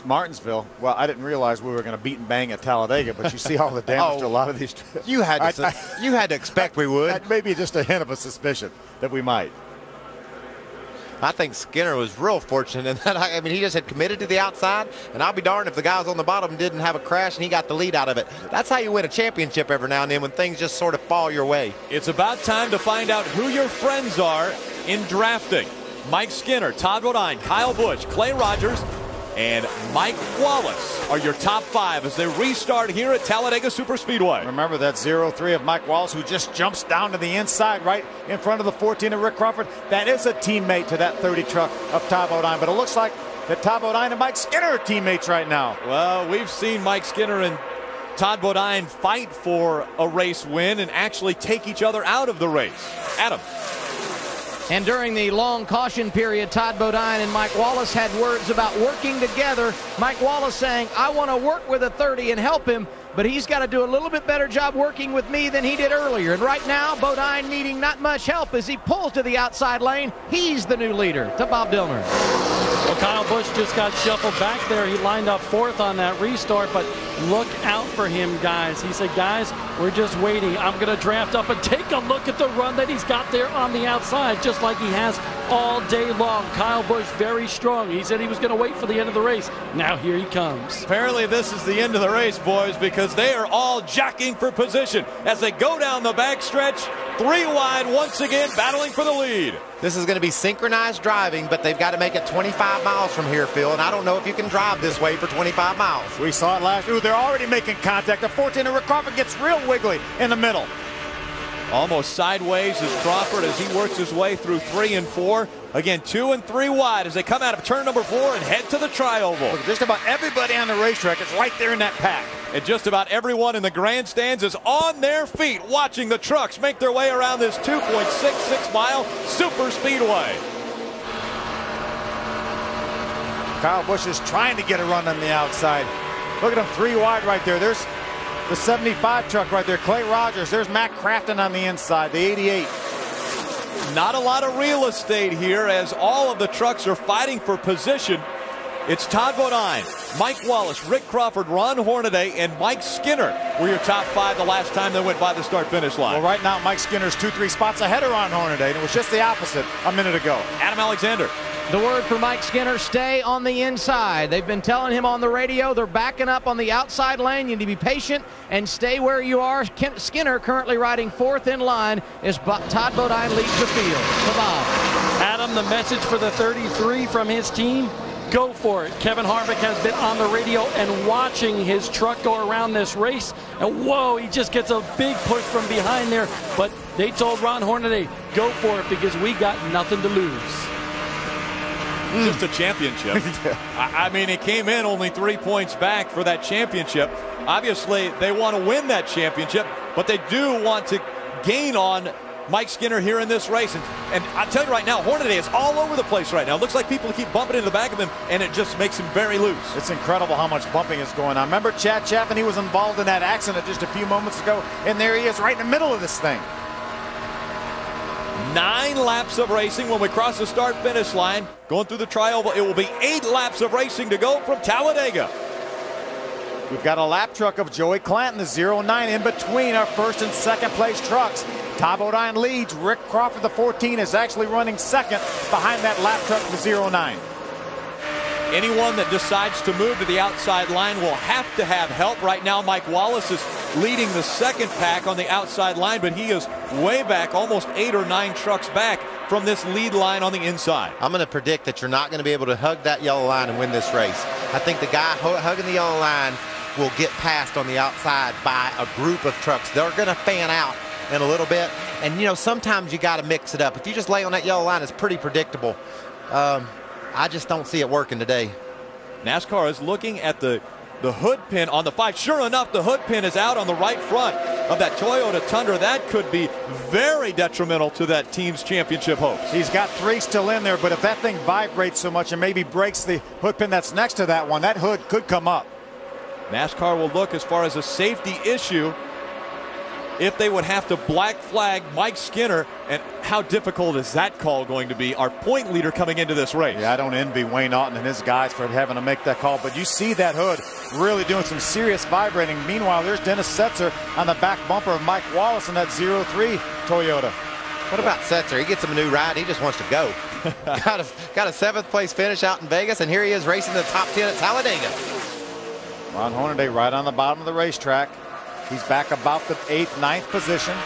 Martinsville. Well, I didn't realize we were going to beat and bang at Talladega, but you see all the damage to a lot of these. You had to expect we would. Maybe just a hint of a suspicion that we might. I think Skinner was real fortunate in that. I mean, he just had committed to the outside, and I'll be darned if the guys on the bottom didn't have a crash and he got the lead out of it. That's how you win a championship every now and then, when things just sort of fall your way. It's about time to find out who your friends are in drafting. Mike Skinner, Todd Bodine, Kyle Busch, Clay Rogers, and Mike Wallace are your top 5 as they restart here at Talladega Superspeedway. Remember that 0-3 of Mike Wallace, who just jumps down to the inside right in front of the 14 of Rick Crawford. That is a teammate to that 30 truck of Todd Bodine, but it looks like that Todd Bodine and Mike Skinner are teammates right now. Well, we've seen Mike Skinner and Todd Bodine fight for a race win and actually take each other out of the race. Adam. And during the long caution period, Todd Bodine and Mike Wallace had words about working together. Mike Wallace saying, I want to work with a 30 and help him, but he's got to do a little bit better job working with me than he did earlier. And right now, Bodine needing not much help as he pulls to the outside lane. He's the new leader to Bob Dillner. Well, Kyle Busch just got shuffled back there. He lined up 4th on that restart, but look out for him, guys. He said, guys, we're just waiting. I'm going to draft up and take a look at the run that he's got there on the outside, just like he has all day long. Kyle Busch very strong. He said he was going to wait for the end of the race. Now here he comes. Apparently this is the end of the race, boys, because they are all jockeying for position as they go down the backstretch. 3 wide once again, battling for the lead. This is going to be synchronized driving, but they've got to make it 25 miles from here, Phil, and I don't know if you can drive this way for 25 miles. We saw it last year. They're already making contact. The 14 of Rick Crawford gets real wiggly in the middle. Almost sideways is Crawford as he works his way through 3 and 4. Again, 2 and 3 wide as they come out of turn number 4 and head to the tri-oval. Look, just about everybody on the racetrack is right there in that pack. And just about everyone in the grandstands is on their feet watching the trucks make their way around this 2.66 mile super speedway. Kyle Busch is trying to get a run on the outside. Look at him, 3 wide right there. There's the 75 truck right there. Clay Rogers. There's Matt Crafton on the inside, the 88. Not a lot of real estate here as all of the trucks are fighting for position. It's Todd Bodine, Mike Wallace, Rick Crawford, Ron Hornaday, and Mike Skinner were your top 5 the last time they went by the start-finish line. Well, right now, Mike Skinner's 2-3 spots ahead of Ron Hornaday, and it was just the opposite a minute ago. Adam Alexander. The word for Mike Skinner, stay on the inside. They've been telling him on the radio they're backing up on the outside lane. You need to be patient and stay where you are. Skinner currently riding 4th in line as Todd Bodine leads the field. Bob. Adam, the message for the 33 from his team, go for it. Kevin Harvick has been on the radio and watching his truck go around this race. And whoa, he just gets a big push from behind there. But they told Ron Hornaday, go for it because we got nothing to lose. Just a championship. I mean, he came in only 3 points back for that championship. Obviously, they want to win that championship, but they do want to gain on Mike Skinner here in this race. And I'll tell you right now, Hornaday is all over the place right now. It looks like people keep bumping into the back of him, and it just makes him very loose. It's incredible how much bumping is going on. Remember Chad Chaffin? He was involved in that accident just a few moments ago, and there he is right in the middle of this thing. 9 laps of racing when we cross the start-finish line. Going through the tri-oval, it will be 8 laps of racing to go from Talladega. We've got a lap truck of Joey Clanton, the 09, in between our 1st and 2nd place trucks. Todd Bodine leads. Rick Crawford, the 14, is actually running 2nd behind that lap truck, the 09. Anyone that decides to move to the outside line will have to have help. Right now, Mike Wallace is leading the second pack on the outside line, but he is way back, almost 8 or 9 trucks back from this lead line on the inside. I'm going to predict that you're not going to be able to hug that yellow line and win this race. I think the guy hugging the yellow line will get passed on the outside by a group of trucks. They're going to fan out in a little bit. And, you know, sometimes you got to mix it up. If you just lay on that yellow line, it's pretty predictable. I just don't see it working today. NASCAR is looking at the hood pin on the 5. Sure enough, the hood pin is out on the right front of that Toyota Tundra. That could be very detrimental to that team's championship hopes. He's got 3 still in there, but if that thing vibrates so much and maybe breaks the hood pin that's next to that one, that hood could come up. NASCAR will look as far as a safety issue if they would have to black flag Mike Skinner, and how difficult is that call going to be? Our point leader coming into this race. Yeah, I don't envy Wayne Auton and his guys for having to make that call, but you see that hood really doing some serious vibrating. Meanwhile, there's Dennis Setzer on the back bumper of Mike Wallace in that 03 Toyota. What about Setzer? He gets him a new ride. He just wants to go. got a 7th place finish out in Vegas, and here he is racing the top 10 at Talladega. Ron Hornaday right on the bottom of the racetrack. He's back about the 8th, 9th position.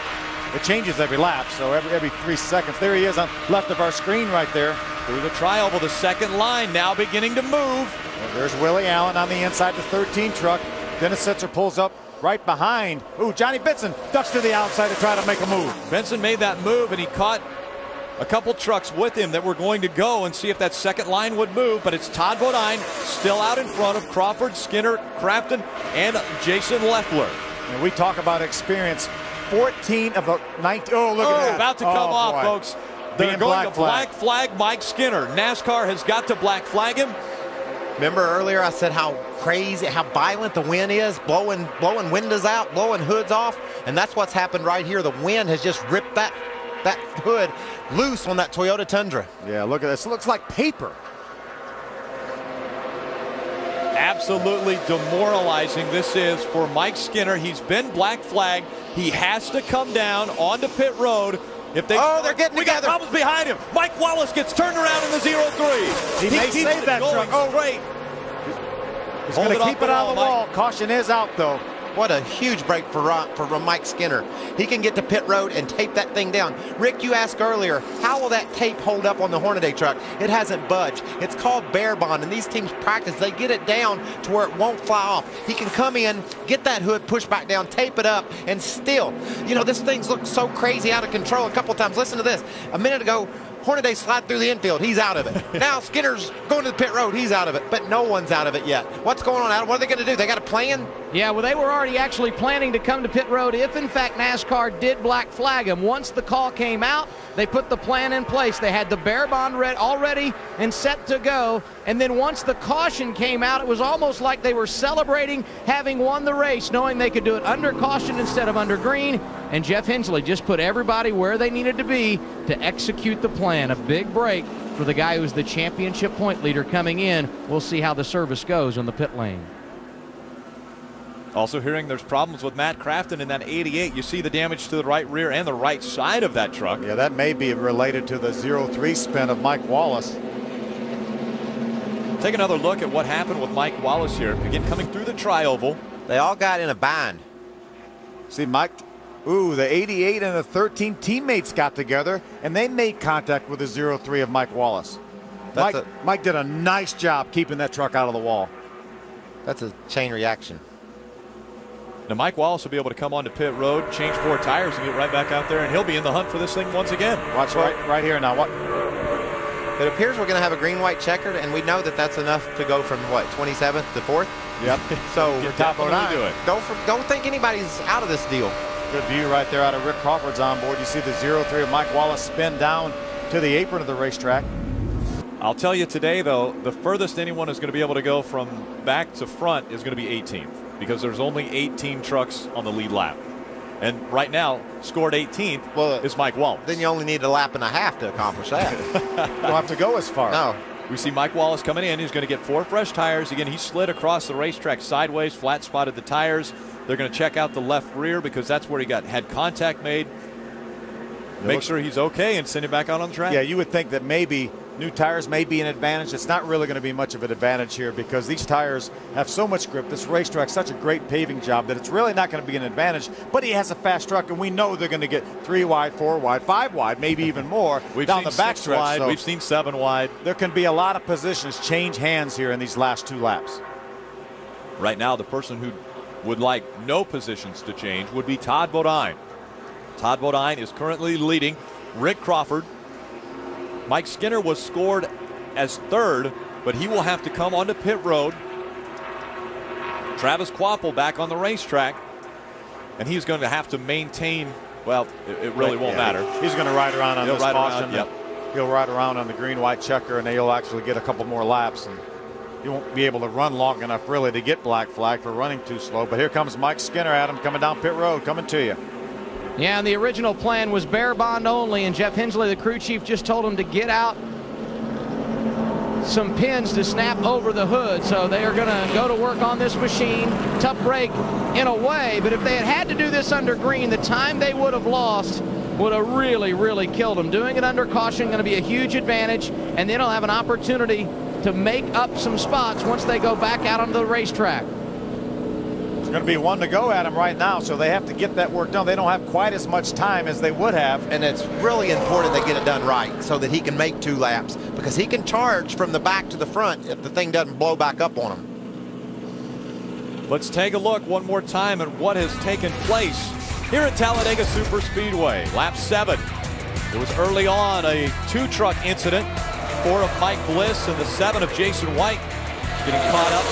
It changes every lap, so every 3 seconds. There he is on left of our screen right there. Through the tri-oval, the second line now beginning to move. Well, there's Willie Allen on the inside, the 13 truck. Dennis Setzer pulls up right behind. Ooh, Johnny Benson ducks to the outside to try to make a move. Benson made that move, and he caught a couple trucks with him that were going to go and see if that second line would move, but it's Todd Bodine still out in front of Crawford, Skinner, Crafton, and Jason Leffler. And we talk about experience. 14 of the 19. Oh, look at that. About to come off, boy. folks. They're going to black flag Mike Skinner. NASCAR has got to black flag him. Remember earlier I said how crazy, how violent the wind is, blowing windows out, blowing hoods off, and that's what's happened right here. The wind has just ripped that hood loose on that Toyota Tundra. Yeah, look at this. It looks like paper. Absolutely demoralizing this is for Mike Skinner. He's been black flagged. He has to come down onto pit road. If they they're getting we together. got problems behind him. Mike Wallace gets turned around in the 03. He may save that truck. Oh, great. He's going to keep it out of the wall. Caution is out, though. What a huge break for Mike Skinner. He can get to pit road and tape that thing down. Rick, you asked earlier, how will that tape hold up on the Hornaday truck? It hasn't budged. It's called Bear Bond, and these teams practice. They get it down to where it won't fly off. He can come in, get that hood pushed back down, tape it up, and still, you know, this thing's looked so crazy out of control a couple of times. Listen to this. A minute ago, Hornaday slid through the infield. He's out of it. Now Skinner's going to the pit road. He's out of it. But no one's out of it yet. What's going on, Adam? What are they going to do? They got a plan? Yeah, well, they were already actually planning to come to pit road if, in fact, NASCAR did black flag him. Once the call came out, they put the plan in place. They had the Bear Bond already and set to go. And then once the caution came out, it was almost like they were celebrating having won the race, knowing they could do it under caution instead of under green. And Jeff Hensley just put everybody where they needed to be to execute the plan. A big break for the guy who's the championship point leader coming in. We'll see how the service goes on the pit lane. Also hearing there's problems with Matt Crafton in that 88. You see the damage to the right rear and the right side of that truck. Yeah, that may be related to the 03 spin of Mike Wallace. Take another look at what happened with Mike Wallace here. Again, coming through the tri-oval. They all got in a bind. See, Mike, the 88 and the 13 teammates got together, and they made contact with the 03 of Mike Wallace. Mike did a nice job keeping that truck out of the wall. That's a chain reaction. Now, Mike Wallace will be able to come onto pit road, change 4 tires, and get right back out there, and he'll be in the hunt for this thing once again. Watch right here now. What? It appears we're going to have a green-white checkered, and we know that that's enough to go from, what, 27th to 4th? Yep. So Get top of nine. do it. Don't think anybody's out of this deal. Good view right there out of Rick Crawford's on board. You see the 03 of Mike Wallace spin down to the apron of the racetrack. I'll tell you today, though, the furthest anyone is going to be able to go from back to front is going to be 18th, because there's only 18 trucks on the lead lap. And right now, scored 18th is Mike Wallace. Then you only need a lap and a half to accomplish that. You don't have to go as far. No. We see Mike Wallace coming in. He's going to get 4 fresh tires. Again, he slid across the racetrack sideways, flat spotted the tires. They're going to check out the left rear because that's where he had contact made. Make sure he's okay and send him back out on the track. Yeah, you would think that maybe new tires may be an advantage. It's not really going to be much of an advantage here because these tires have so much grip. This racetrack's such a great paving job that it's really not going to be an advantage. But he has a fast truck, and we know they're going to get 3 wide, 4 wide, 5 wide, maybe even more down the backstretch. So we've seen 7 wide. There can be a lot of positions change hands here in these last 2 laps. Right now, the person who would like no positions to change would be Todd Bodine. Todd Bodine is currently leading Rick Crawford. Mike Skinner was scored as 3rd, but he will have to come onto pit road. Travis Kvapil back on the racetrack, and he's going to have to maintain. Well, it really won't matter. He's going to ride around on this caution. Yep. He'll ride around on the green, white checker, and he'll actually get a couple more laps. And he won't be able to run long enough, really, to get black flag for running too slow. But here comes Mike Skinner, Adam, coming down pit road, coming to you. Yeah, and the original plan was bare bond only, and Jeff Hensley, the crew chief, just told him to get out some pins to snap over the hood. So they are going to go to work on this machine. Tough break in a way, but if they had to do this under green, the time they would have lost would have really, really killed them. Doing it under caution going to be a huge advantage, and then they'll have an opportunity to make up some spots once they go back out onto the racetrack. There's going to be 1 to go at him right now, so they have to get that work done. They don't have quite as much time as they would have. And it's really important they get it done right so that he can make 2 laps, because he can charge from the back to the front if the thing doesn't blow back up on him. Let's take a look one more time at what has taken place here at Talladega Superspeedway. Lap 7. It was early on a 2-truck incident. 4 of Mike Bliss and the 7 of Jason White getting caught up.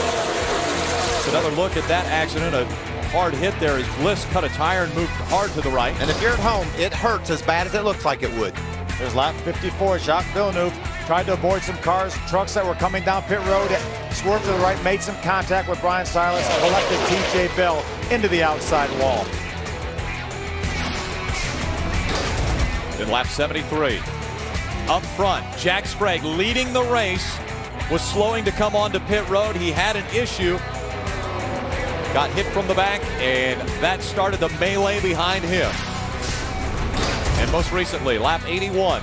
Another look at that accident. A hard hit there as Bliss cut a tire and moved hard to the right. And if you're at home, it hurts as bad as it looks like it would. There's lap 54. Jacques Villeneuve tried to avoid some cars, trucks that were coming down pit road, swerved to the right, made some contact with Brian Silas, and collected TJ Bell into the outside wall. In lap 73, up front, Jack Sprague leading the race, was slowing to come onto pit road. He had an issue. Got hit from the back, and that started the melee behind him. And most recently, lap 81.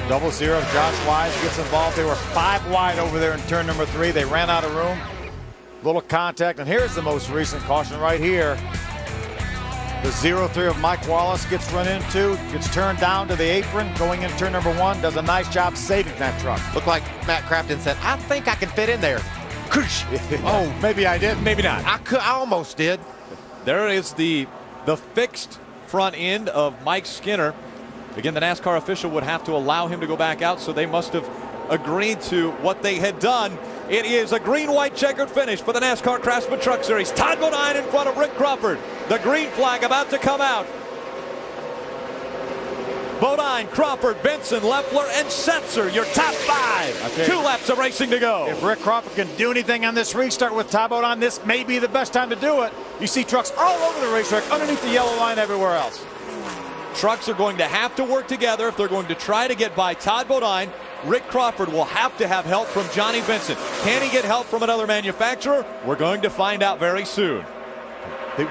Double zero. Josh Wise gets involved. They were 5 wide over there in turn number 3. They ran out of room. Little contact, and here's the most recent caution right here. The 0-3 of Mike Wallace gets run into, gets turned down to the apron, going into turn number 1, does a nice job saving that truck. Looked like Matt Crafton said, I think I can fit in there. Oh, maybe I did, maybe not. I almost did. There is the fixed front end of Mike Skinner. Again, the NASCAR official would have to allow him to go back out, so they must have agreed to what they had done. It is a green-white checkered finish for the NASCAR Craftsman Truck Series. Todd Bodine in front of Rick Crawford. The green flag about to come out. Bodine, Crawford, Benson, Leffler, and Setzer, your top 5. 2 laps of racing to go. If Rick Crawford can do anything on this restart with Todd Bodine, this may be the best time to do it. You see trucks all over the racetrack, underneath the yellow line, everywhere else. Trucks are going to have to work together if they're going to try to get by Todd Bodine. Rick Crawford will have to have help from Johnny Benson. Can he get help from another manufacturer? We're going to find out very soon.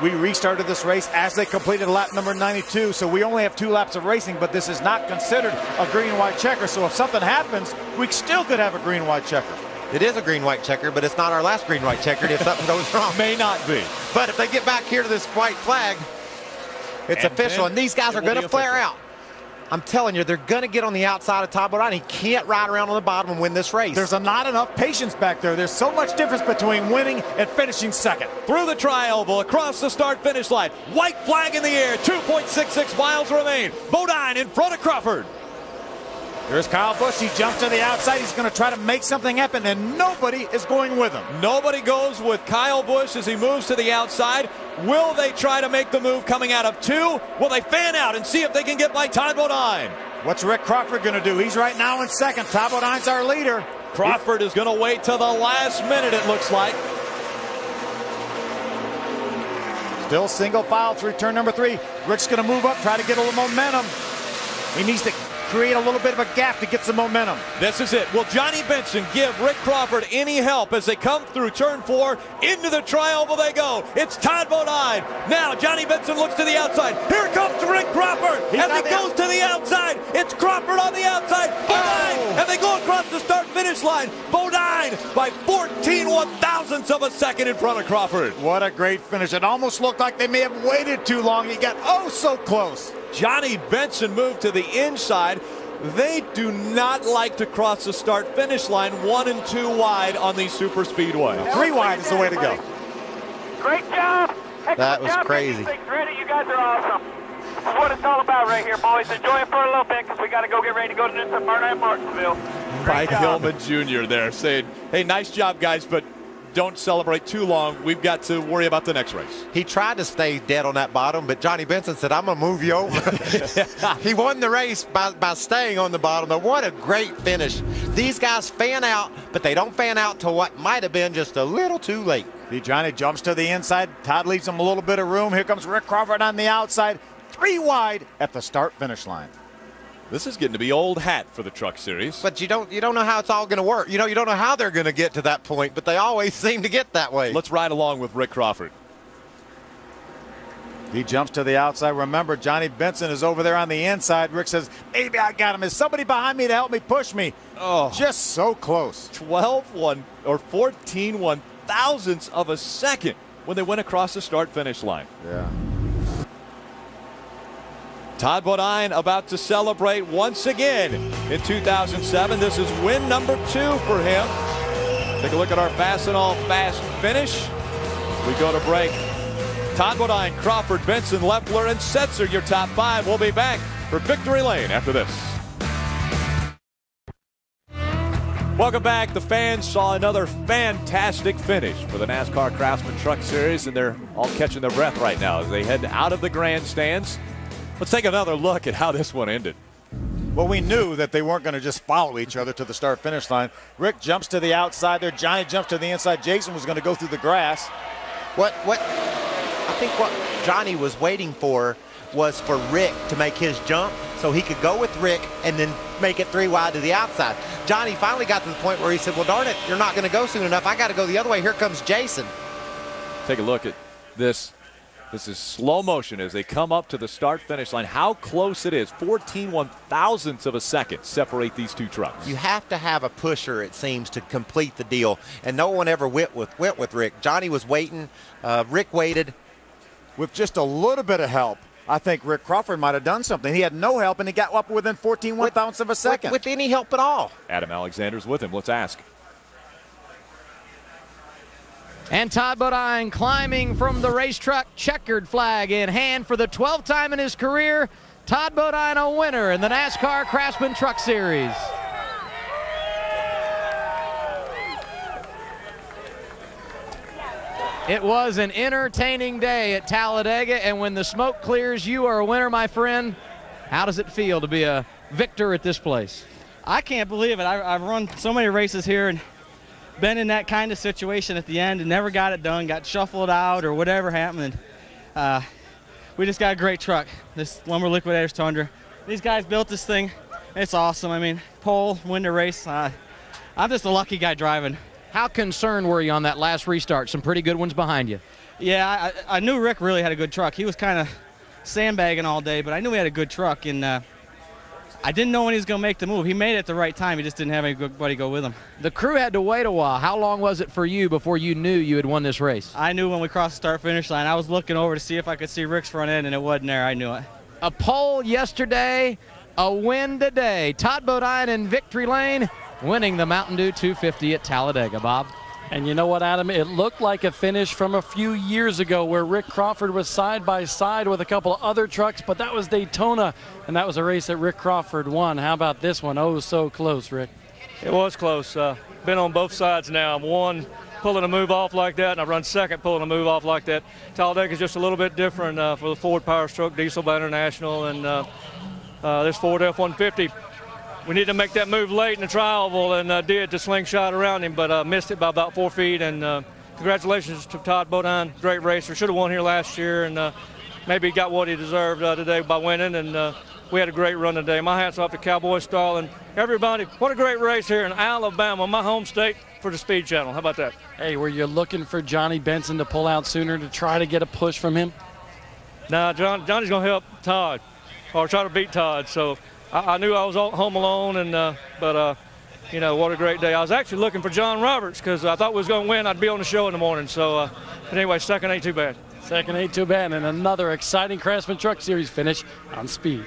We restarted this race as they completed lap number 92, so we only have 2 laps of racing, but this is not considered a green-white checker, so if something happens, we still could have a green-white checker. It is a green-white checker, but it's not our last green-white checker if something goes wrong. May not be. But if they get back here to this white flag, it's official, and these guys are going to flare out. I'm telling you, they're going to get on the outside of Todd Bodine. He can't ride around on the bottom and win this race. There's not enough patience back there. There's so much difference between winning and finishing second. Through the tri-oval, across the start-finish line. White flag in the air. 2.66 miles remain. Bodine in front of Crawford. There's Kyle Busch. He jumps to the outside. He's going to try to make something happen, and nobody is going with him. Nobody goes with Kyle Busch as he moves to the outside. Will they try to make the move coming out of 2? Will they fan out and see if they can get by Todd Bodine? What's Rick Crawford going to do? He's right now in second. Todd Bodine's our leader. Crawford is going to wait till the last minute, it looks like. Still single file through turn number 3. Rick's going to move up, try to get a little momentum. He needs to create a little bit of a gap to get some momentum. This is it. Will Johnny Benson give Rick Crawford any help as they come through turn 4? Into the tri-oval they go. It's Todd Bodine. Now Johnny Benson looks to the outside. Here comes Rick Crawford. As he goes to the outside, it's Crawford on the outside. Bodine, and they go across the start-finish line. Bodine by 14 one-thousandths of a second in front of Crawford. What a great finish. It almost looked like they may have waited too long. He got so close. Johnny Benson moved to the inside. They do not like to cross the start-finish line 1 and 2 wide on these super speedways. 3 wide is the way to go. Great job. That was crazy. Ready, you guys are awesome. This is what it's all about right here, boys. Enjoy it for a little bit because we got to go get ready to go to New Smyrna and Martinsville. Mike Hillman Jr. there saying, hey, nice job, guys, but don't celebrate too long. We've got to worry about the next race. He tried to stay dead on that bottom, but Johnny Benson said, I'm going to move you over. He won the race by staying on the bottom. But what a great finish. These guys fan out, but they don't fan out to what might have been just a little too late. Johnny jumps to the inside. Todd leaves him a little bit of room. Here comes Rick Crawford on the outside. 3 wide at the start-finish line. This is getting to be old hat for the Truck Series. But you don't know how it's all going to work. You don't know how they're going to get to that point, but they always seem to get that way. Let's ride along with Rick Crawford. He jumps to the outside. Remember, Johnny Benson is over there on the inside. Rick says, maybe I got him. Is somebody behind me to help me push me? Oh, just so close. 14 one-thousandths of a second when they went across the start-finish line. Yeah. Todd Bodine about to celebrate once again in 2007. This is win number 2 for him. Take a look at our Fastenal fast finish. We go to break. Todd Bodine, Crawford, Benson, Leffler, and Setzer, your top 5. We'll be back for Victory Lane after this. Welcome back. The fans saw another fantastic finish for the NASCAR Craftsman Truck Series, and they're all catching their breath right now as they head out of the grandstands. Let's take another look at how this one ended. Well, we knew that they weren't going to just follow each other to the start-finish line. Rick jumps to the outside there. Johnny jumps to the inside. Jason was going to go through the grass. I think what Johnny was waiting for was for Rick to make his jump so he could go with Rick and then make it 3 wide to the outside. Johnny finally got to the point where he said, well, darn it, you're not going to go soon enough. I got to go the other way. Here comes Jason. Take a look at this. This is slow motion as they come up to the start-finish line. How close it is. 14 one-thousandths of a second separate these 2 trucks. You have to have a pusher, it seems, to complete the deal. And no one ever went with Rick. Johnny was waiting. Rick waited. With just a little bit of help, I think Rick Crawford might have done something. He had no help, and he got up within 14 one-thousandths of a second. With any help at all. Adam Alexander's with him. Let's ask. And Todd Bodine climbing from the race truck, checkered flag in hand for the 12th time in his career. Todd Bodine, a winner in the NASCAR Craftsman Truck Series. It was an entertaining day at Talladega, and when the smoke clears, you are a winner, my friend. How does it feel to be a victor at this place? I can't believe it. I've run so many races here and been in that kind of situation at the end and never got it done, got shuffled out or whatever happened. We just got a great truck, this Lumber Liquidators Tundra. These guys built this thing. It's awesome. I mean, pole, win the race. I'm just a lucky guy driving. How concerned were you on that last restart? Some pretty good ones behind you. Yeah, I knew Rick really had a good truck. He was kind of sandbagging all day, but I knew he had a good truck, and I didn't know when he was going to make the move. He made it at the right time. He just didn't have anybody go with him. The crew had to wait a while. How long was it for you before you knew you had won this race? I knew when we crossed the start-finish line. I was looking over to see if I could see Rick's front end, and it wasn't there. I knew it. A pole yesterday, a win today. Todd Bodine in victory lane, winning the Mountain Dew 250 at Talladega. Bob? And you know what, Adam? It looked like a finish from a few years ago where Rick Crawford was side by side with a couple of other trucks, but that was Daytona, and that was a race that Rick Crawford won. How about this one? Oh, so close, Rick. It was close. Been on both sides now. I'm one pulling a move off like that, and I run second pulling a move off like that. Talladega is just a little bit different for the Ford Power Stroke Diesel by International, and this Ford F-150. We needed to make that move late in the tri-oval and did to slingshot around him, but missed it by about 4 feet. And congratulations to Todd Bodine, great racer. Should have won here last year, and maybe got what he deserved today by winning. And we had a great run today. My hat's off to Cowboy Stall and everybody. What a great race here in Alabama, my home state, for the Speed Channel. How about that? Hey, were you looking for Johnny Benson to pull out sooner to try to get a push from him? Nah, Johnny's going to help Todd or try to beat Todd. So I knew I was home alone, and but you know, what a great day. I was actually looking for John Roberts because I thought we was going to win. I'd be on the show in the morning. So, but anyway, second ain't too bad. Second ain't too bad, and another exciting Craftsman Truck Series finish on Speed.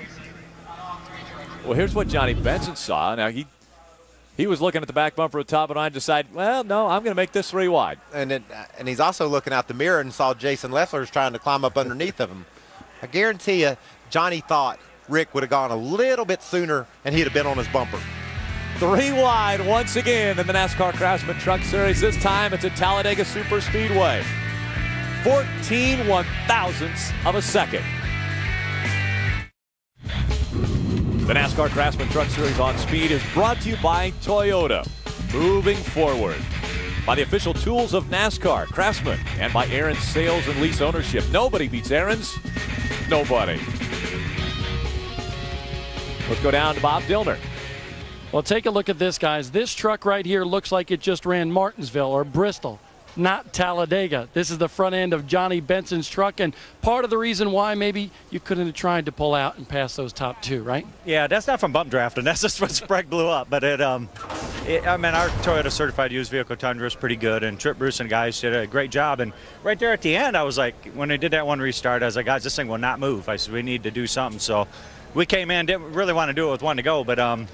Well, here's what Johnny Benson saw. Now, he was looking at the back bumper of Todd Bodine and decided, well, no, I'm going to make this 3 wide. And he's also looking out the mirror and saw Jason Leffler's trying to climb up underneath of him. I guarantee you, Johnny thought Rick would have gone a little bit sooner and he'd have been on his bumper. 3 wide once again in the NASCAR Craftsman Truck Series. This time it's at Talladega Superspeedway. 14 1/1000ths of a second. The NASCAR Craftsman Truck Series on Speed is brought to you by Toyota. Moving forward. By the official tools of NASCAR, Craftsman, and by Aaron's Sales and Lease Ownership. Nobody beats Aaron's. Nobody. Let's go down to Bob Dillner. Well, take a look at this, guys. This truck right here looks like it just ran Martinsville or Bristol, not Talladega. This is the front end of Johnny Benson's truck, and part of the reason why maybe you couldn't have tried to pull out and pass those top 2, right? Yeah, that's not from bump drafting. That's just when Sprague blew up. But I mean, our Toyota certified used vehicle Tundra is pretty good, and Trip Bruce and guys did a great job. And right there at the end, I was like, when they did that one restart, I was like, guys, this thing will not move. I said, we need to do something. So we came in, didn't really want to do it with 1 to go, but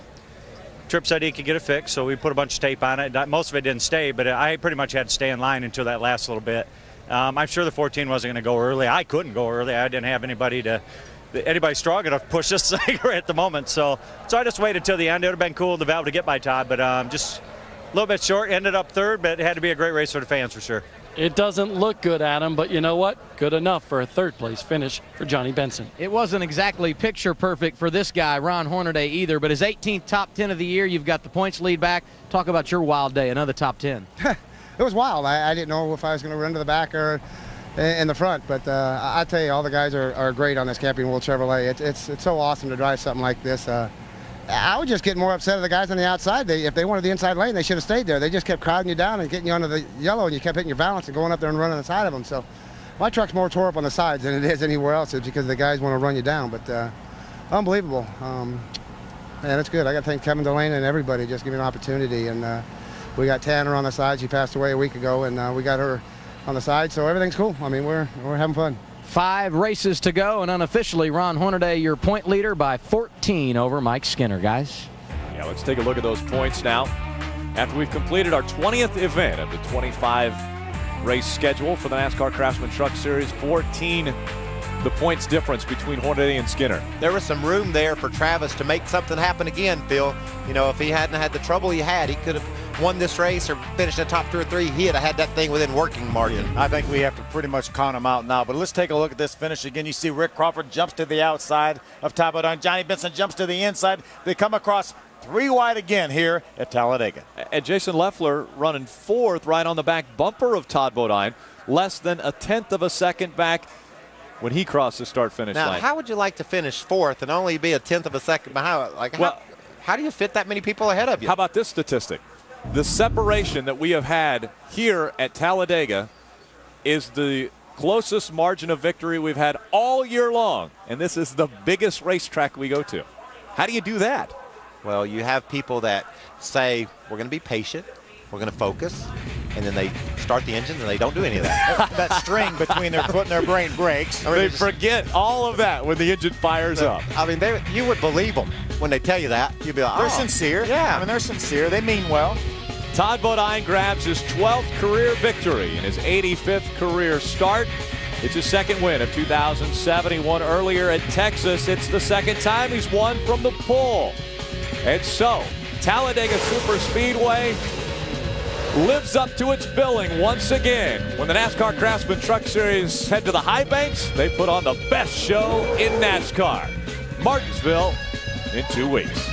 Trip said he could get it fixed, so we put a bunch of tape on it. Most of it didn't stay, but I pretty much had to stay in line until that last little bit. I'm sure the 14 wasn't going to go early. I couldn't go early. I didn't have anybody strong enough to push this thing right at the moment. So I just waited till the end. It would have been cool to be able to get by Todd, but just a little bit short. Ended up 3rd, but it had to be a great race for the fans for sure. It doesn't look good, Adam, but you know what? Good enough for a 3rd place finish for Johnny Benson. It wasn't exactly picture perfect for this guy, Ron Hornaday, either, but his 18th top 10 of the year. You've got the points lead back. Talk about your wild day, another top 10. It was wild. I didn't know if I was going to run to the back or in the front, but I tell you, all the guys are great on this Camping World Chevrolet. It's so awesome to drive something like this. I would just get more upset at the guys on the outside. If they wanted the inside lane, they should have stayed there. They just kept crowding you down and getting you onto the yellow, and you kept hitting your balance and going up there and running the side of them. So my truck's more tore up on the sides than it is anywhere else. It's because the guys want to run you down. But unbelievable. Man, it's good. I got to thank Kevin Delaney and everybody just giving me an opportunity. And we got Tanner on the side. She passed away a week ago, and we got her on the side. So everything's cool. I mean, we're having fun. 5 races to go, and unofficially, Ron Hornaday, your point leader by 14 over Mike Skinner, guys. Yeah, let's take a look at those points now. After we've completed our 20th event of the 25 race schedule for the NASCAR Craftsman Truck Series, 14 the points difference between Hornaday and Skinner. There was some room there for Travis to make something happen again, Phil. You know, if he hadn't had the trouble he had, he could have won this race or finished in the top 2 or 3. He'd have had that thing within working margin. I think we have to pretty much count him out now. But let's take a look at this finish again. You see Rick Crawford jumps to the outside of Todd Bodine. Johnny Benson jumps to the inside. They come across 3 wide again here at Talladega. And Jason Leffler running 4th right on the back bumper of Todd Bodine. Less than a 1/10 of a second back when he crossed the start-finish line. Now, how would you like to finish 4th and only be a 1/10 of a second behind? Like, how do you fit that many people ahead of you? How about this statistic? The separation that we have had here at Talladega is the closest margin of victory we've had all year long, and this is the biggest racetrack we go to. How do you do that? Well, you have people that say, we're going to be patient, we're going to focus, and then they start the engines and they don't do any of that. That string between their foot and their brain breaks. They forget all of that when the engine fires up. I mean, you would believe them when they tell you that. You'd be like, they're sincere. Yeah. I mean, they're sincere. They mean well. Todd Bodine grabs his 12th career victory in his 85th career start. It's his 2nd win of 2007. He won earlier at Texas. It's the 2nd time he's won from the pole. And so, Talladega Superspeedway lives up to its billing once again. When the NASCAR Craftsman Truck Series head to the high banks, they put on the best show in NASCAR. Martinsville in 2 weeks.